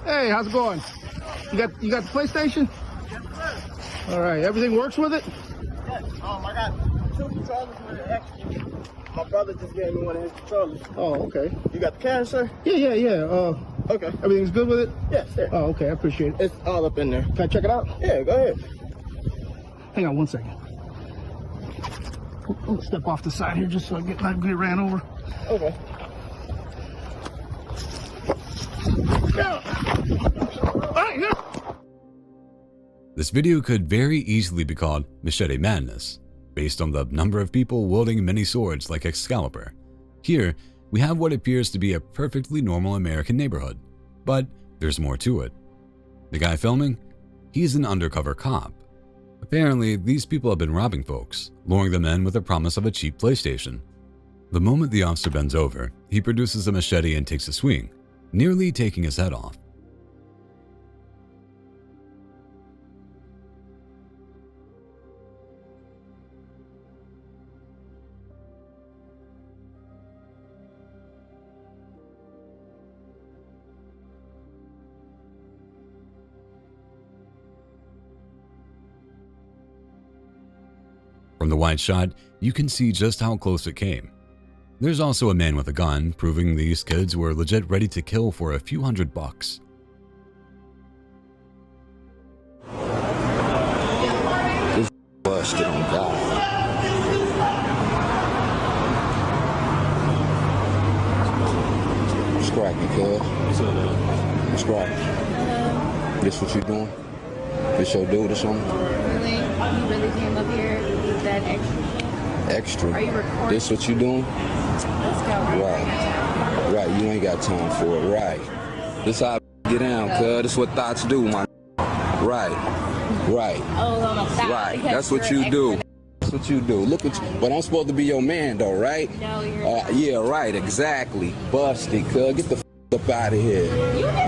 Hey, how's it going? You got the PlayStation? All right, everything works with it? Yes. I got 2 controllers with an extra. My brother just gave me one of his controllers. Oh, okay. You got the cash, sir? Yeah. Okay. Everything's good with it? Yes, sir. Oh, okay, I appreciate it. It's all up in there. Can I check it out? Yeah, go ahead. Hang on 1 second. I'll step off the side here just so I not get ran over. Okay. This video could very easily be called Machete Madness, based on the number of people wielding many swords like Excalibur. Here, we have what appears to be a perfectly normal American neighborhood, but there's more to it. The guy filming? He's an undercover cop. Apparently, these people have been robbing folks, luring them in with the promise of a cheap PlayStation, The moment the officer bends over, he produces a machete and takes a swing, nearly taking his head off. From the wide shot, you can see just how close it came. There's also a man with a gun, proving these kids were legit ready to kill for a few $100. This busted on God. What's cracking, cuz? What's cracking? This what you doing? This your dude or something? Really? You really came up here with that extra? Extra? Are you recording? This what you doing? Let's go. Right. Right, you ain't got time for it. Right. This how I get down, cuz. This what thoughts do, my. Right. Right. Oh, on a thought. Right. That's what you do. That's what you do. Look at you. But I'm supposed to be your man, though, right? No, you're yeah, right. Exactly. Busted, cuz. Get the up out of here.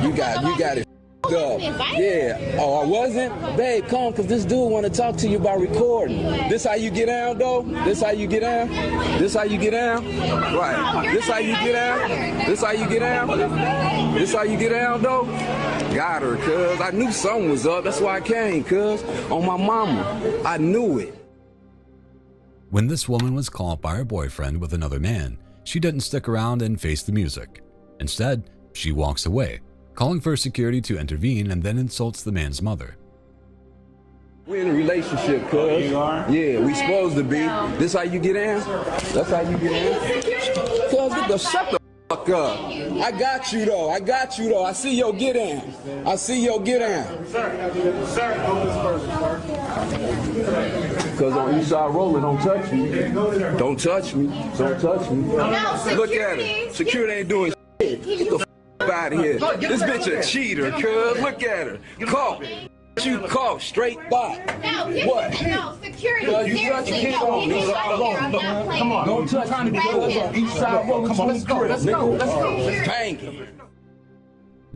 You got it. Up. Yeah. Oh, I wasn't? Babe, come, because this dude want to talk to you about recording. This how you get down, though? This how you get down? This how you get down? Right. This how you get down? This how you get down? This how you get down, though? Got her, cuz. I knew something was up. That's why I came, cuz. On my mama. I knew it. When this woman was caught by her boyfriend with another man, she didn't stick around and face the music. Instead, she walks away, calling for security to intervene, and then insults the man's mother. We're in a relationship, cuz. Yeah, we supposed to be. This how you get in? That's how you get in? Cuz, shut the fuck up. I got you, though. I see your get in. Cuz on Eastside Roller, don't touch me. Don't touch me. Look at her. Security ain't doing shit. Get the fuck out of here. This bitch a cheater, cuz. Look at her. Caught. You caught straight by. What? No, security. You touch your kid on Eastside Roller. Come on. Don't touch me. Eastside Roller. Come on, let's go. Bang it.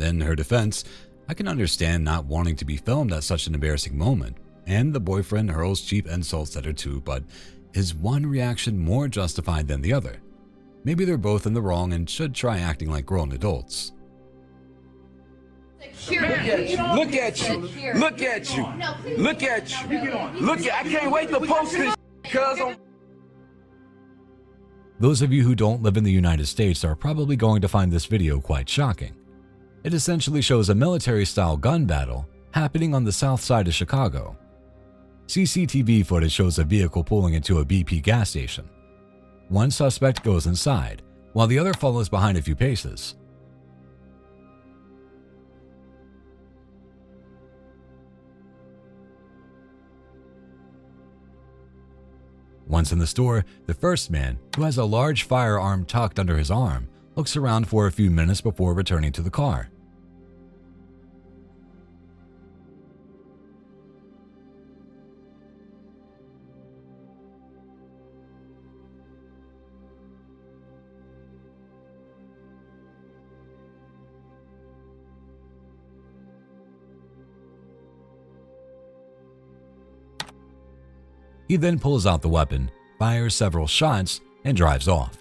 In her defense, I can understand not wanting to be filmed at such an embarrassing moment, and the boyfriend hurls cheap insults at her too, but is one reaction more justified than the other? Maybe they're both in the wrong and should try acting like grown adults. Look at you. I can't wait to post this, cuz. Those of you who don't live in the United States are probably going to find this video quite shocking. It essentially shows a military-style gun battle happening on the south side of Chicago. CCTV footage shows a vehicle pulling into a BP gas station. One suspect goes inside, while the other follows behind a few paces. Once in the store, the first man, who has a large firearm tucked under his arm, looks around for a few minutes before returning to the car. He then pulls out the weapon, fires several shots, and drives off.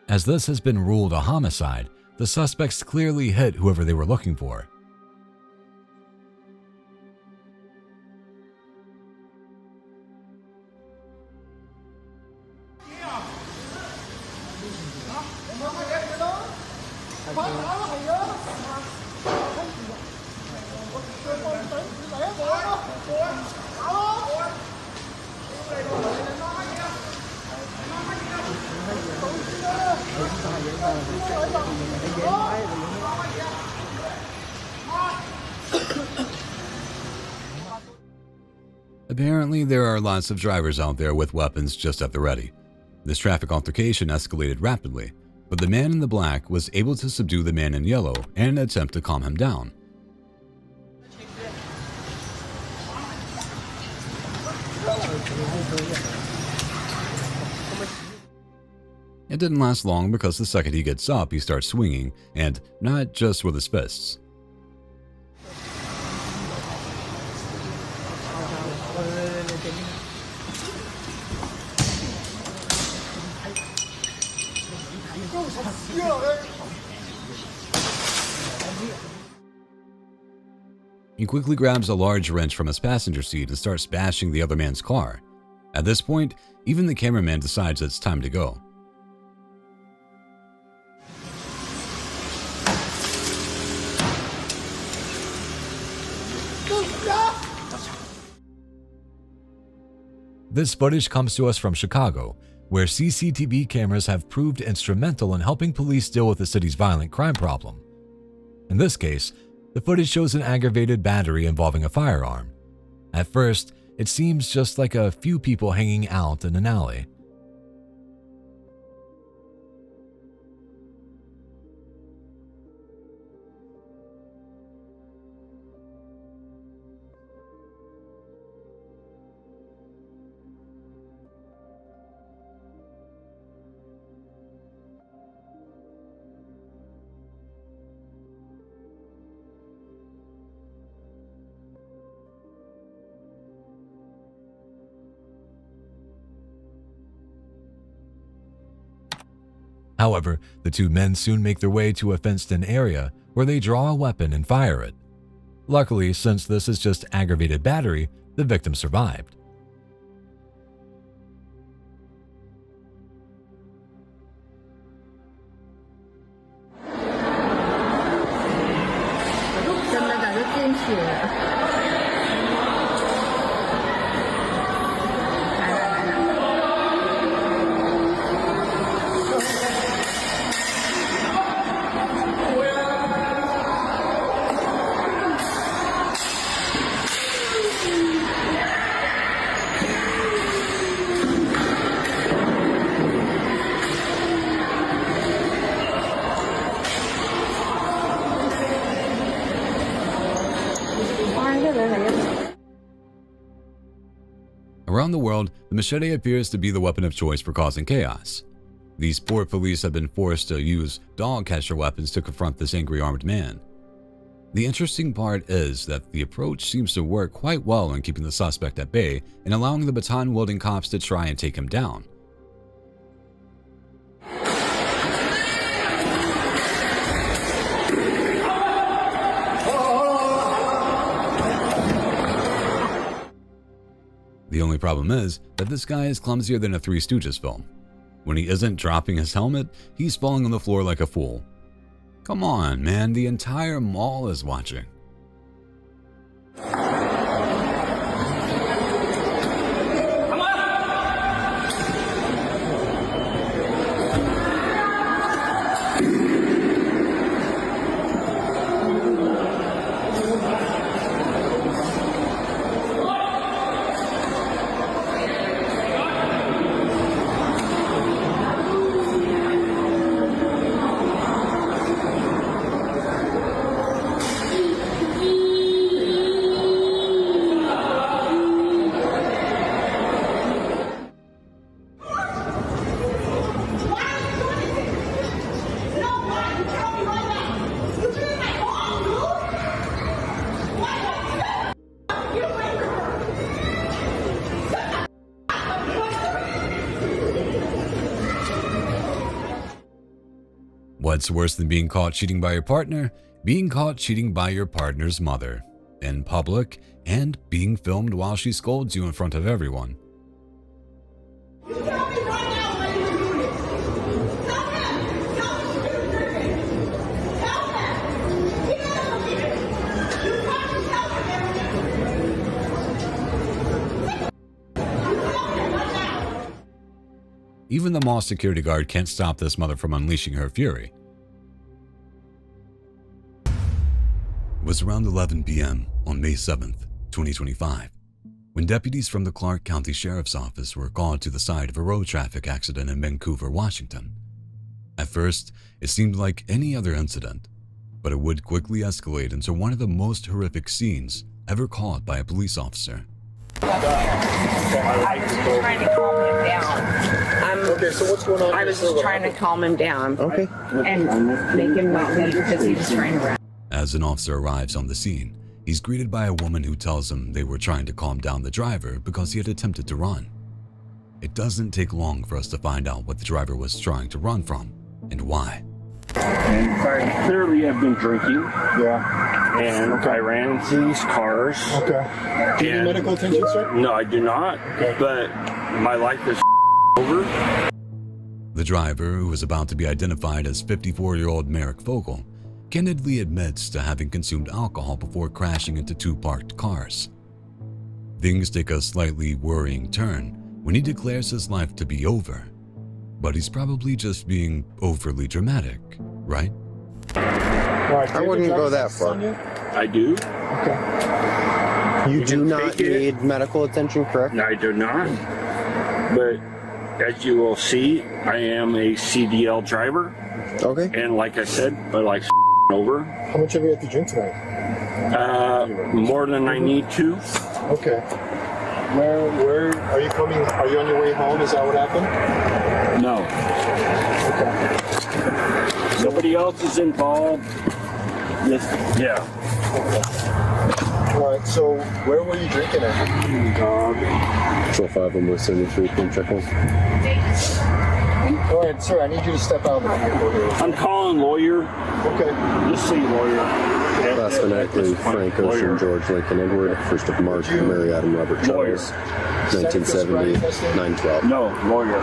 As this has been ruled a homicide, the suspects clearly hit whoever they were looking for. Apparently, there are lots of drivers out there with weapons just at the ready. This traffic altercation escalated rapidly, but the man in the black was able to subdue the man in yellow and attempt to calm him down. It didn't last long because the second he gets up, he starts swinging, and not just with his fists. He quickly grabs a large wrench from his passenger seat and starts bashing the other man's car. At this point, even the cameraman decides it's time to go. This footage comes to us from Chicago, where CCTV cameras have proved instrumental in helping police deal with the city's violent crime problem. In this case, the footage shows an aggravated battery involving a firearm. At first, it seems just like a few people hanging out in an alley. However, the two men soon make their way to a fenced-in area where they draw a weapon and fire it. Luckily, since this is just aggravated battery, the victim survived. Around the world, the machete appears to be the weapon of choice for causing chaos. These poor police have been forced to use dog catcher weapons to confront this angry armed man. The interesting part is that the approach seems to work quite well in keeping the suspect at bay and allowing the baton-wielding cops to try and take him down. The only problem is that this guy is clumsier than a Three Stooges film. When he isn't dropping his helmet, he's falling on the floor like a fool. Come on, man, the entire mall is watching. What's worse than being caught cheating by your partner? Being caught cheating by your partner's mother, in public, and being filmed while she scolds you in front of everyone. Even the mall security guard can't stop this mother from unleashing her fury. It was around 11 p.m. on May 7th, 2025, when deputies from the Clark County Sheriff's Office were called to the site of a road traffic accident in Vancouver, Washington. At first, it seemed like any other incident, but it would quickly escalate into one of the most horrific scenes ever caught by a police officer. I was just trying to calm him down. Okay, so what's going on? I was just trying to calm him down. Okay. And make him not leave because he was trying to run. As an officer arrives on the scene, he's greeted by a woman who tells him they were trying to calm down the driver because he had attempted to run. It doesn't take long for us to find out what the driver was trying to run from and why. And clearly I've been drinking. Yeah. And I ran into these cars. Okay. Do you need medical attention, sir? No, I do not. Okay. But my life is over. The driver, who was about to be identified as 54-year-old Merrick Vogel, candidly admits to having consumed alcohol before crashing into two parked cars. Things take a slightly worrying turn when he declares his life to be over. But he's probably just being overly dramatic, right? I wouldn't go that far. I do. Okay. You do not need medical attention, correct? No, I do not. But as you will see, I am a CDL driver. Okay. And like I said, my life's over. How much have you had to drink tonight? More than I need to. Okay. Where are you coming? Are you on your way home? Is that what happened? No. Okay. Nobody else is involved. Yeah. Okay. All right. So where were you drinking at? Control 5, I'm with 73, come check one. All right, sir. I need you to step out of the vehicle here. I'm calling lawyer. Okay. Just say lawyer. Last Ackley, Frank Ocean, George Lincoln Edward, 1st of March, Mary Adam Robert Charles, 1970, 912. No, lawyer.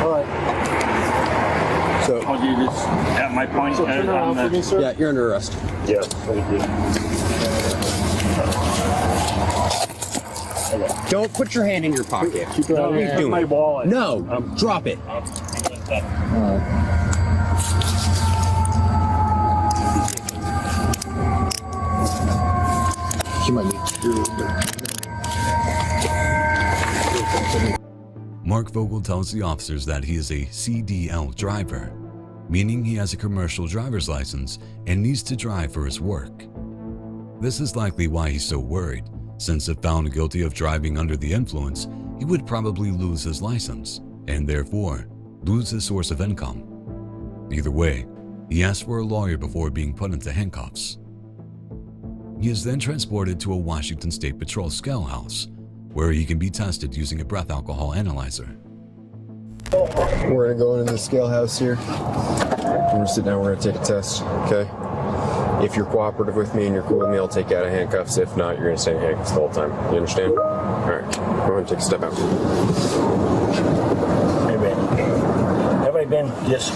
All right. So, I'll do this at my point. So turn around for me, sir. yeah, you're under arrest. Yeah, thank you. Don't put your hand in your pocket. Keep it out of your hand. My wallet. No, drop it. All right. You might need to. Mark Vogel tells the officers that he is a CDL driver, meaning he has a commercial driver's license and needs to drive for his work. This is likely why he's so worried, since if found guilty of driving under the influence, he would probably lose his license and therefore lose his source of income. Either way, he asked for a lawyer before being put into handcuffs. He is then transported to a Washington State Patrol scale house, where he can be tested using a breath alcohol analyzer. We're gonna go into the scale house here. We're gonna sit down, we're gonna take a test, okay? If you're cooperative with me and you're cool with me, I'll take you out of handcuffs. If not, you're gonna stay in handcuffs the whole time. You understand? All right, go ahead and take a step out. Hey, man. Have I been just...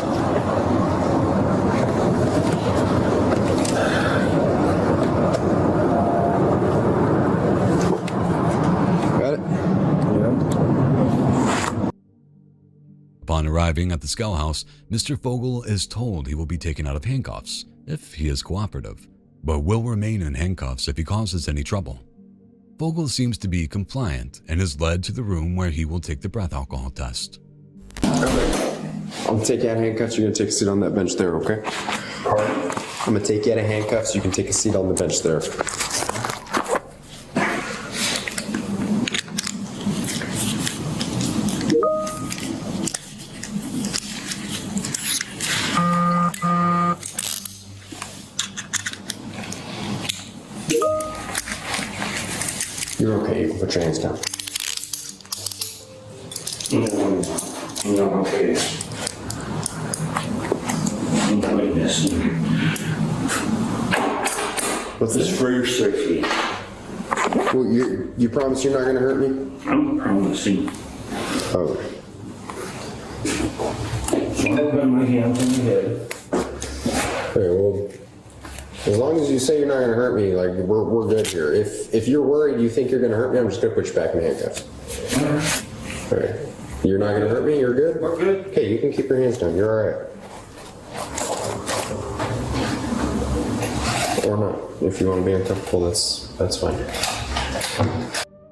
Upon arriving at the scale house, Mr. Vogel is told he will be taken out of handcuffs if he is cooperative, but will remain in handcuffs if he causes any trouble. Vogel seems to be compliant and is led to the room where he will take the breath alcohol test. I'm gonna take you out of handcuffs, you're gonna take a seat on that bench there, okay? I'm gonna take you out of handcuffs, you can take a seat on the bench there. You're okay, you can put your hands down. No, okay. Witness. What's this? For your safety. Well, you promise you're not gonna hurt me? I'm promising. Oh. I'll put my hands on your head. Okay, well, as long as you say you're not gonna hurt me, like we're good here. If you're worried, you think you're gonna hurt me, I'm just gonna put you back in handcuffs. All right. You're not gonna hurt me. You're good. We're good. Okay, you can keep your hands down. You're all right. Or not. If you want to be uncomfortable, that's fine.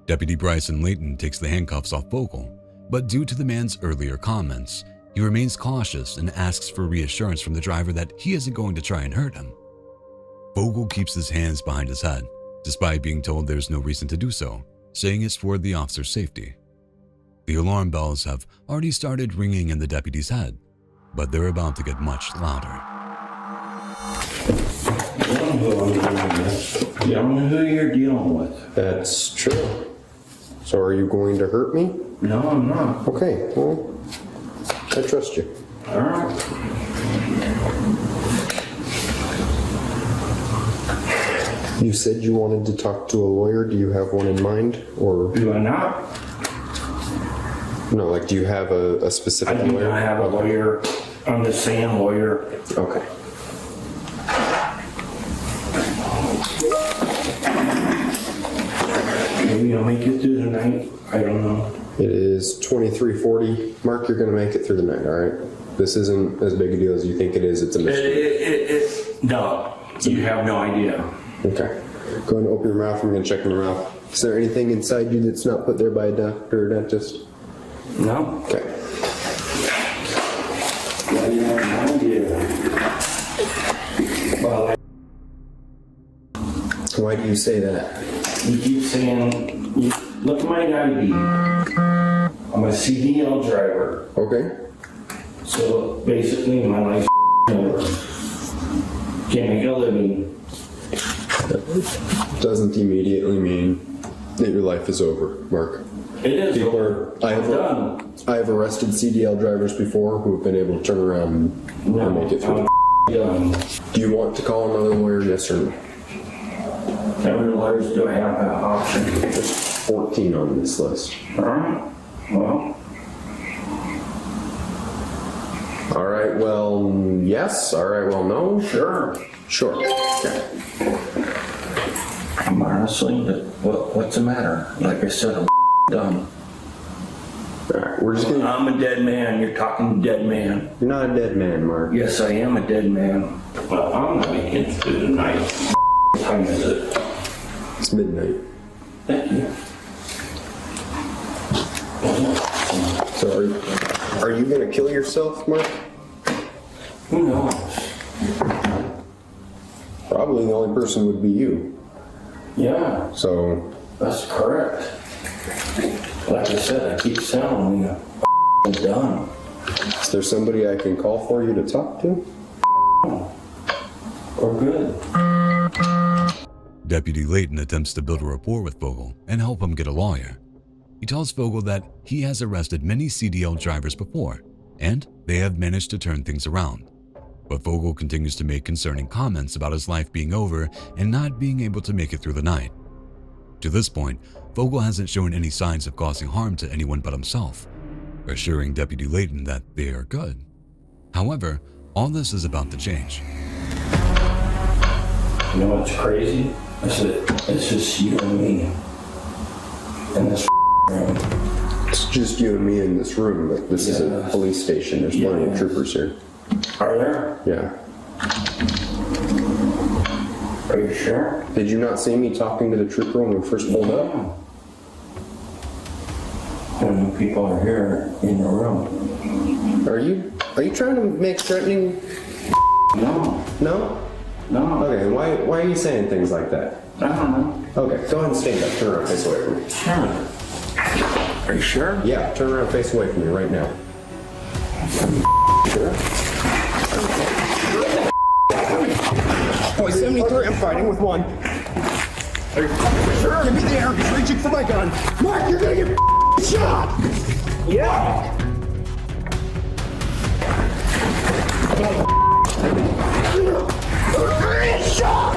Deputy Bryson Layton takes the handcuffs off Vogel, but due to the man's earlier comments, he remains cautious and asks for reassurance from the driver that he isn't going to try and hurt him. Vogel keeps his hands behind his head, despite being told there's no reason to do so, saying it's for the officer's safety. The alarm bells have already started ringing in the deputy's head, but they're about to get much louder. You don't know who you're dealing with. That's true. So are you going to hurt me? No, I'm not. Okay, well, I trust you. All right. You said you wanted to talk to a lawyer. Do you have one in mind, or do I not? No, like, do you have a specific lawyer? I have a lawyer. I'm just saying lawyer. Okay. Maybe I'll make it through the night. I don't know. It is 23:40. Mark, you're going to make it through the night, all right? This isn't as big a deal as you think it is. It's a mystery. No, you have no idea. Okay. Go ahead and open your mouth. I'm going to check your mouth. Is there anything inside you that's not put there by a doctor or dentist? No. Okay. Yeah, you have no idea. Well, why do you say that? You keep saying, look at my ID. I'm a CDL driver. Okay. So basically, my life's over. Can't make a living. That doesn't immediately mean that your life is over, Mark. It is over. I have arrested CDL drivers before who have been able to turn around and make it through. Done. Do you want to call another lawyer, yes or no? How many lawyers do I have that option? There's 14 on this list. Alright. Well. Alright, well, yes. Alright, well, no. Sure. Sure. Okay. I'm honestly, what's the matter? Like I said, I'm done. Alright, we're just gonna... I'm a dead man. You're talking dead man. You're not a dead man, Mark. Yes, I am a dead man. Well, I'm gonna make it through the night. What time is it? It's midnight. Thank you. So are you gonna kill yourself, Mark? Who knows? Probably the only person would be you. Yeah. So... That's correct. Like I said, I keep telling you, I'm done. Is there somebody I can call for you to talk to? We're good. Deputy Layton attempts to build a rapport with Vogel and help him get a lawyer. He tells Vogel that he has arrested many CDL drivers before, and they have managed to turn things around. But Vogel continues to make concerning comments about his life being over and not being able to make it through the night. To this point, Vogel hasn't shown any signs of causing harm to anyone but himself, assuring Deputy Layton that they are good. However, all this is about to change. You know what's crazy? I said, it's just you and me in this room. It's just you and me in this room, but this is a police station. There's plenty of troopers here. Are there? Yeah. Are you sure? Did you not see me talking to the trooper when we first pulled up? How many people are here in the room? Are you trying to make threatening? No. No? No. Okay, why are you saying things like that? I don't know. Okay, go ahead and stand up. Turn around, face away from me. Sure. Are you sure? Yeah, turn around, face away from me right now. Sure? Boy, 73, I'm fighting with one. Sure. Give me the air, he's reaching for my gun. Mark, you're gonna get shot! Yeah! Shot!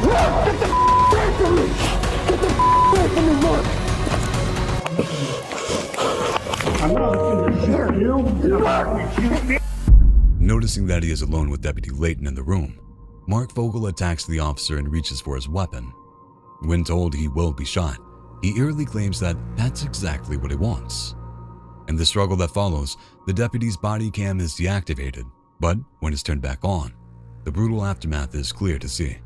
Get the away from me! Get the away from me, Mark! I'm not gonna shoot you! Mark! Noticing that he is alone with Deputy Layton in the room, Mark Vogel attacks the officer and reaches for his weapon. When told he will be shot, he eerily claims that that's exactly what he wants. In the struggle that follows, the deputy's body cam is deactivated, but when it's turned back on, the brutal aftermath is clear to see.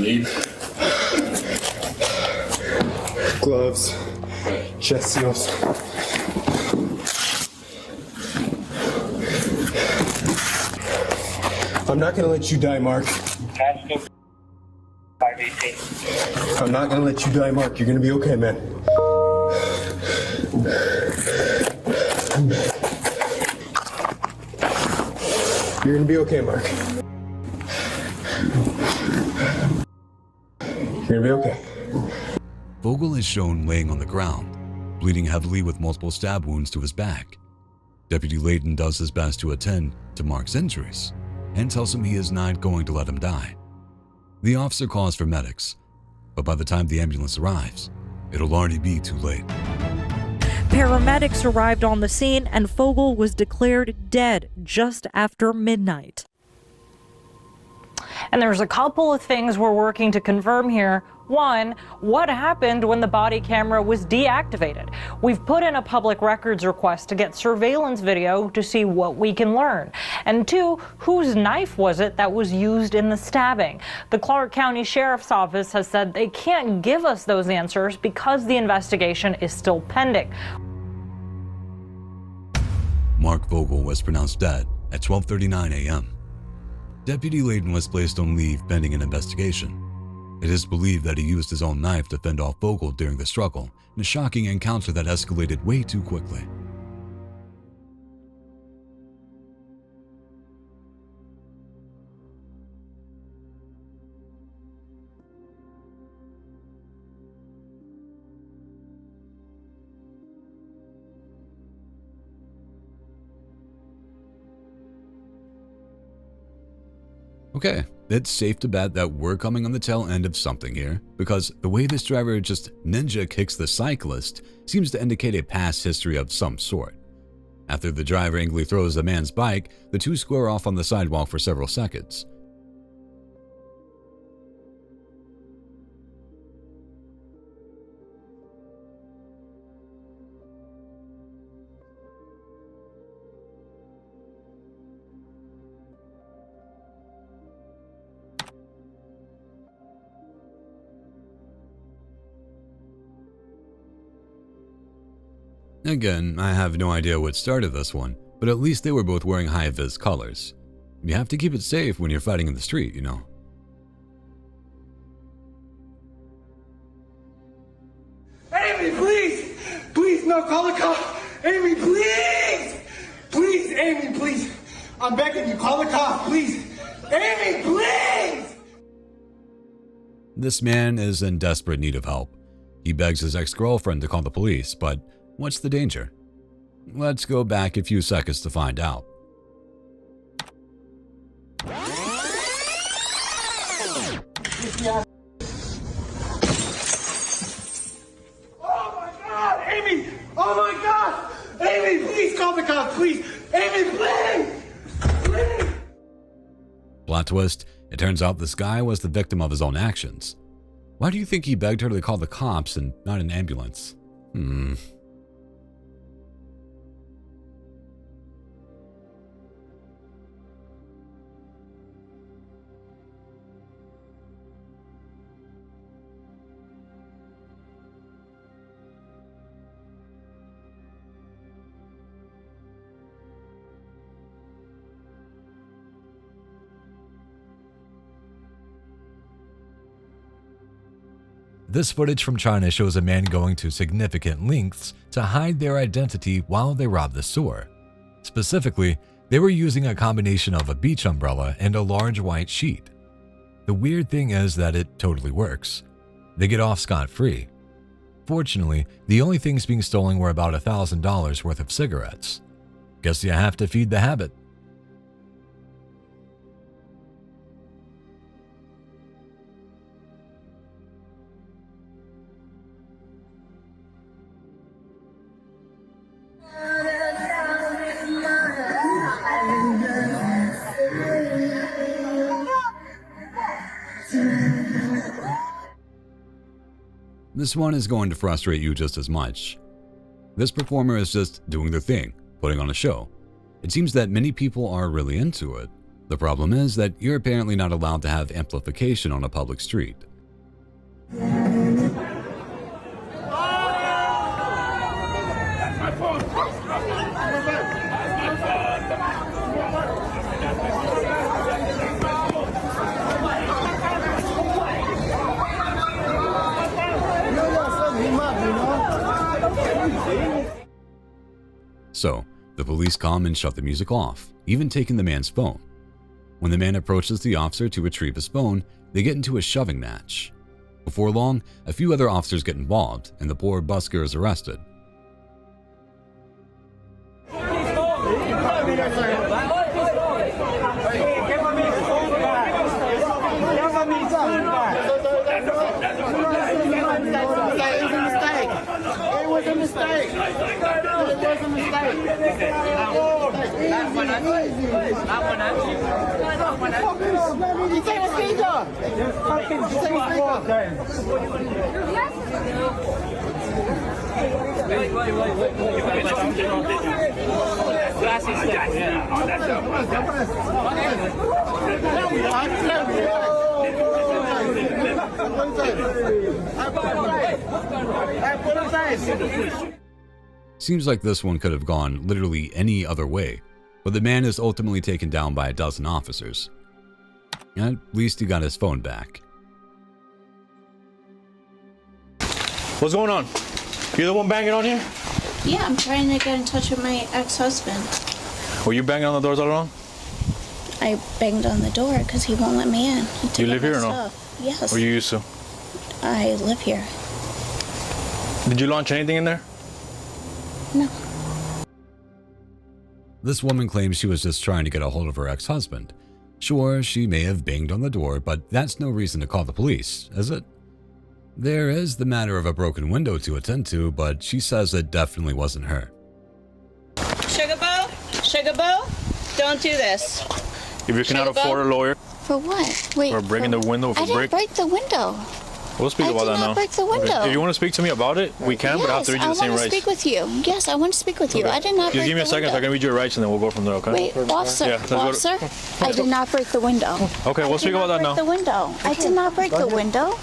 need? Gloves, chest seals. I'm not gonna let you die, Mark. I'm not gonna let you die, Mark. You're gonna be okay, man. You're gonna be okay, Mark. You're gonna be okay. Vogel is shown laying on the ground, bleeding heavily with multiple stab wounds to his back. Deputy Layton does his best to attend to Mark's injuries and tells him he is not going to let him die. The officer calls for medics, but by the time the ambulance arrives, it'll already be too late. Paramedics arrived on the scene and Vogel was declared dead just after midnight. And there's a couple of things we're working to confirm here. One, what happened when the body camera was deactivated? We've put in a public records request to get surveillance video to see what we can learn. And two, whose knife was it that was used in the stabbing? The Clark County Sheriff's Office has said they can't give us those answers because the investigation is still pending. Mark Vogel was pronounced dead at 12:39 a.m. Deputy Layton was placed on leave pending an investigation. It is believed that he used his own knife to fend off Vogel during the struggle in a shocking encounter that escalated way too quickly. Okay, it's safe to bet that we're coming on the tail end of something here, because the way this driver just ninja kicks the cyclist seems to indicate a past history of some sort. After the driver angrily throws the man's bike, the two square off on the sidewalk for several seconds. Again, I have no idea what started this one, but at least they were both wearing high-vis colors. You have to keep it safe when you're fighting in the street, you know. Amy, please! Please, no, call the cop! Amy, please! Please, Amy, please! I'm begging you, call the cop, please! Amy, please! This man is in desperate need of help. He begs his ex-girlfriend to call the police, but what's the danger? Let's go back a few seconds to find out. Oh my God, Amy! Oh my God! Amy, please call the cops, please! Amy, please! Please! Plot twist, it turns out this guy was the victim of his own actions. Why do you think he begged her to call the cops and not an ambulance? This footage from China shows a man going to significant lengths to hide their identity while they rob the store. Specifically, they were using a combination of a beach umbrella and a large white sheet. The weird thing is that it totally works. They get off scot-free. Fortunately, the only things being stolen were about $1,000 worth of cigarettes. Guess you have to feed the habit. This one is going to frustrate you just as much. This performer is just doing their thing, putting on a show. It seems that many people are really into it. The problem is that you're apparently not allowed to have amplification on a public street. So, the police come and shut the music off, even taking the man's phone. When the man approaches the officer to retrieve his phone, they get into a shoving match. Before long, a few other officers get involved, and the poor busker is arrested. Seems like this one could have gone literally any other way, but the man is ultimately taken down by a dozen officers. At least he got his phone back. What's going on? You the one banging on here? Yeah, I'm trying to get in touch with my ex-husband. Were you banging on the doors all along? I banged on the door because he won't let me in. You live here or no? Stuff. Yes. Or you used to? I live here. Did you launch anything in there? No. This woman claims she was just trying to get a hold of her ex-husband. Sure, she may have banged on the door, but that's no reason to call the police, is it? There is the matter of a broken window to attend to, but she says it definitely wasn't her. Sugar Boo, don't do this. If you cannot afford a lawyer For what? Wait. for breaking the window with I a didn't brick, break the window. we'll speak about that now. I did not break the window. If you want to speak to me about it, we can, but I have to read you the same I want to rights. speak with you. Yes, I want to speak with you. Okay. I did not break Just give me a the second so I window. can read your rights and then we'll go from there, okay? Wait, officer, Yeah, let's go to- officer, I did not break the window. Okay, we'll speak about that now. I did not break the window. I did not break the window.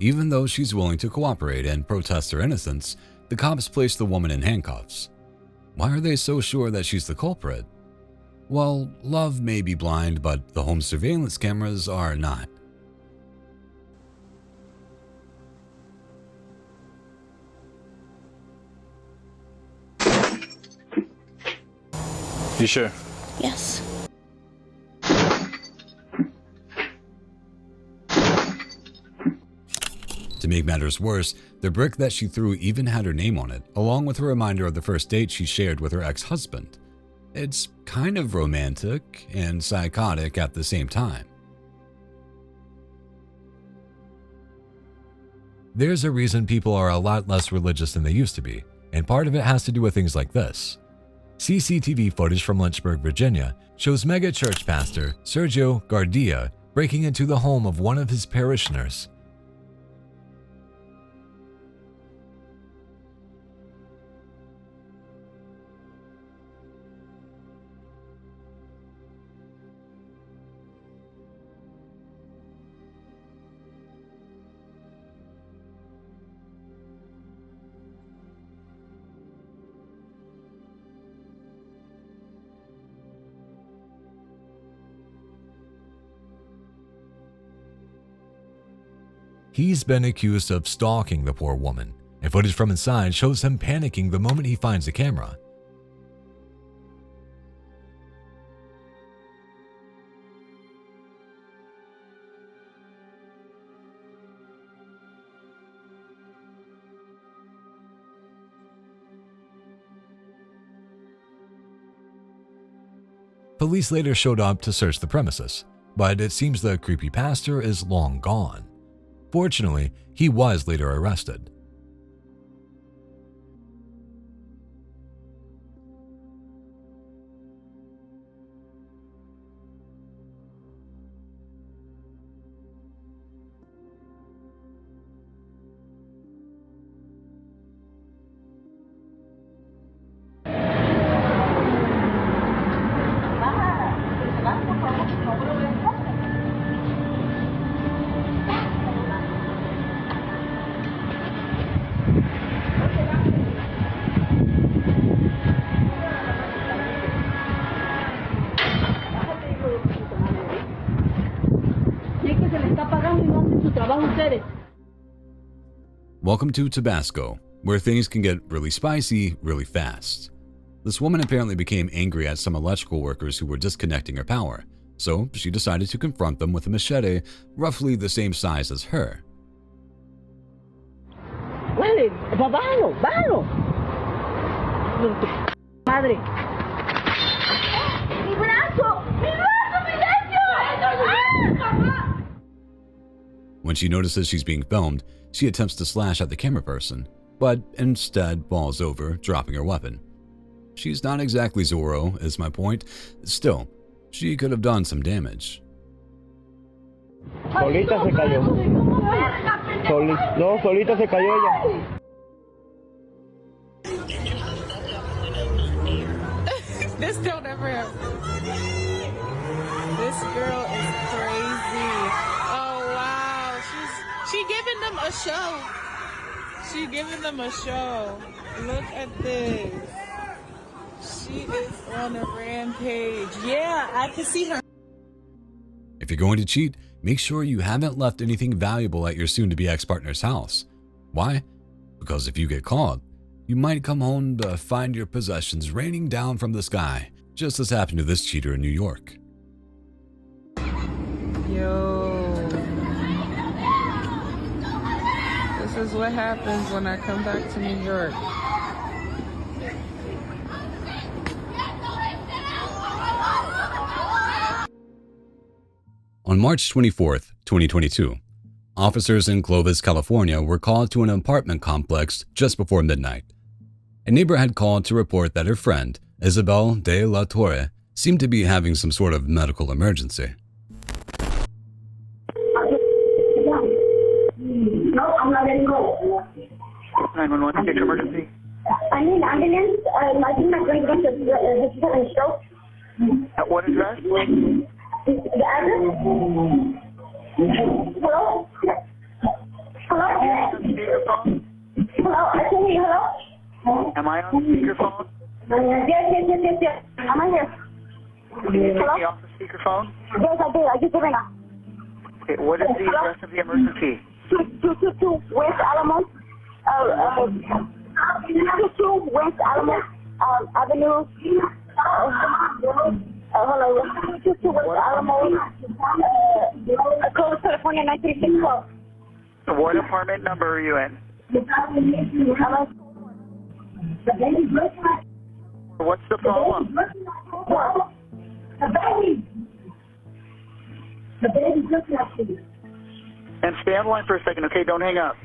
Even though she's willing to cooperate and protest her innocence, the cops place the woman in handcuffs. Why are they so sure that she's the culprit? Well, love may be blind, but the home surveillance cameras are not. You sure? Yes. To make matters worse, the brick that she threw even had her name on it, along with a reminder of the first date she shared with her ex-husband. It's kind of romantic and psychotic at the same time. There's a reason people are a lot less religious than they used to be, and part of it has to do with things like this. CCTV footage from Lynchburg, Virginia shows mega church pastor Sergio Gardia breaking into the home of one of his parishioners. He's been accused of stalking the poor woman, and footage from inside shows him panicking the moment he finds the camera. Police later showed up to search the premises, but it seems the creepy pastor is long gone. Fortunately, he was later arrested. Welcome to Tabasco, where things can get really spicy really fast. This woman apparently became angry at some electrical workers who were disconnecting her power, so she decided to confront them with a machete roughly the same size as her. Huele, vámonos, vámonos. Madre. Mi brazo, mi brazo. When she notices she's being filmed, she attempts to slash at the camera person, but instead falls over, dropping her weapon. She's not exactly Zorro, is my point. Still, she could have done some damage. Solita se cayó. No, solita se cayó ella. This don't ever happen. This girl is crazy. Oh wow, she giving them a show. She giving them a show. Look at this. She is on a rampage. Yeah, I can see her. If you're going to cheat, make sure you haven't left anything valuable at your soon-to-be ex-partner's house. Why? Because if you get caught, you might come home to find your possessions raining down from the sky, just as happened to this cheater in New York. Yo. This is what happens when I come back to New York. On March 24th, 2022, officers in Clovis, California were called to an apartment complex just before midnight. A neighbor had called to report that her friend, Isabel de la Torre, seemed to be having some sort of medical emergency. No, I'm not getting go. 911, state emergency. I need ambulance. I think my grandson is having a stroke. At what address? The address? Hello? Hello? Hello? I can hear you. Hello? Am I on speakerphone? Yes. Am I here? Can you take Hello? me off the speakerphone? Yes, I did. I just did right now. Okay, what is the address of the emergency? 222 West Alamo. 222 West Alamo Avenue. Hello. 222 West Alamo. Clovis, California 93612. What apartment number are you in? What's the problem? The baby's looking at you. And stay on the line for a second, okay? Don't hang up.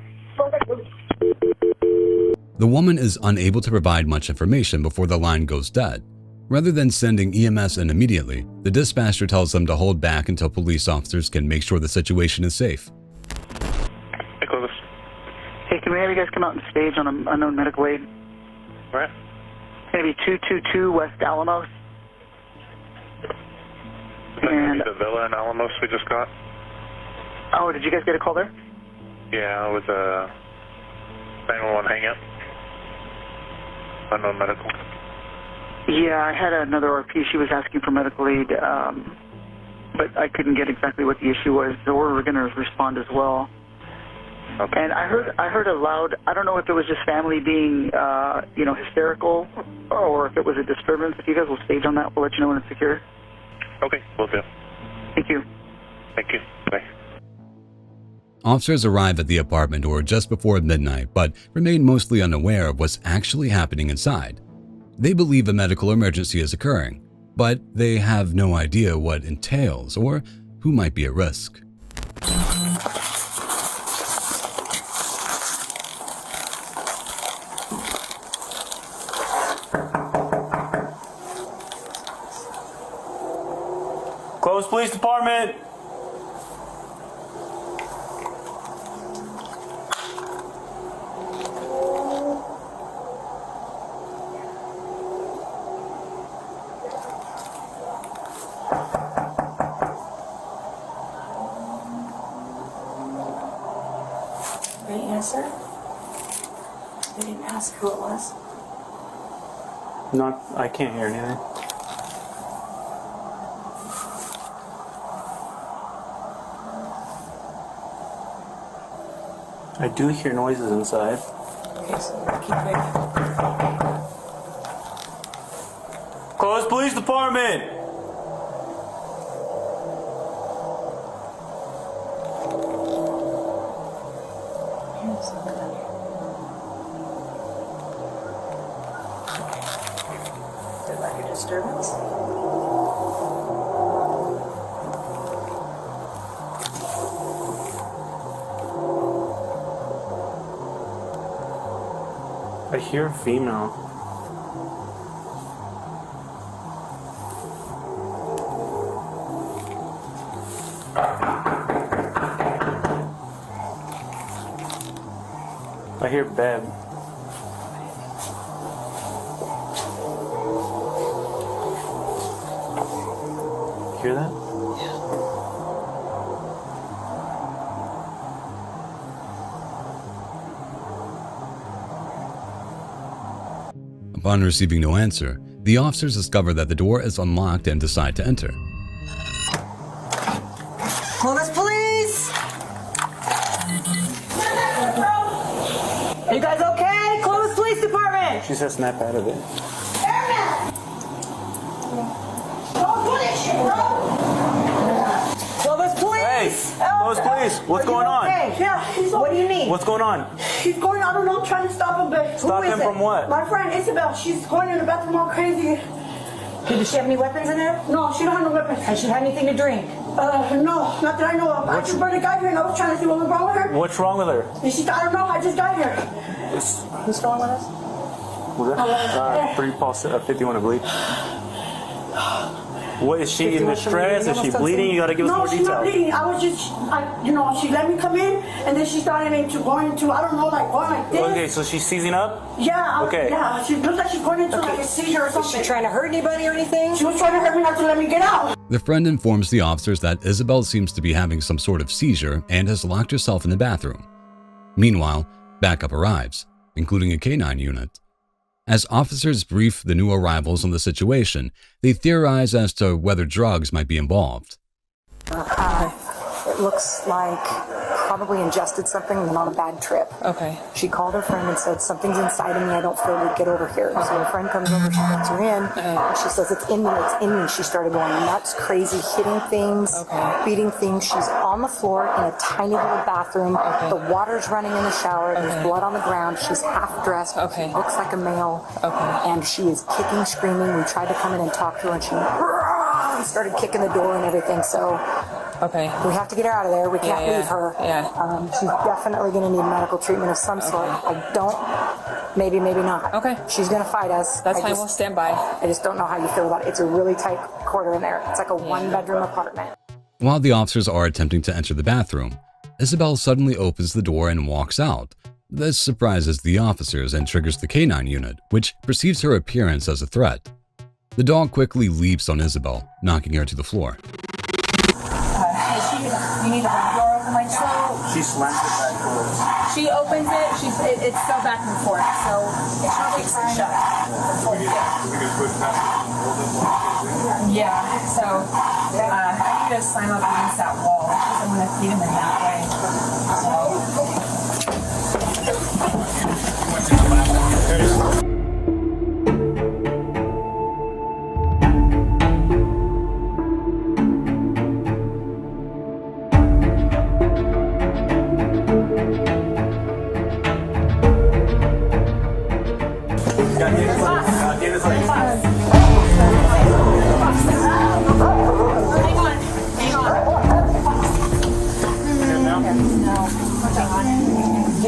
The woman is unable to provide much information before the line goes dead. Rather than sending EMS in immediately, the dispatcher tells them to hold back until police officers can make sure the situation is safe. Hey, Clovis. Hey, can we have you guys come out and stage on an unknown medical aid? Where? It's going to be 222 West Alamos. And the villa in Alamos we just got? Oh, did you guys get a call there? Yeah, with a 911 hang-up. Unknown medical. Yeah, I had another RP. She was asking for medical aid, but I couldn't get exactly what the issue was, so we're going to respond as well. Okay. And I heard a loud, I don't know if it was just family being, hysterical, or if it was a disturbance. If you guys will stage on that, we'll let you know when it's secure. Okay, will do. Thank you. Thank you. Bye. Officers arrive at the apartment door just before midnight, but remain mostly unaware of what's actually happening inside. They believe a medical emergency is occurring, but they have no idea what entails or who might be at risk. Close police department. They answer. They didn't ask who it was. I can't hear anything. I do hear noises inside. Okay, so keep it. Close police department! Did like a disturbance? I hear a female. I hear Beb. Hear that? Upon receiving no answer, the officers discover that the door is unlocked and decide to enter. Clovis Police! Are you guys okay? Clovis Police Department! She said snap out of it. Clovis Police! Hey! Close police! What's going on? Okay. Yeah, what do you need? What's going on? He's going, I don't know, I'm trying to stop him, but Stop who is him it? from what? My friend Isabel, she's going in the bathroom all crazy. Did she have any weapons in there? No, she don't have no weapons. Has she had anything to drink? No, not that I know of. I just barely got here and I was trying to see what was wrong with her. What's wrong with her? And she, I don't know, I just got here. Who's going with us? Was that? 3 pulse 51 oblique. What, is she in distress? Is she bleeding? You gotta give us more details. No, she's not bleeding. I was just, she let me come in, and then she started going into, I don't know, like going like this. Okay, so she's seizing up? Yeah. Okay. Yeah, she looks like she's going into like a seizure or something. Was she trying to hurt anybody or anything? She was trying to hurt me not to let me get out. The friend informs the officers that Isabel seems to be having some sort of seizure and has locked herself in the bathroom. Meanwhile, backup arrives, including a canine unit. As officers brief the new arrivals on the situation, they theorize as to whether drugs might be involved. It looks like probably ingested something and on a bad trip. Okay. She called her friend and said, something's inside of me, I don't feel good, get over here. So her friend comes over, she brings her in, and she says, it's in me, it's in me. She started going nuts, crazy, hitting things, beating things. She's on the floor in a tiny little bathroom. The water's running in the shower, there's blood on the ground, she's half dressed, she looks like a male, and she is kicking, screaming. We tried to come in and talk to her, and she started kicking the door and everything, so we have to get her out of there. We can't leave her. She's definitely going to need medical treatment of some sort. I don't, maybe not. Okay. She's going to fight us. That's fine, we'll stand by. I just don't know how you feel about it. It's a really tight quarter in there. It's like a one-bedroom apartment. While the officers are attempting to enter the bathroom, Isabel suddenly opens the door and walks out. This surprises the officers and triggers the canine unit, which perceives her appearance as a threat. The dog quickly leaps on Isabel, knocking her to the floor. You need to hold the door open like that. She slams it back door. She opens it. It's so back and forth. So it's probably shut. Yeah. So I need to slam up against that wall because I'm going to feed him in that way.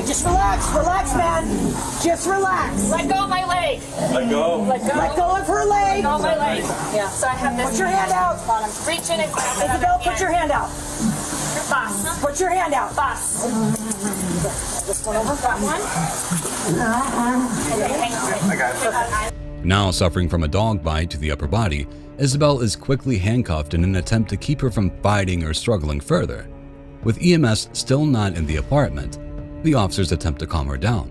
Just relax, man. Just relax. Let go of my leg. Let go. Let go. Let go of her leg. Let go of my leg. Yeah. So I have this. Put your hand out. Reach in and grab it. Isabel, put your hand out. Boss. Put your hand out. Boss. This one over. Got one? Okay, hang on. I got it. Now suffering from a dog bite to the upper body, Isabel is quickly handcuffed in an attempt to keep her from fighting or struggling further. With EMS still not in the apartment, the officers attempt to calm her down.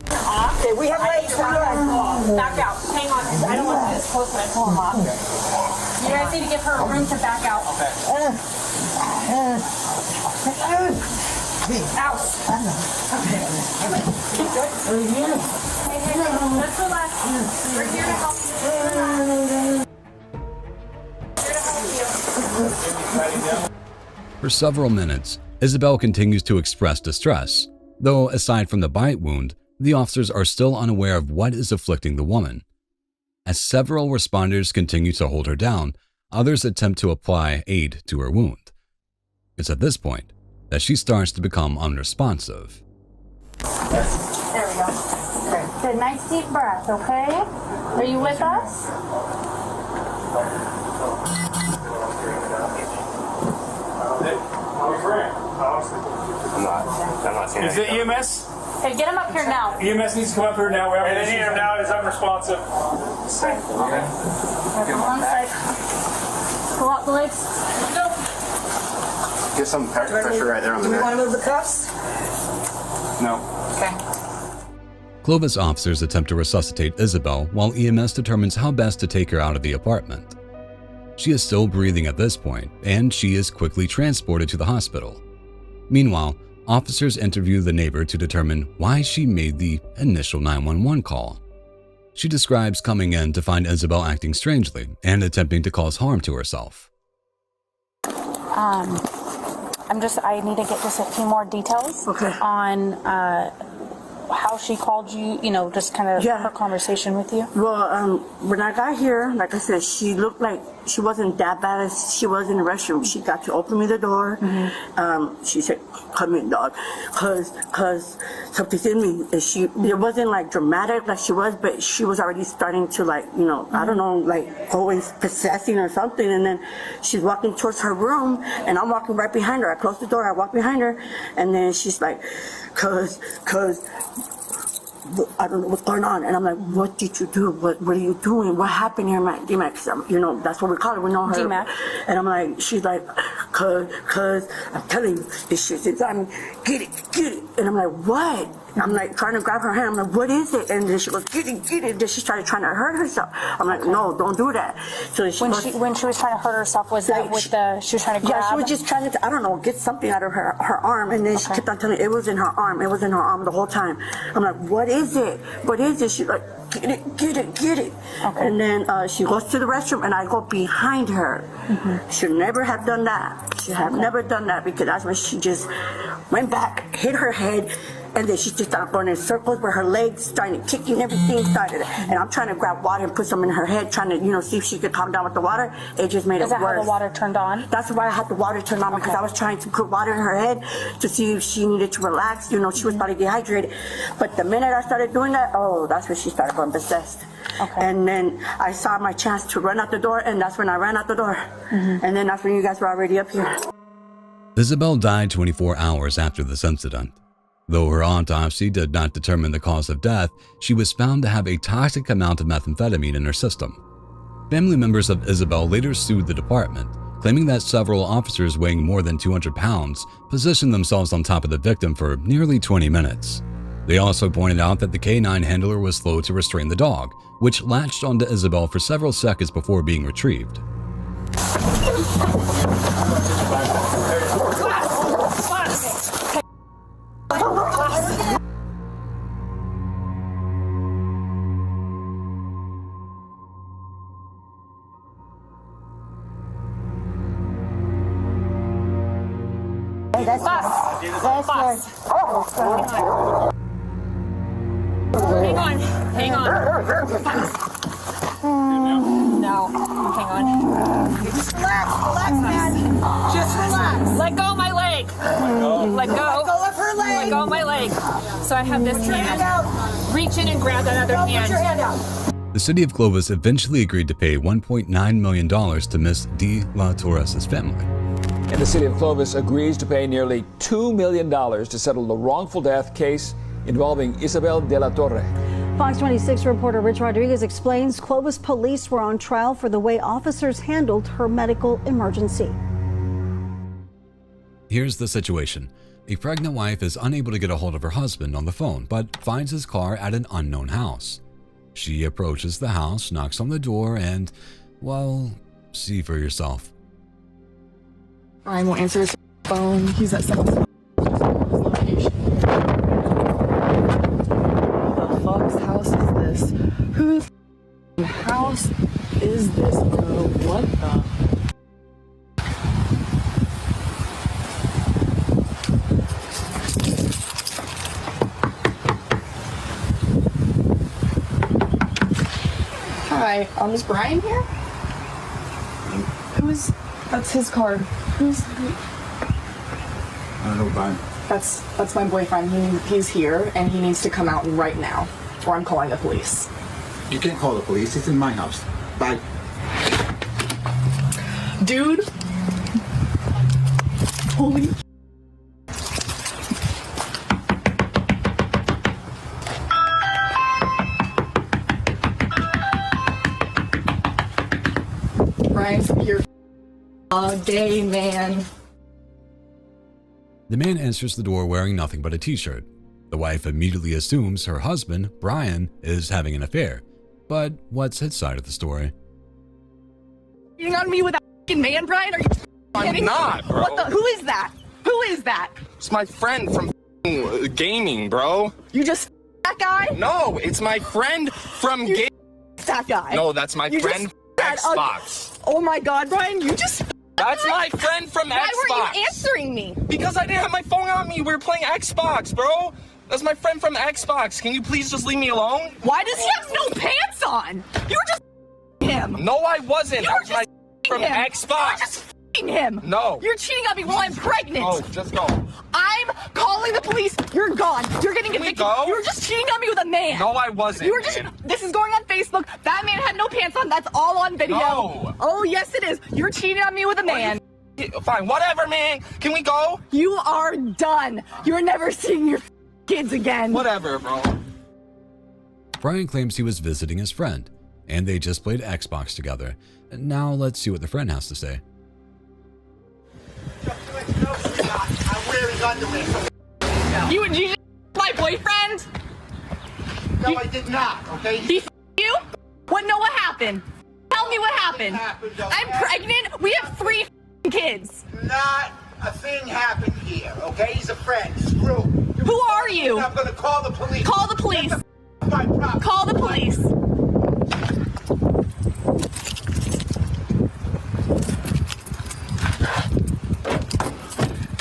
Okay, we have legs. Back out. Hang on. I don't want this close when I pull him off. You guys need to give her room to back out. Let's relax. We're here to help you. For several minutes, Isabel continues to express distress, though aside from the bite wound, the officers are still unaware of what is afflicting the woman. As several responders continue to hold her down, others attempt to apply aid to her wound. It's at this point that she starts to become unresponsive. There we go. Okay. Good, nice deep breath, okay? Are you with us? I'm not seeing Is it EMS? Hey, get him up here now. EMS needs to come up here now. They need him now. He's unresponsive. Okay. Come on, side. Pull out the legs. Go. Get some pressure right there on the Do we neck. want to move the cuffs? No. Okay. Clovis officers attempt to resuscitate Isabel while EMS determines how best to take her out of the apartment. She is still breathing at this point, and she is quickly transported to the hospital. Meanwhile, officers interview the neighbor to determine why she made the initial 911 call. She describes coming in to find Isabel acting strangely and attempting to cause harm to herself. I need to get just a few more details on how she called you, just kind of her conversation with you. Well, when I got here, like I said, she looked like she wasn't that bad as she was in the restroom. She got to open me the door. She said, "Come in, dog," cause something's in me. And it wasn't like dramatic like she was, but she was already starting to I don't know, like always possessing or something. And then she's walking towards her room, and I'm walking right behind her. I closed the door. I walk behind her, and then she's like, "Cause." I don't know what's going on. And I'm like, what did you do? What are you doing? What happened here, man? DMAX, that's what we call her. We know her. DMAX. And I'm like, she's like, cause I'm telling you, this shit's inside me. Get it. And I'm like, what? And I'm like trying to grab her hand. I'm like, what is it? And then she goes, get it. And then she started trying to hurt herself. I'm like, no, don't do that. So When she was trying to hurt herself, was that she was trying to grab? Yeah, she was just trying to, I don't know, get something out of her arm. And then she kept on telling me it was in her arm. It was in her arm the whole time. I'm like, what is it? What is it? She's like, get it. And then she goes to the restroom, and I go behind her. Should never have done that. She have never done that, because that's when she just went back, hit her head, and then she just started going in circles where her legs started kicking, everything started. And I'm trying to grab water and put some in her head, trying to, see if she could calm down with the water. It just made it worse. Is that how the water turned on? That's why I had the water turned on, because I was trying to put water in her head to see if she needed to relax. She was probably dehydrated. But the minute I started doing that, that's when she started going possessed. And then I saw my chance to run out the door, and that's when I ran out the door. And then that's when you guys were already up here. Isabel died 24 hours after this incident. Though her autopsy did not determine the cause of death, she was found to have a toxic amount of methamphetamine in her system. Family members of Isabel later sued the department, claiming that several officers weighing more than 200 pounds positioned themselves on top of the victim for nearly 20 minutes. They also pointed out that the K9 handler was slow to restrain the dog, which latched onto Isabel for several seconds before being retrieved. That's right. Hang on. No, hang on. Just relax, man. Just relax. Let go of my leg. Let go of her leg. Let go of my leg. So I have this hand. Reach in and grab that other hand. Put your hand out. The city of Clovis eventually agreed to pay $1.9 million to Miss De La Torres' family. And the city of Clovis agrees to pay nearly $2 million to settle the wrongful death case involving Isabel de la Torre. Fox 26 reporter Rich Rodriguez explains Clovis police were on trial for the way officers handled her medical emergency. Here's the situation. A pregnant wife is unable to get a hold of her husband on the phone, but finds his car at an unknown house. She approaches the house, knocks on the door, and, well, see for yourself. I won't answer his phone. He's at someone's phone. Whose house is this, bro? What the? Hi, is Brian here? That's his card. I don't know, Brian. That's my boyfriend. He's here and he needs to come out right now, or I'm calling the police. You can't call the police. It's in my house. Bye. Dude. Holy. Brian, you're a gay man. The man answers the door wearing nothing but a t-shirt. The wife immediately assumes her husband, Brian, is having an affair. But what's his side of the story? Cheating on me with a f***ing man, Brian? Are you kidding me? I'm not, bro. Who is that? Who is that? It's my friend from gaming, bro. You just that guy? No, it's my friend from gaming. That guy? No, that's my friend from Xbox. Oh my God, Brian, you just... That's my friend from Xbox. Why weren't you answering me? Because I didn't have my phone on me. We were playing Xbox, bro. That's my friend from Xbox. Can you please just leave me alone? Why does he have no pants on? You were just him. No, I wasn't. You That were was my just from him. Xbox. You were just him. No. You're cheating on me while I'm pregnant. Oh, just go. I'm calling the police. You're gone. You're getting Can we evicted. go? You were just cheating on me with a man. No, I wasn't. You were just. Man. This is going on Facebook. That man had no pants on. That's all on video. No. Oh yes, it is. You're cheating on me with a man. Fine, whatever, man. Can we go? You are done. You're never seeing your kids again. Whatever, bro. Brian claims he was visiting his friend, and they just played Xbox together. Now let's see what the friend has to say. I'm wearing underwear. You just my boyfriend? No, I did not, okay? He you? What happened? Tell me what happened. I'm pregnant. We have 3 kids. Not a thing happened here, okay? He's a friend. Screw. Who are you? I'm gonna call the police. Call the police. Call the police.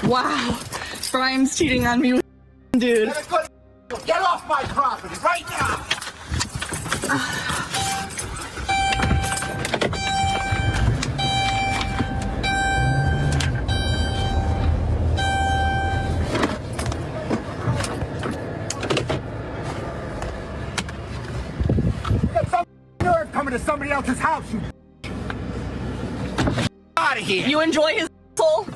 Wow. Brian's cheating on me with dude. Get off my property right now! Nerve coming to somebody else's house, you out of here! You enjoy his soul?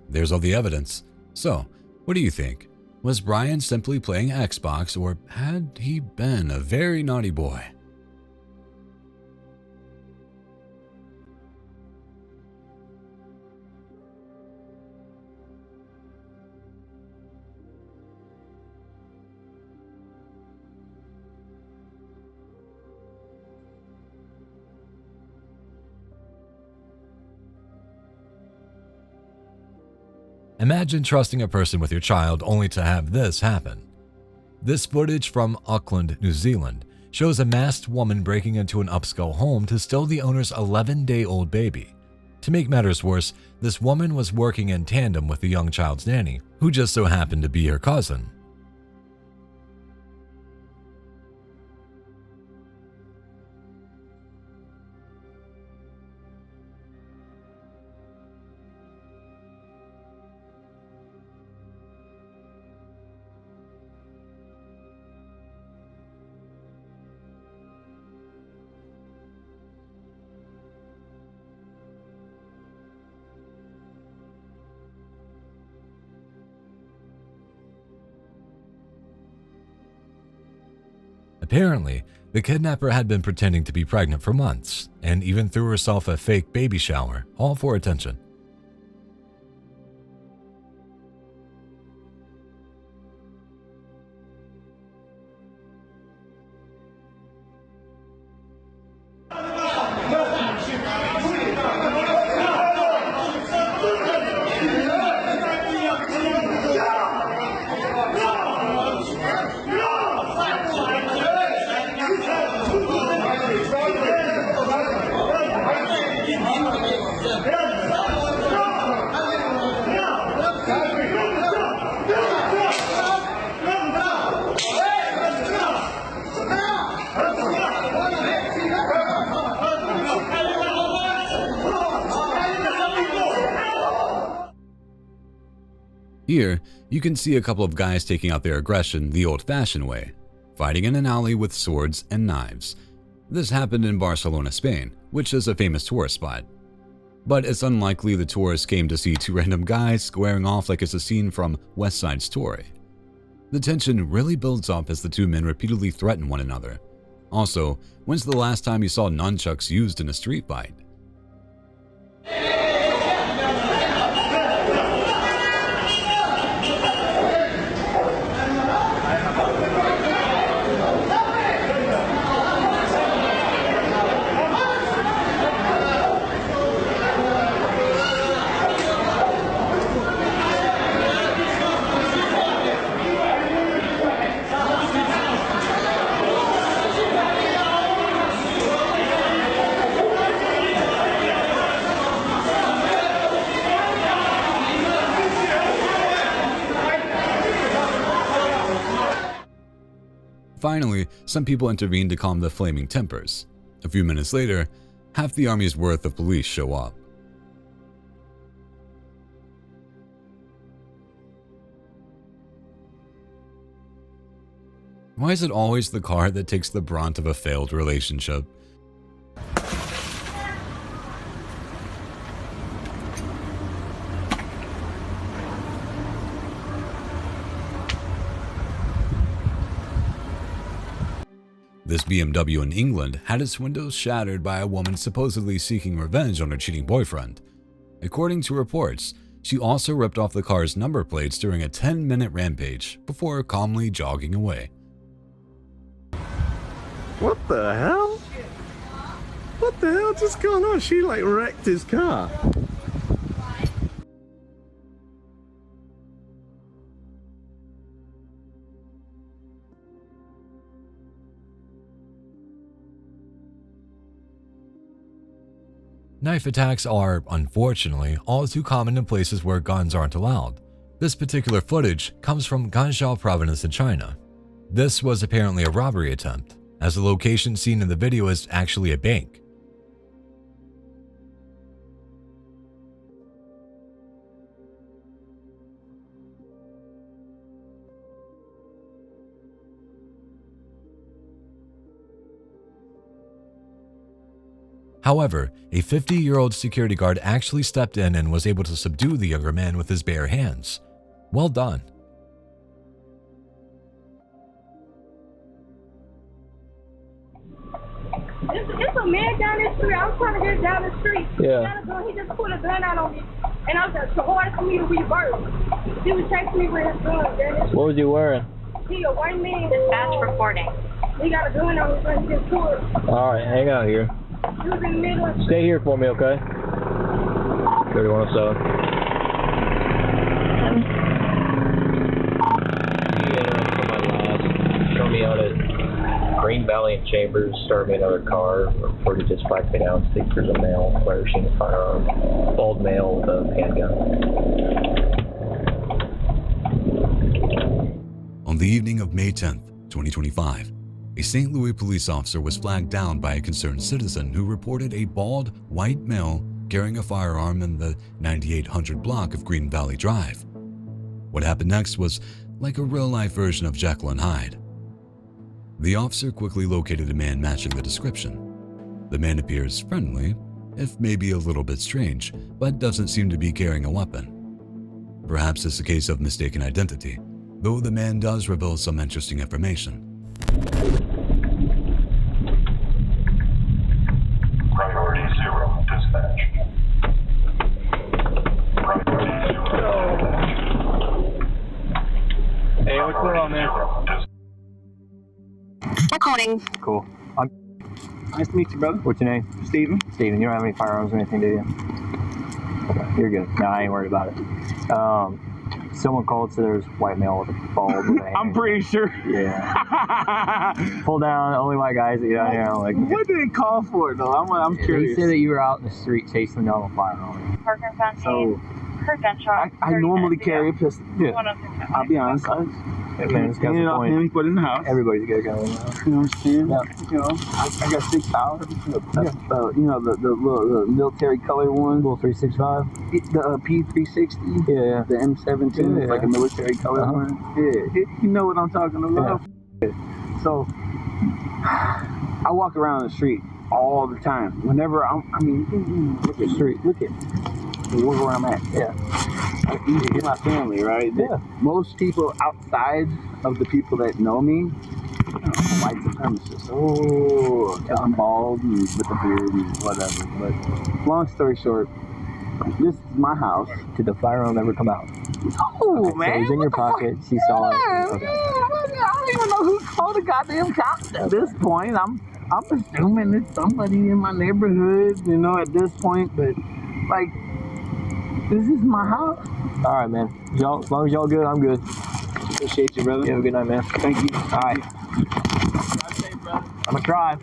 There's all the evidence. So, what do you think? Was Brian simply playing Xbox, or had he been a very naughty boy? Imagine trusting a person with your child only to have this happen. This footage from Auckland, New Zealand, shows a masked woman breaking into an upscale home to steal the owner's 11-day-old baby. To make matters worse, this woman was working in tandem with the young child's nanny, who just so happened to be her cousin. Apparently, the kidnapper had been pretending to be pregnant for months, and even threw herself a fake baby shower, all for attention. Here, you can see a couple of guys taking out their aggression the old-fashioned way, fighting in an alley with swords and knives. This happened in Barcelona, Spain, which is a famous tourist spot. But it's unlikely the tourists came to see two random guys squaring off like it's a scene from West Side Story. The tension really builds up as the two men repeatedly threaten one another. Also, when's the last time you saw nunchucks used in a street fight? Finally, some people intervene to calm the flaming tempers. A few minutes later, half the army's worth of police show up. Why is it always the car that takes the brunt of a failed relationship? This BMW in England had its windows shattered by a woman supposedly seeking revenge on her cheating boyfriend. According to reports, she also ripped off the car's number plates during a 10-minute rampage before calmly jogging away. What the hell? What the hell just going on? She like wrecked his car. Knife attacks are, unfortunately, all too common in places where guns aren't allowed. This particular footage comes from Ganzhou province in China. This was apparently a robbery attempt, as the location seen in the video is actually a bank. However, a 50-year-old security guard actually stepped in and was able to subdue the younger man with his bare hands. Well done. It's a man down the street. I was trying to get down the street. Yeah. He just put a gun out on me. And I was like, so hard for me to reverse. He was chasing me with his gun. What was he wearing? He a white man. Dispatch reporting. He got a gun on his gun. He just pulled. Alright, hang out here. He was in the middle of... Stay here for me, okay? 3107. Show me out at Green Valley and Chambers, started me another car, reported just flagged me down, speakers of male, flourishing a firearm, bald male with a handgun. On the evening of May 10th, 2025, a St. Louis police officer was flagged down by a concerned citizen who reported a bald, white male carrying a firearm in the 9800 block of Green Valley Drive. What happened next was like a real-life version of Jekyll and Hyde. The officer quickly located a man matching the description. The man appears friendly, if maybe a little bit strange, but doesn't seem to be carrying a weapon. Perhaps it's a case of mistaken identity, though the man does reveal some interesting information. Priority 0, dispatch. Priority 0. Hey, what's going on, man? Recording. Cool. Nice to meet you, brother. What's your name? Steven. Steven, you don't have any firearms or anything, do you? Okay, you're good. No, I ain't worried about it. Someone called, so there's a white male with a bald with a hand. I'm pretty sure. Yeah. Pull down, only white guys that get out here. Like, what did they call for it, though? I'm curious. They said that you were out in the street chasing them down with a firearm. Parker Fountain. So, heard gunshots. I normally carry a pistol. Yeah. I'll be honest. Hey, man, this guy's Handed a off point. him, put it in the house. Everybody's got a gun in the house. You know what I'm saying? Yeah. You know, I got 6 hours. You know, the military color one. Little 365. The P360. Yeah. The M17. Yeah. It's like a military color one. Yeah. You know what I'm talking about. Yeah. So, I walk around the street all the time. Whenever look at the street. Look at where I'm at. Yeah. It's my family, right? Yeah. Most people outside of the people that know me, white supremacists. Oh, I'm bald and with the beard and whatever. But long story short, this is my house. Did the firearm ever come out? Oh, Okay, man. so it was in your pocket. She saw it. Okay. I don't even know who called the goddamn cops at this point. I'm assuming it's somebody in my neighborhood, you know, at this point. But, like, this is my house. All right, man. Y'all, as long as y'all good, I'm good. Appreciate you, brother. You have a good night, man. Thank you. All right. I'm gonna try.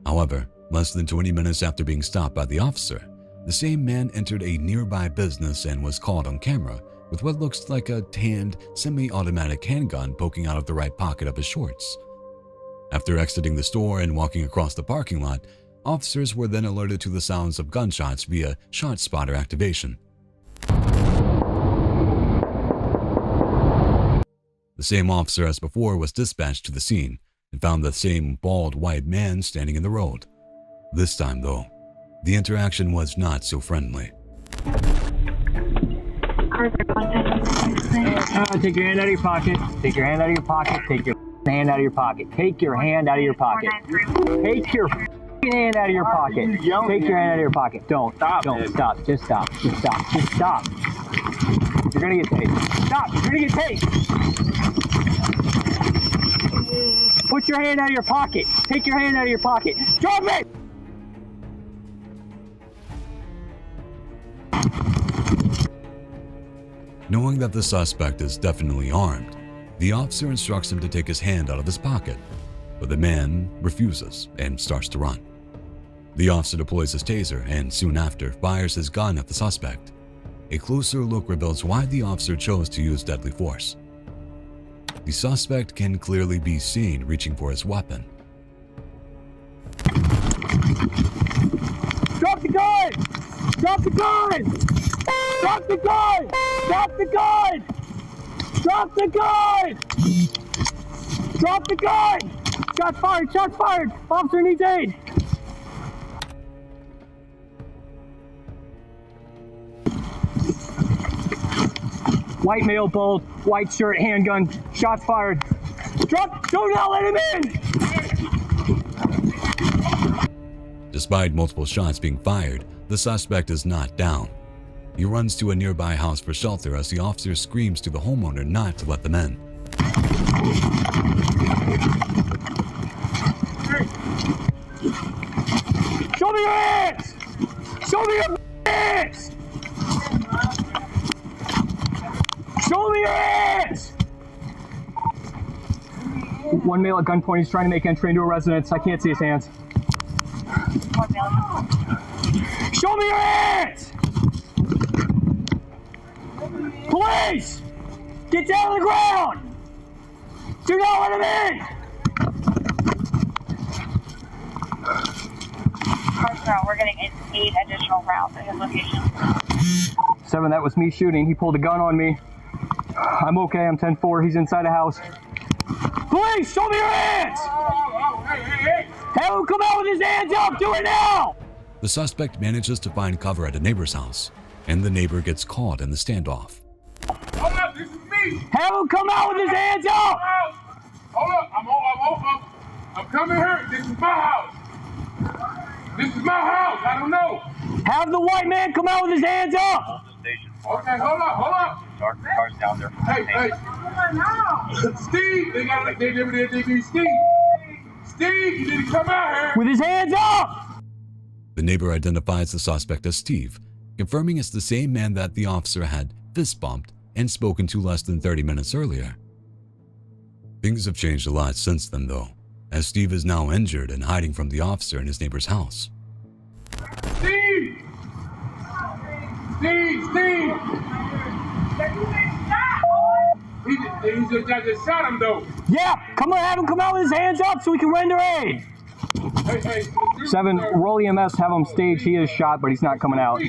However, less than 20 minutes after being stopped by the officer, the same man entered a nearby business and was caught on camera with what looks like a tanned, semi-automatic handgun poking out of the right pocket of his shorts. After exiting the store and walking across the parking lot, officers were then alerted to the sounds of gunshots via shot spotter activation. The same officer as before was dispatched to the scene and found the same bald white man standing in the road. This time, though, the interaction was not so friendly. Take your hand out of your pocket. Take your hand out of your pocket. Take your hand out of your pocket. Take your hand out of your pocket. Take your hand out of your pocket. Take your hand out of your pocket. Don't stop. Just stop. Just stop. Just stop. You're gonna get tased. Stop. You're gonna get tased. Put your hand out of your pocket. Take your hand out of your pocket. Drop it. Knowing that the suspect is definitely armed, the officer instructs him to take his hand out of his pocket, but the man refuses and starts to run. The officer deploys his taser and soon after fires his gun at the suspect. A closer look reveals why the officer chose to use deadly force. The suspect can clearly be seen reaching for his weapon. Drop the gun! Drop the gun! Drop the gun! Drop the gun! Drop the gun! Drop the gun! Shots fired! Shots fired! Officer needs aid! White male, bald, white shirt, handgun, shots fired. Drop! Do not let him in! Despite multiple shots being fired, the suspect is not down. He runs to a nearby house for shelter as the officer screams to the homeowner not to let them in. Show me your hands! Show me your hands! Show me your hands! One male at gunpoint, he's trying to make entry into a residence. I can't see his hands. Show me your hands! Police! Get down on the ground! Do not let him in! We're getting 8 additional rounds at his location. 7, that was me shooting. He pulled a gun on me. I'm okay, I'm 10-4. He's inside a house. Police, show me your hands! Have him come out with his hands up! Do it now! The suspect manages to find cover at a neighbor's house, and the neighbor gets caught in the standoff. Hold up, this is me! Have him come out with his hands up! Hold up, I'm coming here. This is my house. This is my house. I don't know. Have the white man come out with his hands up! Okay, hold up. Car's down there. Hey. Steve, they need Steve. Steve, you need to come out here. With his hands up! The neighbor identifies the suspect as Steve, confirming it's the same man that the officer had fist bumped and spoken to less than 30 minutes earlier. Things have changed a lot since then, though, as Steve is now injured and hiding from the officer in his neighbor's house. Steve! Steve! He just shot him though. Yeah, come on, have him come out with his hands up so we can render aid. Hey, 7, roll EMS, have him stage. He is shot, but he's not coming out.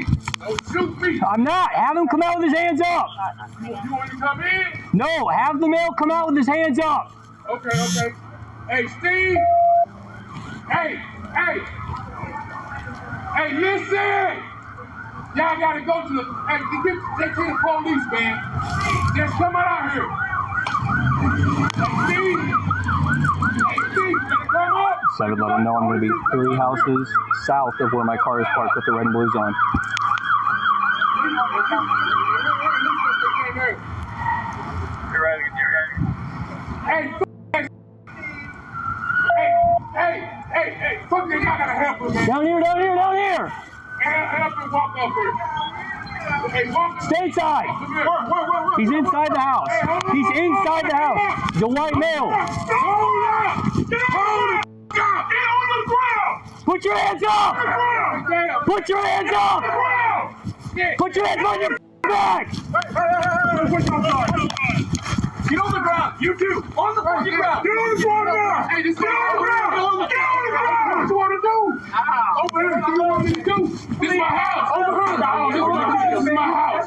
don't shoot me. I'm not. Have him come out with his hands up. You want to come in? No, have the male come out with his hands up. Okay. Hey, Steve. Hey, listen. Y'all gotta go to the, hey, get to the police, man. Just come out here. Hey, Steve, come up. 7, let him know I'm going to be 3 houses south of where my car is parked with the red and blues on. You're ready. Hey, fuck it, y'all gotta help him, man. Down here. Help him walk up here. Hey, walk. Stay inside. He's inside the house. He's inside the house. The white male. Hold up. Get on the ground. Put your hands up. Put your hands up. Put your hands on your back. Get on the ground. You too. On the fucking ground. Get on the ground. Hey, just get on the ground. Get on the ground. What you want to do? Over here. What you want me to do? This is my house. Over here. This is my house.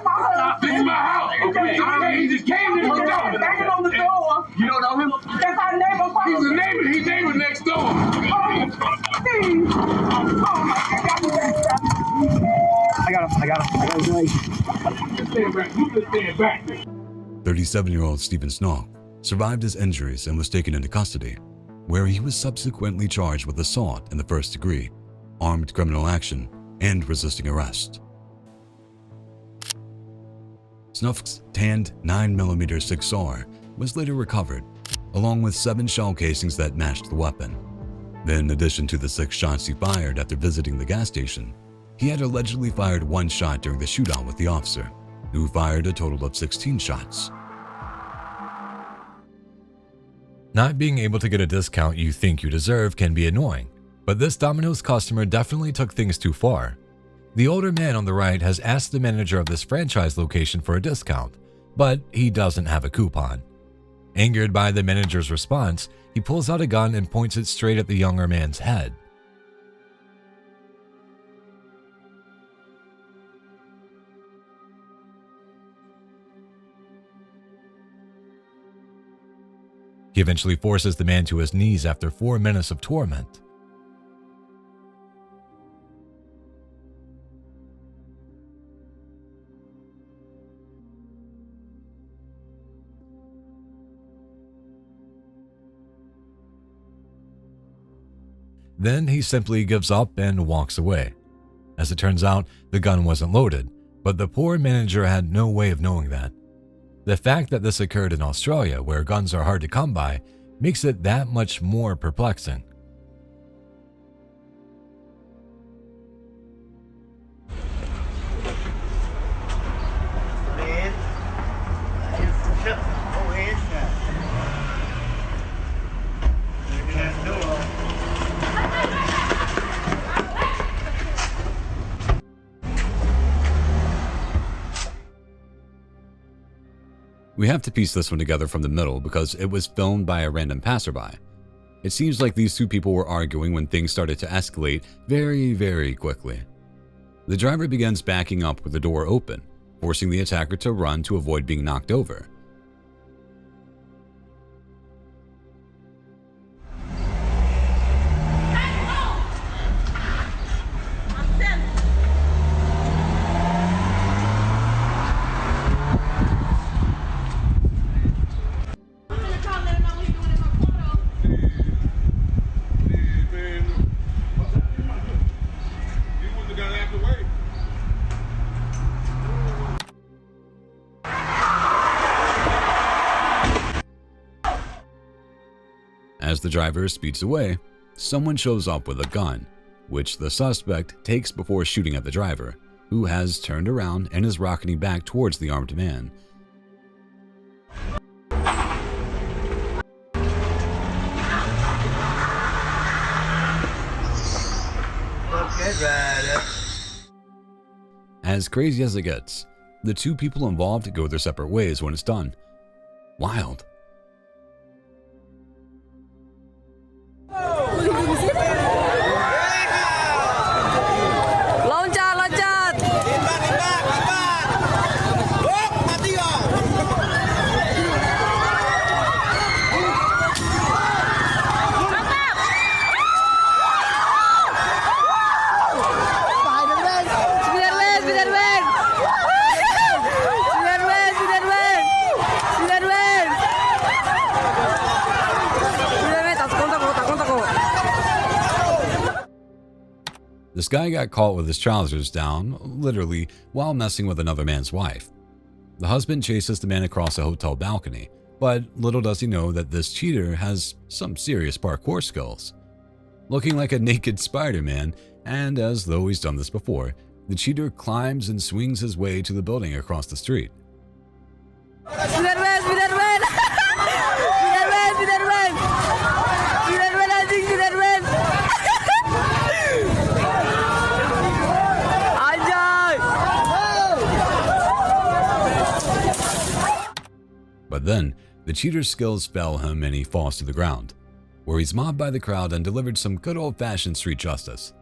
This is my house. Okay. He just came in the door. Back on the door. You don't know him? That's our neighbor. He's a neighbor. He's neighbor next door. I got him. Just stand back. You just stand back. 37-year-old Stephen Snock survived his injuries and was taken into custody, where he was subsequently charged with assault in the first degree, armed criminal action, and resisting arrest. Snock's tanned 9mm 6R was later recovered, along with 7 shell casings that matched the weapon. Then, in addition to the 6 shots he fired after visiting the gas station, he had allegedly fired 1 shot during the shootout with the officer, who fired a total of 16 shots. Not being able to get a discount you think you deserve can be annoying, but this Domino's customer definitely took things too far. The older man on the right has asked the manager of this franchise location for a discount, but he doesn't have a coupon. Angered by the manager's response, he pulls out a gun and points it straight at the younger man's head. He eventually forces the man to his knees after 4 minutes of torment. Then he simply gives up and walks away. As it turns out, the gun wasn't loaded, but the poor manager had no way of knowing that. The fact that this occurred in Australia, where guns are hard to come by, makes it that much more perplexing. We have to piece this one together from the middle because it was filmed by a random passerby. It seems like these 2 people were arguing when things started to escalate very, very quickly. The driver begins backing up with the door open, forcing the attacker to run to avoid being knocked over. As the driver speeds away, someone shows up with a gun, which the suspect takes before shooting at the driver, who has turned around and is rocketing back towards the armed man. As crazy as it gets, the two people involved go their separate ways when it's done. Wild. This guy got caught with his trousers down, literally, while messing with another man's wife. The husband chases the man across a hotel balcony, but little does he know that this cheater has some serious parkour skills. Looking like a naked Spider-Man, and as though he's done this before, the cheater climbs and swings his way to the building across the street. But then, the cheater's skills fail him and he falls to the ground, where he's mobbed by the crowd and delivered some good old-fashioned street justice.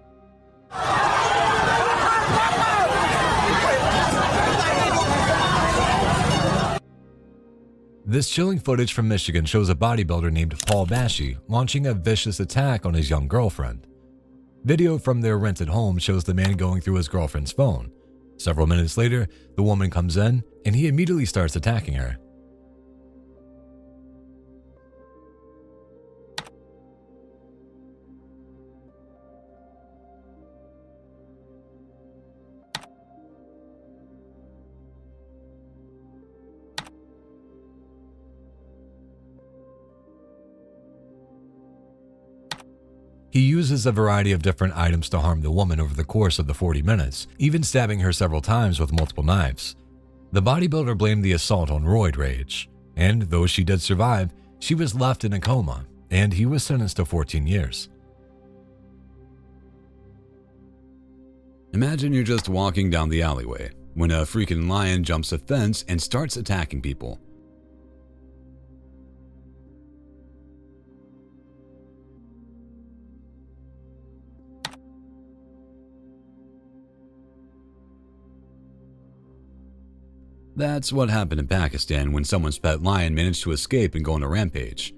This chilling footage from Michigan shows a bodybuilder named Paul Bashy launching a vicious attack on his young girlfriend. Video from their rented home shows the man going through his girlfriend's phone. Several minutes later, the woman comes in and he immediately starts attacking her. He uses a variety of different items to harm the woman over the course of the 40 minutes, even stabbing her several times with multiple knives. The bodybuilder blamed the assault on roid rage, and though she did survive, she was left in a coma, and he was sentenced to 14 years. Imagine you're just walking down the alleyway when a freaking lion jumps a fence and starts attacking people. That's what happened in Pakistan when someone's pet lion managed to escape and go on a rampage.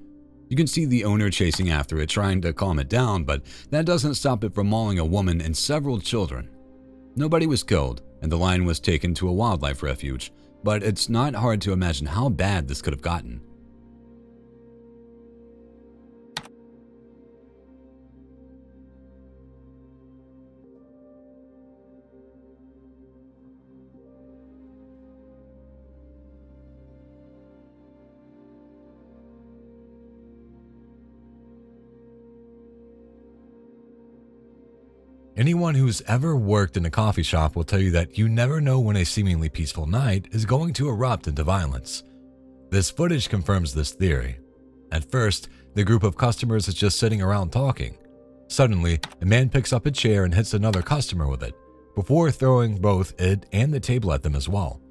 You can see the owner chasing after it, trying to calm it down, but that doesn't stop it from mauling a woman and several children. Nobody was killed, and the lion was taken to a wildlife refuge, but it's not hard to imagine how bad this could have gotten. Anyone who's ever worked in a coffee shop will tell you that you never know when a seemingly peaceful night is going to erupt into violence. This footage confirms this theory. At first, the group of customers is just sitting around talking. Suddenly, a man picks up a chair and hits another customer with it, before throwing both it and the table at them as well.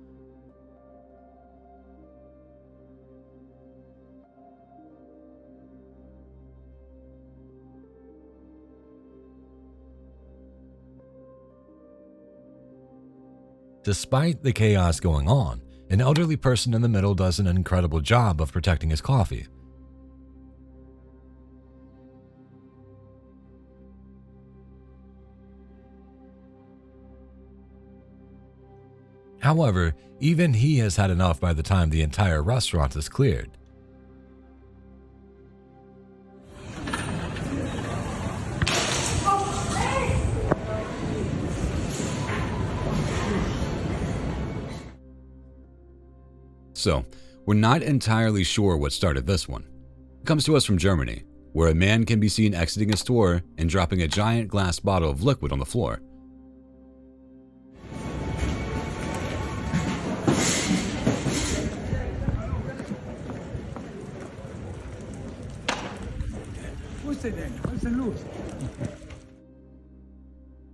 Despite the chaos going on, an elderly person in the middle does an incredible job of protecting his coffee. However, even he has had enough by the time the entire restaurant is cleared. So, we're not entirely sure what started this one. It comes to us from Germany, where a man can be seen exiting a store and dropping a giant glass bottle of liquid on the floor.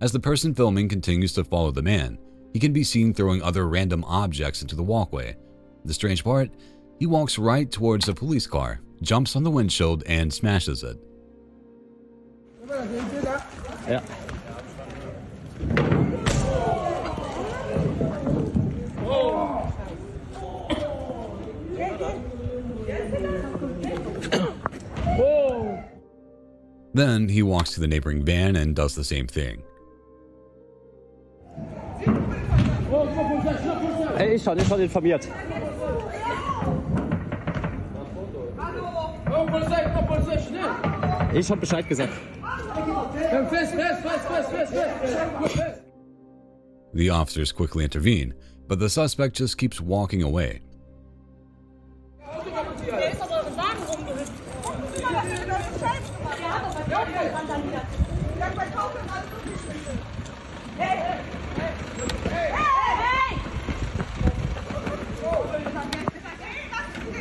As the person filming continues to follow the man, He can be seen throwing other random objects into the walkway. The strange part, he walks right towards a police car, jumps on the windshield, and smashes it. Yeah. Then he walks to the neighboring van and does the same thing. Ey, ich schon informiert. Ich hab Bescheid gesagt. The officers quickly intervene, but the suspect just keeps walking away.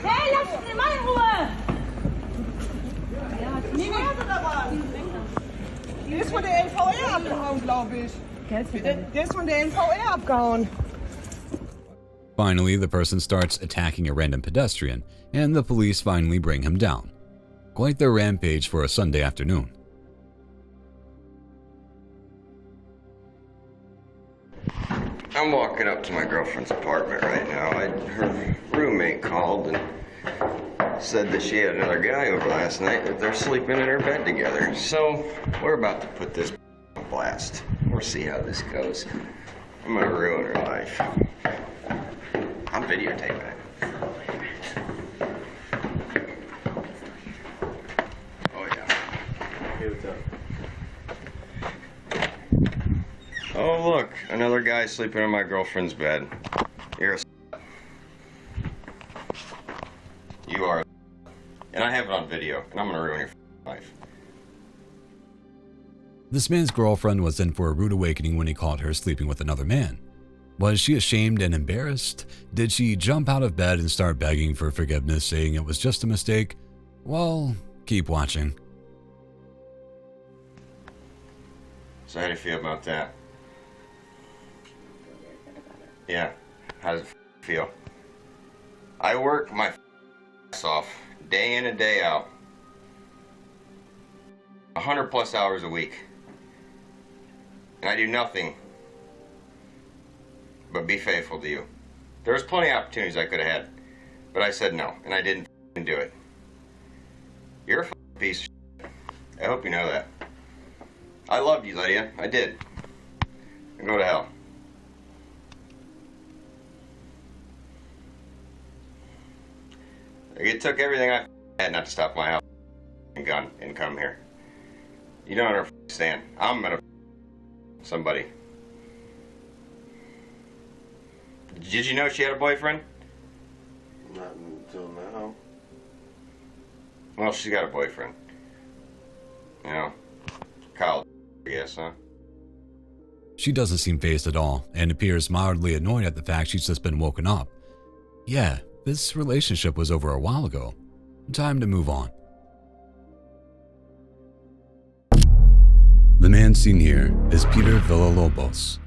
Hey, lass mich mal in Ruhe! Die ist von der NVR abgehauen, glaube ich. Der ist von der NVR abgehauen. Finally, the person starts attacking a random pedestrian, and the police finally bring him down. Quite the rampage for a Sunday afternoon. I'm walking up to my girlfriend's apartment right now. Her roommate called and said that she had another guy over last night, that they're sleeping in her bed together. So we're about to put this on blast. We'll see how this goes. I'm gonna ruin her life. I'm videotaping it. Oh yeah. Hey, what's up? Oh look, another guy sleeping in my girlfriend's bed. You're a You are and I have it on video, and I'm gonna ruin your life. This man's girlfriend was in for a rude awakening when he caught her sleeping with another man. Was she ashamed and embarrassed? Did she jump out of bed and start begging for forgiveness, saying it was just a mistake? Well, keep watching. So how do you feel about that? Yeah, how does it feel? I work my ass off day in and day out. 100+ hours a week. And I do nothing but be faithful to you. There's plenty of opportunities I could have had, but I said no, and I didn't do it. You're a piece of shit. I hope you know that. I loved you, Lydia. I did. And go to hell. It took everything I had not to stop my house and gun and come here. You don't understand. I'm gonna somebody. Did you know she had a boyfriend? Not until now. Well, she's got a boyfriend. You know, college, I guess, huh? She doesn't seem fazed at all and appears mildly annoyed at the fact she's just been woken up. Yeah, this relationship was over a while ago. Time to move on. The man seen here is Peter Villalobos,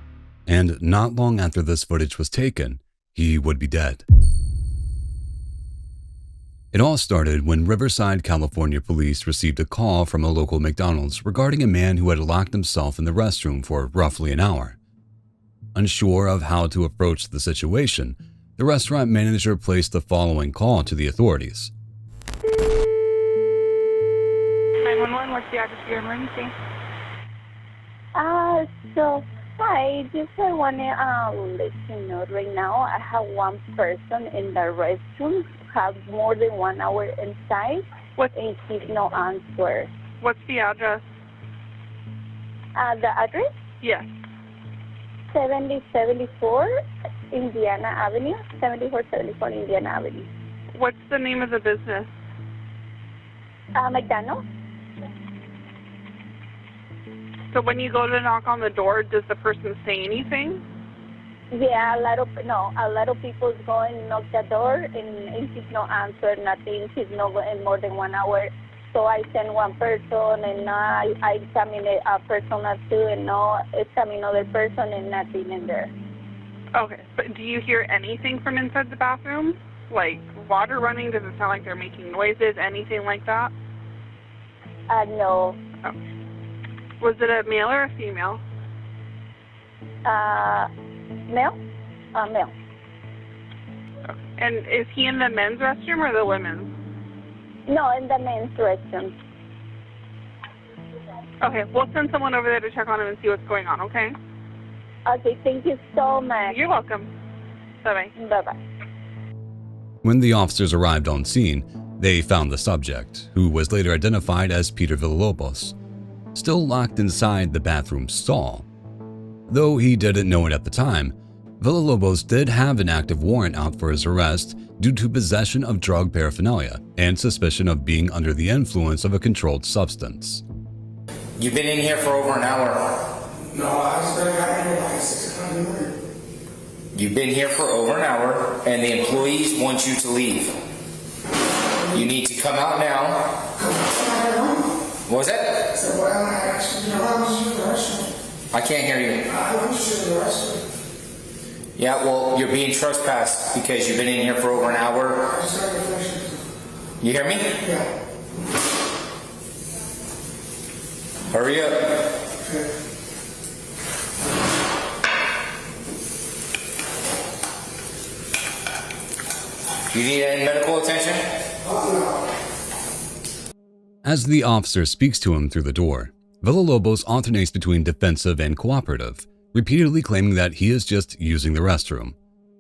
and not long after this footage was taken, he would be dead. It all started when Riverside, California police received a call from a local McDonald's regarding a man who had locked himself in the restroom for roughly an hour. Unsure of how to approach the situation, the restaurant manager placed the following call to the authorities. 911, what's the address of your emergency? So, hi, just I want to let you know right now I have one person in the restroom, have more than 1 hour inside, and he's no answer. What's the address? The address? Yes. 7074 Indiana Avenue, 7474 Indiana Avenue. What's the name of the business? McDonald's. So when you go to knock on the door, does the person say anything? Yeah, a lot of people go and knock the door and he's no answer, nothing. He's not in more than 1 hour. So I send one person and I examine a person or two and no examine another person and nothing in there. Okay, but do you hear anything from inside the bathroom? Like water running? Does it sound like they're making noises? Anything like that? No. Oh. Was it a male or a female? Male? Male. Okay. And is he in the men's restroom or the women's? No, in the men's restroom. Okay, we'll send someone over there to check on him and see what's going on, okay? Okay, thank you so much. You're welcome. Bye-bye. Bye-bye. When the officers arrived on scene, they found the subject, who was later identified as Peter Villalobos, still locked inside the bathroom stall. Though he didn't know it at the time, Villalobos did have an active warrant out for his arrest due to possession of drug paraphernalia and suspicion of being under the influence of a controlled substance. You've been in here for over an hour. No, I just got here like 6 o'clock in the morning. You've been here for over an hour, and the employees want you to leave. You need to come out now. What was that? I can't hear you. Yeah, well, you're being trespassed because you've been in here for over an hour. You hear me? Yeah. Hurry up. You need any medical attention? As the officer speaks to him through the door, Villalobos alternates between defensive and cooperative, repeatedly claiming that he is just using the restroom.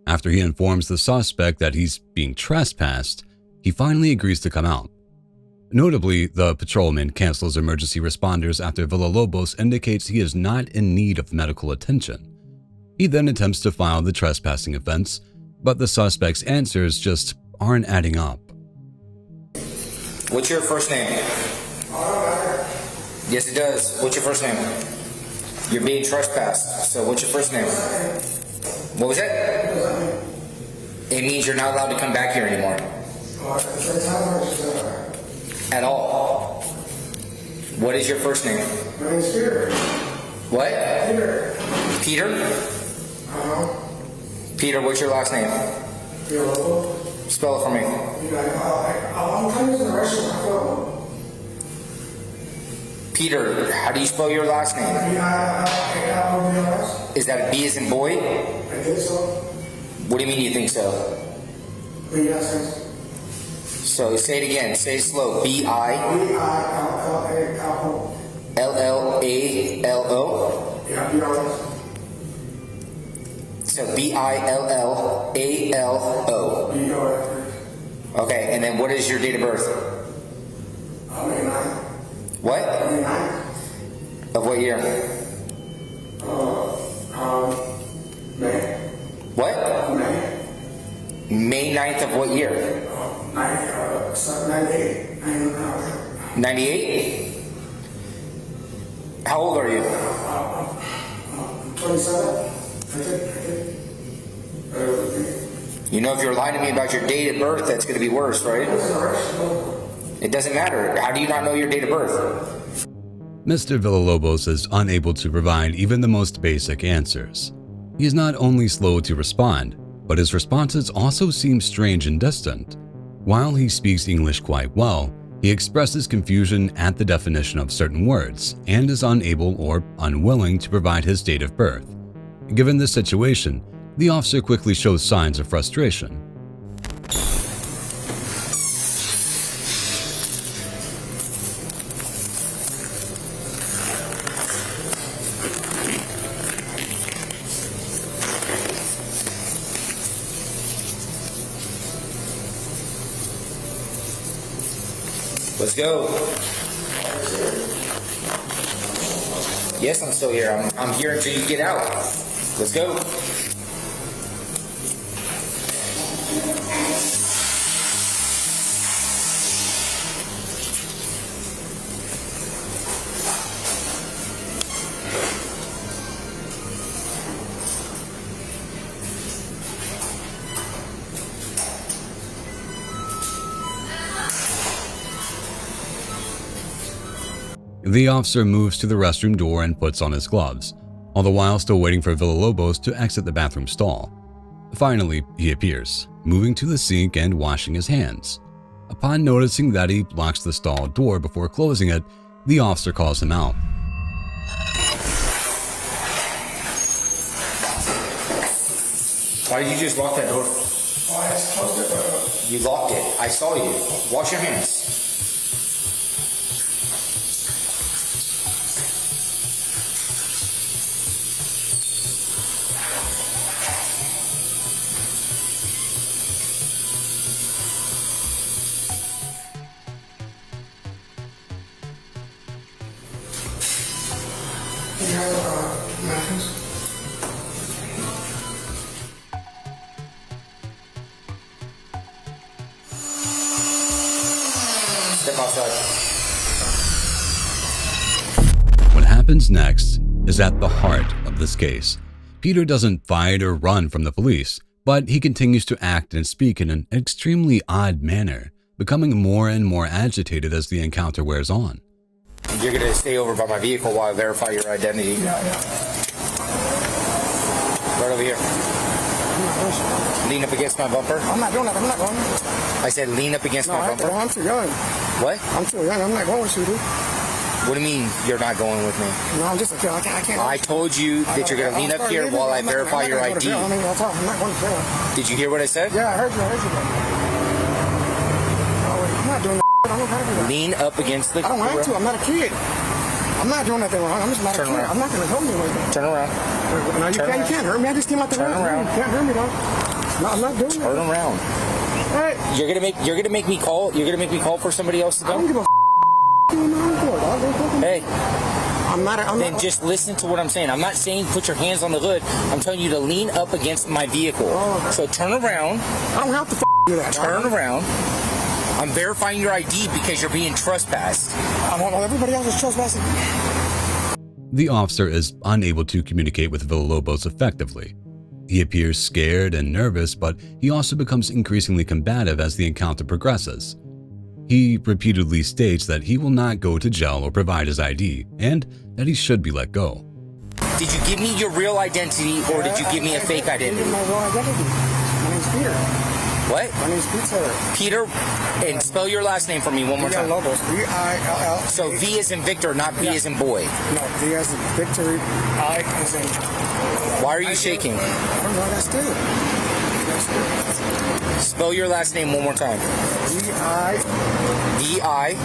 After he informs the suspect that he's being trespassed, he finally agrees to come out. Notably, the patrolman cancels emergency responders after Villalobos indicates he is not in need of medical attention. He then attempts to file the trespassing offense, but the suspect's answers just aren't adding up. What's your first name? Yes, it does. What's your first name? You're being trespassed. So what's your first name? What was it? It means you're not allowed to come back here anymore. At all. What is your first name? My name's Peter. What? Peter. Peter? Peter, what's your last name? Spell it for me. I'm coming to the restroom. Peter, how do you spell your last name? Is that a B as in boy? I think so. What do you mean you think so? Yes. So say it again. Say it slow. B-I-L-L-A-L-O? Yeah, B-I-L-L. So B-I-L-L-A-L-O. Okay, and then what is your date of birth? May 9th. What? May 9th. Of what year? May. What? May. May 9th of what year? 98. 98? How old are you? 27. You know, if you're lying to me about your date of birth, that's going to be worse, right? It doesn't matter. How do you not know your date of birth? Mr. Villalobos is unable to provide even the most basic answers. He is not only slow to respond, but his responses also seem strange and distant. While he speaks English quite well, he expresses confusion at the definition of certain words and is unable or unwilling to provide his date of birth. Given this situation, the officer quickly shows signs of frustration. Let's go. Yes, I'm still here. I'm here until you get out. Let's go. The officer moves to the restroom door and puts on his gloves, all the while still waiting for Villalobos to exit the bathroom stall. Finally, he appears, moving to the sink and washing his hands. Upon noticing that he locks the stall door before closing it, the officer calls him out. Why did you just lock that door? Oh, I just closed it. You locked it. I saw you. Wash your hands. Step outside. What happens next is at the heart of this case. Peter doesn't fight or run from the police, but he continues to act and speak in an extremely odd manner, becoming more and more agitated as the encounter wears on. You're going to stay over by my vehicle while I verify your identity. Yeah. Right over here. Lean up against my bumper. I'm not doing that. I'm not going. I said lean up against my bumper. I'm too young. What? I'm too young. I'm not going with you, dude. What do you mean you're not going with me? No, I'm just a kid. I can't. I told you that you're going to lean up here while I verify your ID. I'm not going to jail. Did you hear what I said? Yeah, I heard you. I'm not doing that. I don't have to do that. Lean up against the... I don't have to. I'm not a kid. I'm not doing nothing wrong. I'm just not a kid. Around. I'm not going to help you with that. Turn around. No, you can't hurt me. I just came out the room. Turn around. You can't hurt me, dog. No, I'm not doing that. Turn around. Hey. You're gonna make me call. You're gonna make me call for somebody else to go. I don't give a Hey. I'm not. Then just listen to what I'm saying. I'm not saying put your hands on the hood. I'm telling you to lean up against my vehicle. Oh, okay. So turn around. I don't have to do that. Turn around. I'm verifying your ID because you're being trespassed. Everybody else is trespassing. The officer is unable to communicate with Villalobos effectively. He appears scared and nervous, but he also becomes increasingly combative as the encounter progresses. He repeatedly states that he will not go to jail or provide his ID, and that he should be let go. Did you give me your real identity, or did you give me a fake identity? My real identity. My name's Peter. What? My name's Peter. Peter, and spell your last name for me one more time. Villalobos. V-I-L-L. So V as in Victor, not B as in boy. No, V as in victory. I as in... Why are you shaking? I don't know. That's good. Spell your last name one more time. V-I-L-L.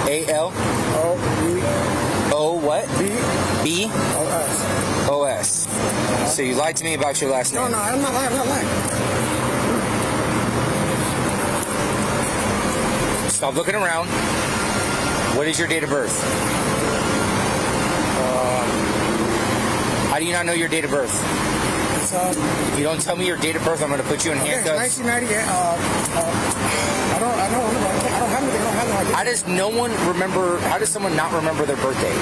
A-L. O what? B? O-S. So you lied to me about your last name. No, I'm not lying. Stop looking around. What is your date of birth? How do you not know your date of birth? If you don't tell me your date of birth, I'm going to put you in handcuffs. 1998. I don't have anything. How does someone not remember their birthday?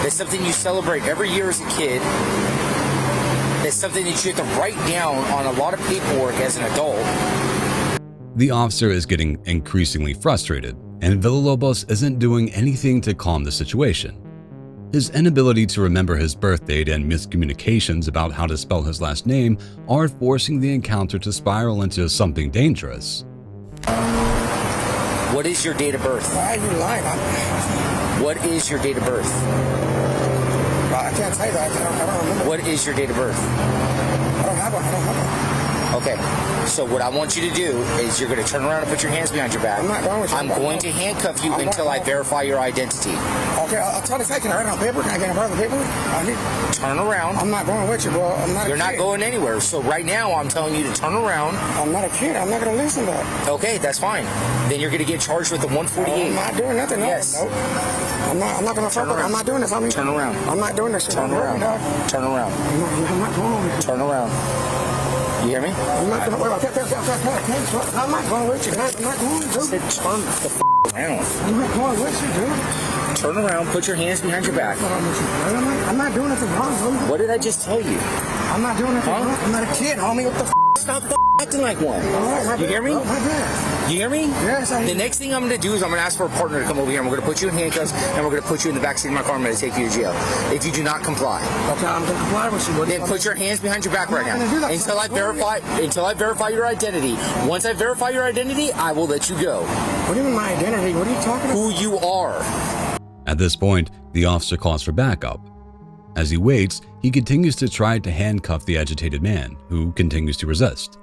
That's something you celebrate every year as a kid. That's something that you have to write down on a lot of paperwork as an adult. The officer is getting increasingly frustrated, and Villalobos isn't doing anything to calm the situation. His inability to remember his birth date and miscommunications about how to spell his last name are forcing the encounter to spiral into something dangerous. What is your date of birth? Why are you lying? What is your date of birth? I can't say that. I don't remember. What is your date of birth? I don't have one. Okay, so what I want you to do is you're going to turn around and put your hands behind your back. I'm not going with you. I'm going to handcuff you until I verify your identity. Okay, I'll try to say, can I write it on paper? Can I get a write on paper? Turn around. I'm not going with you, bro. You're not going anywhere. So right now, I'm telling you to turn around. I'm not a kid. I'm not going to listen to that. Okay, that's fine. Then you're going to get charged with the 148. I'm not doing nothing. Yes. No. I'm not going to fuck with it. I'm not doing this. Turn around. I'm not doing this. Turn around. Turn around. I'm not going with you. Turn around. You hear me? I'm not going to I'm not going with you. I'm not going with you. Turn the around. I'm not going with you, dude. Turn around. Put your hands behind your back. I'm not doing anything wrong, homie. What did I just tell you? I'm not doing anything wrong. I'm not a kid, homie. What the Stop acting like one. You hear me? You hear me? Yes, I hear The you. next thing I'm going to do is I'm going to ask for a partner to come over here, and we're going to put you in handcuffs, and we're going to put you in the backseat of my car. I'm going to take you to jail if you do not comply. Okay, I'm going to comply with you. Then put your hands behind your back right I'm not gonna do now that. until I verify your identity. Once I verify your identity, I will let you go. What do you mean my identity? What are you talking about? Who you are. At this point, the officer calls for backup. As he waits, he continues to try to handcuff the agitated man, who continues to resist.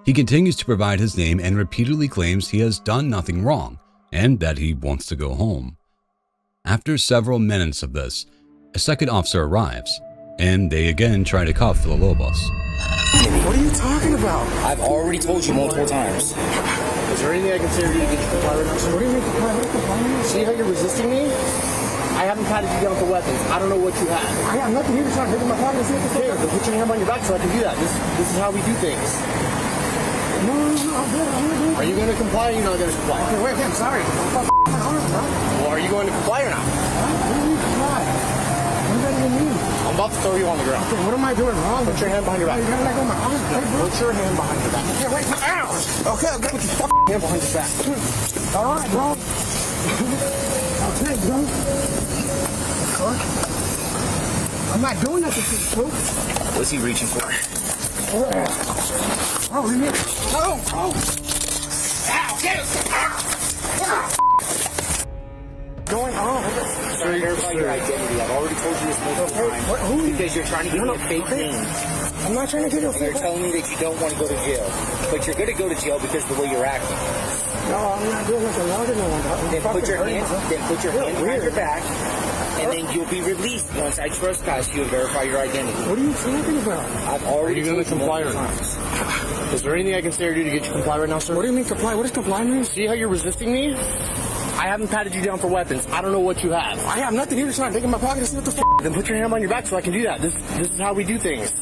He continues to provide his name and repeatedly claims he has done nothing wrong and that he wants to go home. After several minutes of this, a second officer arrives, and they again try to cuff Villalobos. What are you talking about? I've already told you multiple times. Is there anything I can say to you to get you comply right now? So what do you mean comply? See how you're resisting me? I haven't patted you down for weapons. I don't know what you have. I have nothing here to try to take in my pocket and see what the fuck. Then put your hand on your back so I can do that. This is how we do things. No, I'm good. Are you going to comply or are you not going to comply? Okay, wait, I'm sorry. Don't fuck my arm, bro. Well, are you going to comply or not? What do you mean comply? What does that even mean? I'm about to throw you on the ground. Okay, what am I doing wrong? Put your hand behind your back. You gotta let go of my arm. Put your hand behind your back. Okay, wait, ow! Okay, I'll get with your fucking hand behind your back. All right, bro. Okay, bro. I'm not doing nothing to you, bro. What's he reaching for? Oh, you mean? Oh! Ow, get it! Going on? Trying to verify your identity. I've already told you this multiple times. Because you're trying to give me a fake name. I'm not trying to get you a fake name. You're telling me that you don't want to go to jail. But you're going to go to jail because of the way you're acting. No, I'm not doing nothing wrong to no one. Then put your hand behind your back, and then you'll be released once I trespass you and verify your identity. What are you talking about? I've already Are you going to comply or not? Is there anything I can say or do to get you comply right now, sir? What do you mean comply? What does comply mean? See how you're resisting me? I haven't patted you down for weapons. I don't know what you have. I have nothing here to try and take in my pocket and see what the f***. Then put your hand on your back so I can do that. This is how we do things.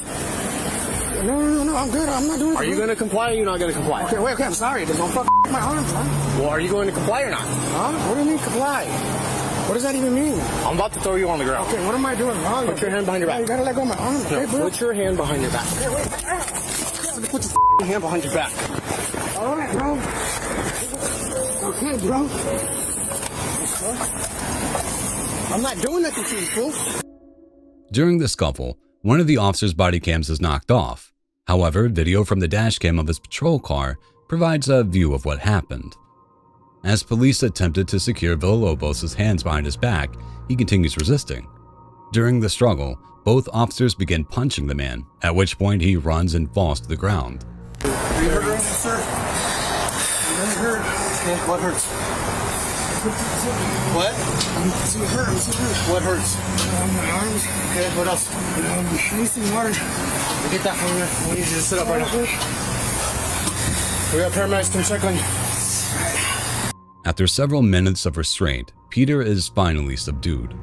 No, I'm good. I'm not doing it. Are you going to comply or are you not going to comply? Okay, I'm sorry. Just don't fuck my arms, man. Well, are you going to comply or not? Huh? What do you mean comply? What does that even mean? I'm about to throw you on the ground. Okay, what am I doing wrong? Put your hand behind your back. You gotta let go of my arm. Okay, bro. Put your hand behind your back. Okay, wait. Put your hand behind your back. All right, bro. Okay, bro. I'm not doing nothing to you, fool. During the scuffle, one of the officer's body cams is knocked off. However, video from the dash cam of his patrol car provides a view of what happened. As police attempted to secure Villalobos' hands behind his back, he continues resisting. During the struggle, both officers begin punching the man, at which point he runs and falls to the ground. Are you hurt or anything, sir? You hurt? Yeah, what hurts? What? You hurt. What hurts? My arms. Okay, what else? I need some water. Get that from here. I need you to sit up right now. We got paramedics come check on you. After several minutes of restraint, Peter is finally subdued.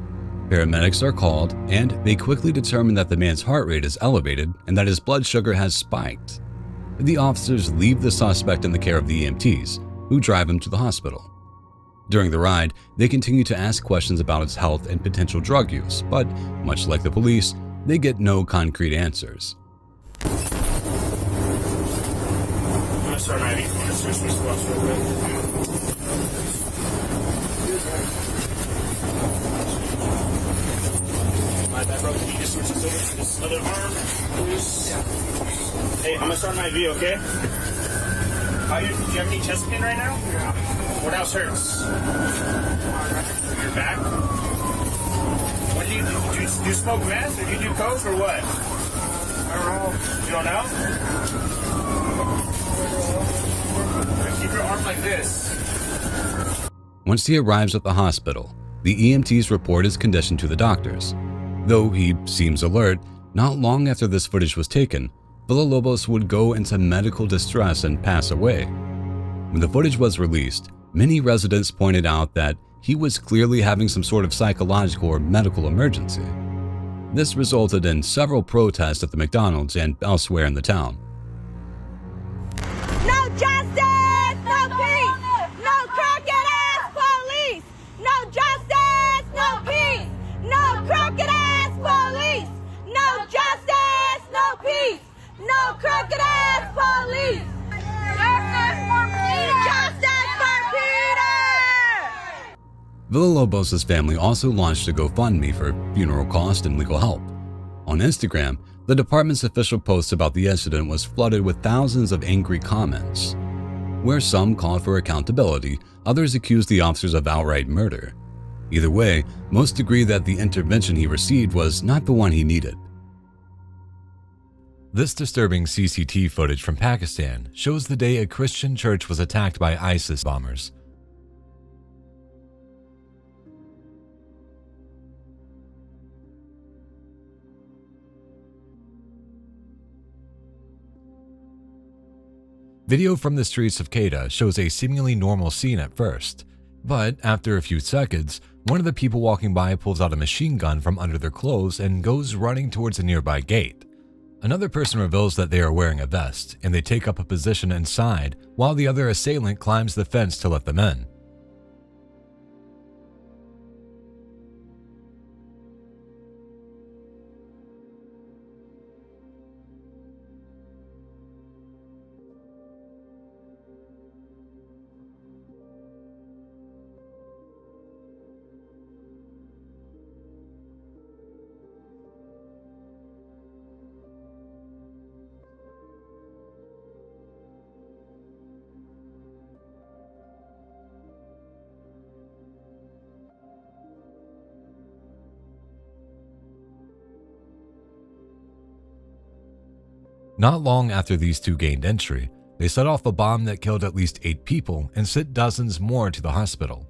Paramedics are called, and they quickly determine that the man's heart rate is elevated and that his blood sugar has spiked. The officers leave the suspect in the care of the EMTs, who drive him to the hospital. During the ride, they continue to ask questions about his health and potential drug use, but much like the police, they get no concrete answers. I'm gonna start my IV. I'm switch my spots real quick. My bad, bro. Can you just switch this over to this other arm, please? Hey, I'm gonna start my IV, okay? Do you have any chest pain right now? What else hurts? Your back? What do you do? Do you smoke meth or do you do coke or what? I don't know. You don't know? Keep your arm like this. Once he arrives at the hospital, the EMTs report his condition to the doctors. Though he seems alert, not long after this footage was taken, Villalobos would go into medical distress and pass away. When the footage was released, many residents pointed out that he was clearly having some sort of psychological or medical emergency. This resulted in several protests at the McDonald's and elsewhere in the town. No justice, no peace, no crooked-ass police. No justice, no peace, no crooked-ass police. No justice, no peace, no crooked-ass police. Justice for me. Justice. Villalobos' family also launched a GoFundMe for funeral costs and legal help. On Instagram, the department's official post about the incident was flooded with thousands of angry comments. Where some called for accountability, others accused the officers of outright murder. Either way, most agree that the intervention he received was not the one he needed. This disturbing CCTV footage from Pakistan shows the day a Christian church was attacked by ISIS bombers. Video from the streets of Quetta shows a seemingly normal scene at first, but after a few seconds, one of the people walking by pulls out a machine gun from under their clothes and goes running towards a nearby gate. Another person reveals that they are wearing a vest, and they take up a position inside while the other assailant climbs the fence to let them in. Not long after these two gained entry, they set off a bomb that killed at least 8 people and sent dozens more to the hospital.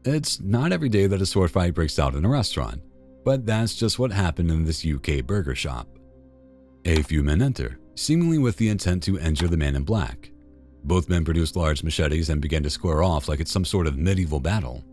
It's not every day that a sword fight breaks out in a restaurant, but that's just what happened in this UK burger shop. A few men enter, seemingly with the intent to injure the man in black. Both men produced large machetes and began to square off like it's some sort of medieval battle.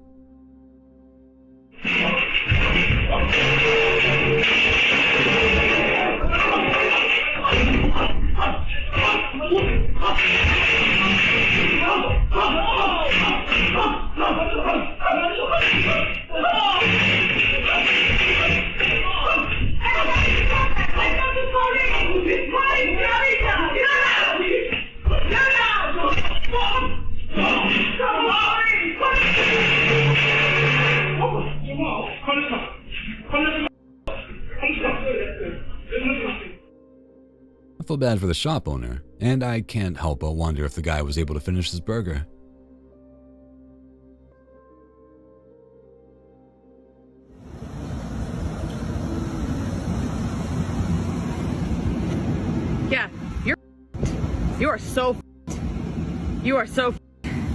I feel bad for the shop owner, and I can't help but wonder if the guy was able to finish his burger. Yeah, you are so you are so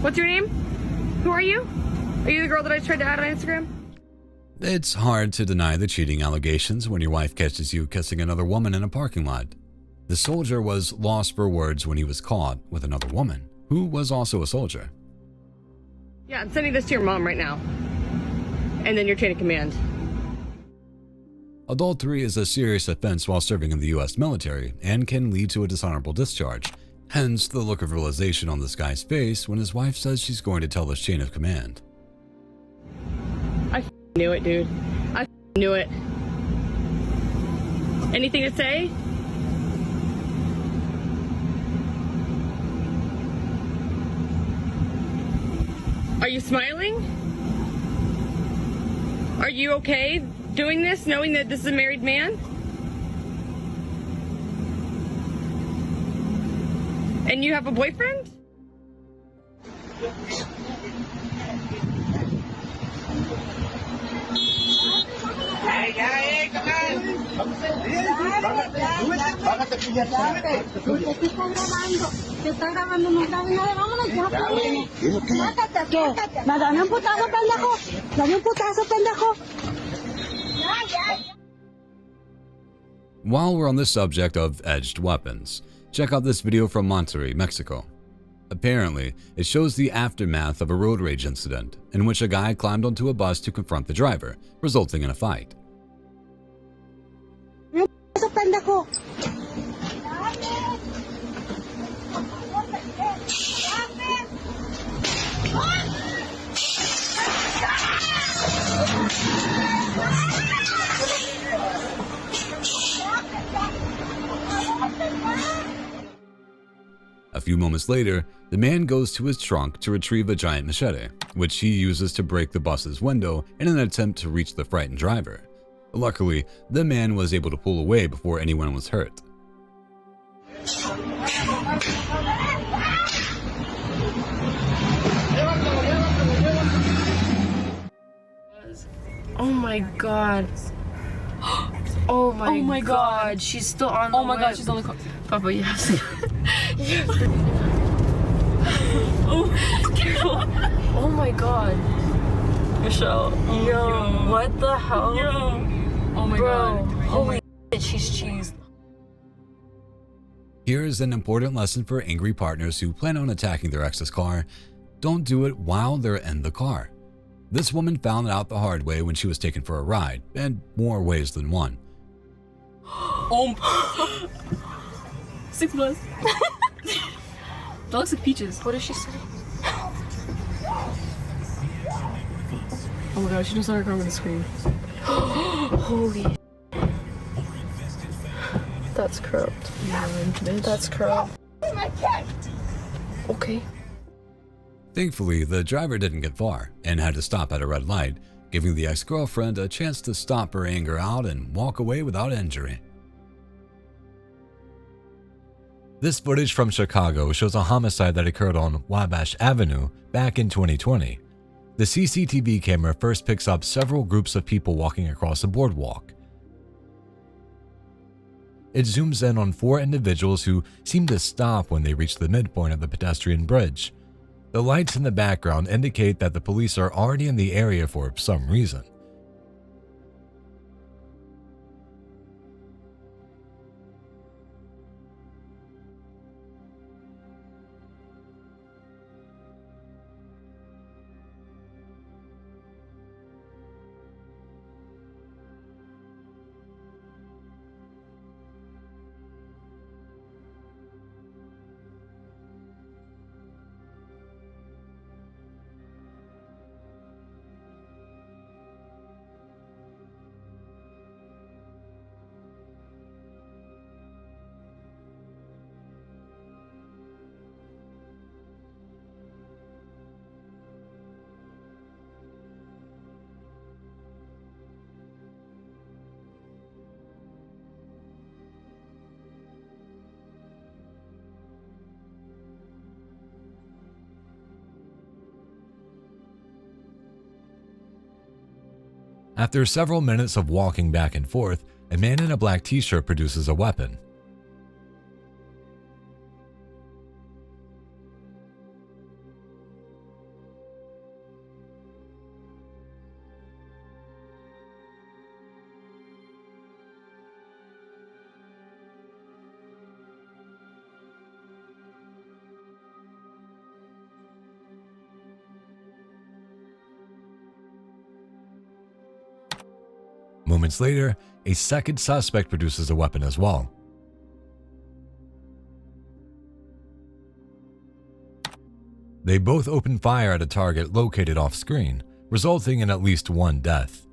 What's your name? Who are you? Are you the girl that I tried to add on Instagram? It's hard to deny the cheating allegations when your wife catches you kissing another woman in a parking lot. The soldier was lost for words when he was caught with another woman, who was also a soldier. Yeah, I'm sending this to your mom right now. And then your chain of command. Adultery is a serious offense while serving in the U.S. military and can lead to a dishonorable discharge. Hence the look of realization on this guy's face when his wife says she's going to tell his chain of command. I knew it, dude. I knew it. Anything to say? Are you smiling? Are you okay doing this, knowing that this is a married man? And you have a boyfriend? While we're on the subject of edged weapons, check out this video from Monterrey, Mexico. Apparently, it shows the aftermath of a road rage incident in which a guy climbed onto a bus to confront the driver, resulting in a fight. A few moments later, the man goes to his trunk to retrieve a giant machete, which he uses to break the bus's window in an attempt to reach the frightened driver. Luckily, the man was able to pull away before anyone was hurt. Oh my god. Oh my god. She's still on the Oh my whip. god, she's on the car. Papa, yes. Oh, careful. Oh my god. Michelle. Yo, what the hell? Yo. Oh my Bro, god. holy shit, she's cheesed. Here is an important lesson for angry partners who plan on attacking their ex's car. Don't do it while they're in the car. This woman found it out the hard way when she was taken for a ride, in more ways than one. Oh. 6 plus. That looks like peaches. What did she say? Oh my god, she just on her car with a scream. Holy. That's corrupt. Yeah, bitch. That's corrupt. Okay. Thankfully, the driver didn't get far and had to stop at a red light, giving the ex-girlfriend a chance to stop her anger out and walk away without injury. This footage from Chicago shows a homicide that occurred on Wabash Avenue back in 2020. The CCTV camera first picks up several groups of people walking across a boardwalk. It zooms in on 4 individuals who seem to stop when they reach the midpoint of the pedestrian bridge. The lights in the background indicate that the police are already in the area for some reason. After several minutes of walking back and forth, a man in a black t-shirt produces a weapon. Moments later, a second suspect produces a weapon as well. They both open fire at a target located off-screen, resulting in at least one death.